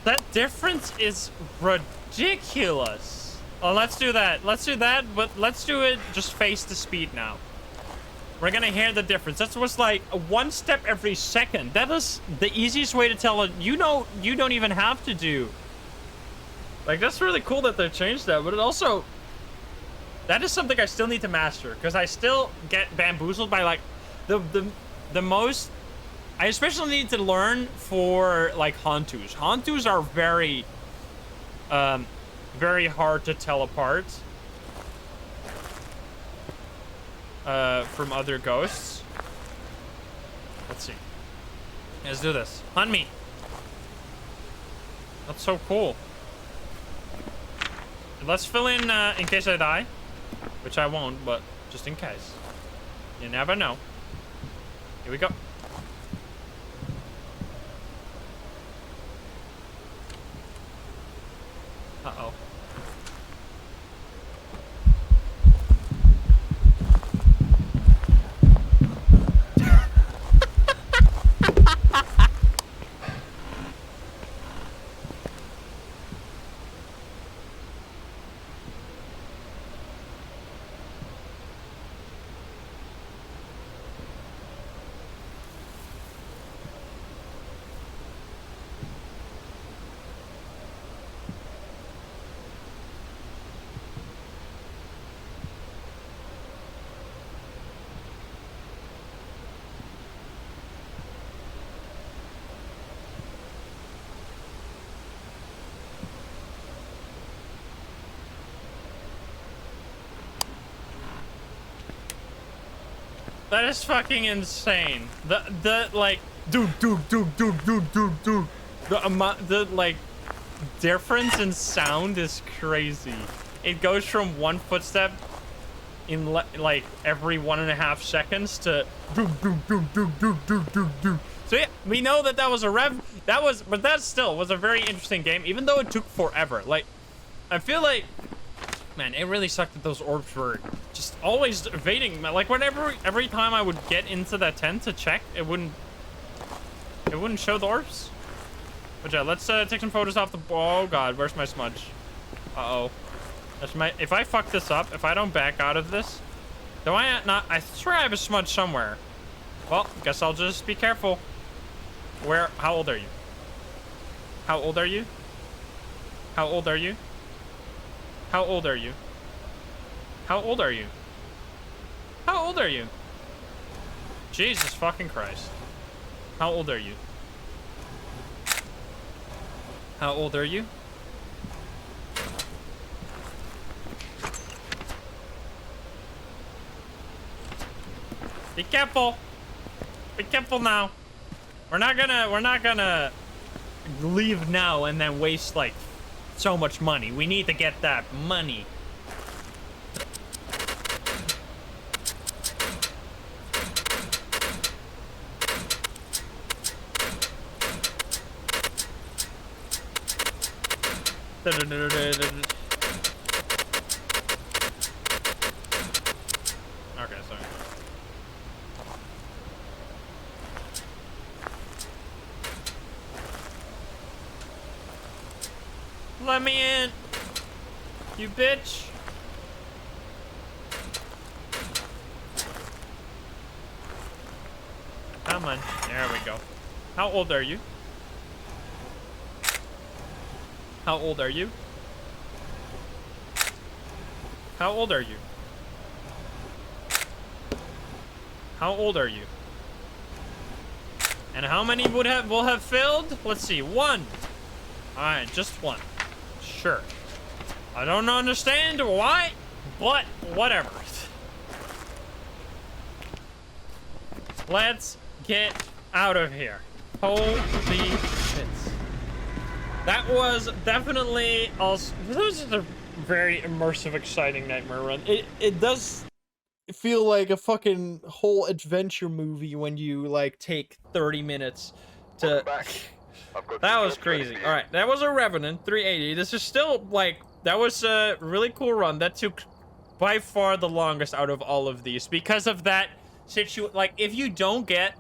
That difference is ridiculous. Oh, let's do that. Let's do that, but let's do it just face the speed now. We're gonna hear the difference. That was like one step every second. That is the easiest way to tell it. You know, you don't even have to do. Like, that's really cool that they changed that, but it also... That is something I still need to master, because I still get bamboozled by, like, the most... I especially need to learn for, like, Hantus. Hantus are very, very hard to tell apart from other ghosts. Let's see. Let's do this. Hunt me. That's so cool. Let's fill in case I die, which I won't, but just in case. You never know. Here we go. Uh-oh. That is fucking insane. The like the like difference in sound is crazy. It goes from one footstep in like every 1.5 seconds to so yeah, we know that was a rev. But that still was a very interesting game, even though it took forever. Like, I feel like, man, it really sucked that those orbs were just always evading. Like, every time I would get into that tent to check, it wouldn't show the orbs. But yeah, let's take some photos off the. Oh god, where's my smudge? Uh-oh. That's my. If I fuck this up, if I don't back out of this, do I not? I swear I have a smudge somewhere. Well, guess I'll just be careful. Where? How old are you? How old are you? How old are you? How old are you? How old are you? How old are you? Jesus fucking Christ. How old are you? How old are you? Be careful. Be careful now. We're not gonna leave now and then waste like so much money. We need to get that money. Okay, sorry. Let me in, you bitch. Come on, there we go. How old are you? How old are you? How old are you? How old are you? And how many will have filled? Let's see, 1. All right, just 1. Sure. I don't understand why, but whatever. Let's get out of here. Holy shit. That was definitely also. This is a very immersive, exciting nightmare run. It does feel like a fucking whole adventure movie when you like take 30 minutes to. That was crazy. All right, that was a Revenant 380. This is still like that was a really cool run. That took by far the longest out of all of these because of that situation. Like, if you don't get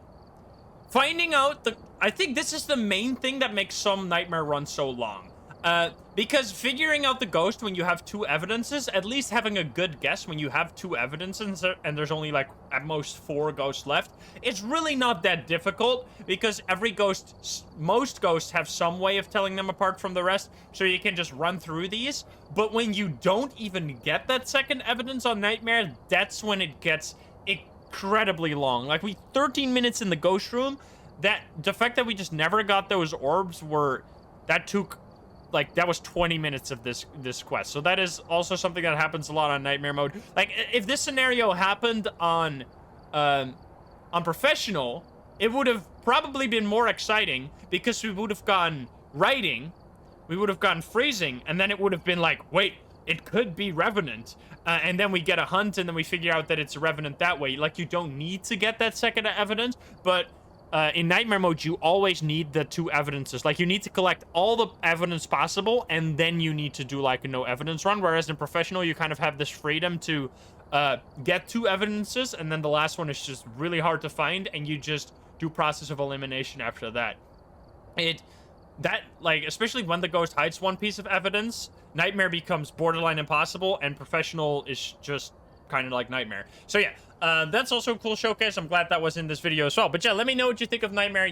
finding out I think this is the main thing that makes some nightmare runs so long. Because figuring out the ghost when you have 2 evidences, at least having a good guess when you have 2 evidences and there's only like at most 4 ghosts left, it's really not that difficult because most ghosts have some way of telling them apart from the rest, so you can just run through these. But when you don't even get that second evidence on Nightmare, that's when it gets incredibly long. Like 13 minutes in the ghost room, the fact that we just never got those orbs that was 20 minutes of this quest. So that is also something that happens a lot on Nightmare mode. Like, if this scenario happened on Professional, it would have probably been more exciting because we would have gone writing, we would have gone freezing, and then it would have been like, wait, it could be Revenant. And then we get a hunt, and then we figure out that it's a Revenant that way. Like, you don't need to get that second evidence, but in Nightmare mode, you always need the 2 evidences. Like, you need to collect all the evidence possible, and then you need to do, like, a no evidence run. Whereas in Professional, you kind of have this freedom to get 2 evidences, and then the last one is just really hard to find, and you just do process of elimination after that. Especially when the ghost hides 1 piece of evidence, Nightmare becomes borderline impossible, and Professional is just kind of like Nightmare. So yeah, that's also a cool showcase. I'm glad that was in this video as well. But yeah, let me know what you think of Nightmare.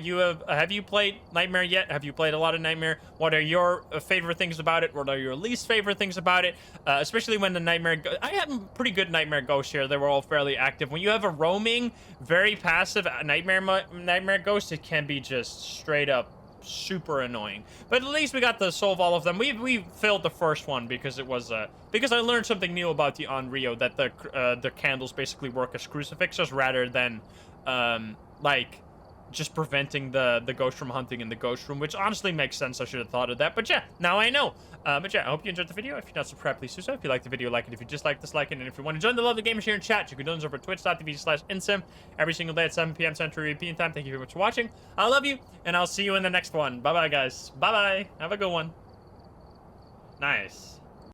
Have you played Nightmare yet? Have you played a lot of Nightmare? What are your favorite things about it? What are your least favorite things about it? Especially when the Nightmare... I had pretty good Nightmare ghosts here. They were all fairly active. When you have a roaming, very passive Nightmare ghost, it can be just straight up super annoying. But at least we got to solve all of them. We failed the first one because it was because I learned something new about the Onryo, that the candles basically work as crucifixes rather than like just preventing the ghost from hunting in the ghost room, which honestly makes sense. I should have thought of that. But yeah, now I know. But yeah, I hope you enjoyed the video. If you're not subscribed, please do so. If you liked the video, like it. If you dislike, dislike it. And if you want to join the Lovely Gamers here in chat, you can join us over at twitch.tv/insim every single day at 7 p.m. Central European time. Thank you very much for watching. I love you, and I'll see you in the next one. Bye-bye, guys. Bye-bye. Have a good one. Nice.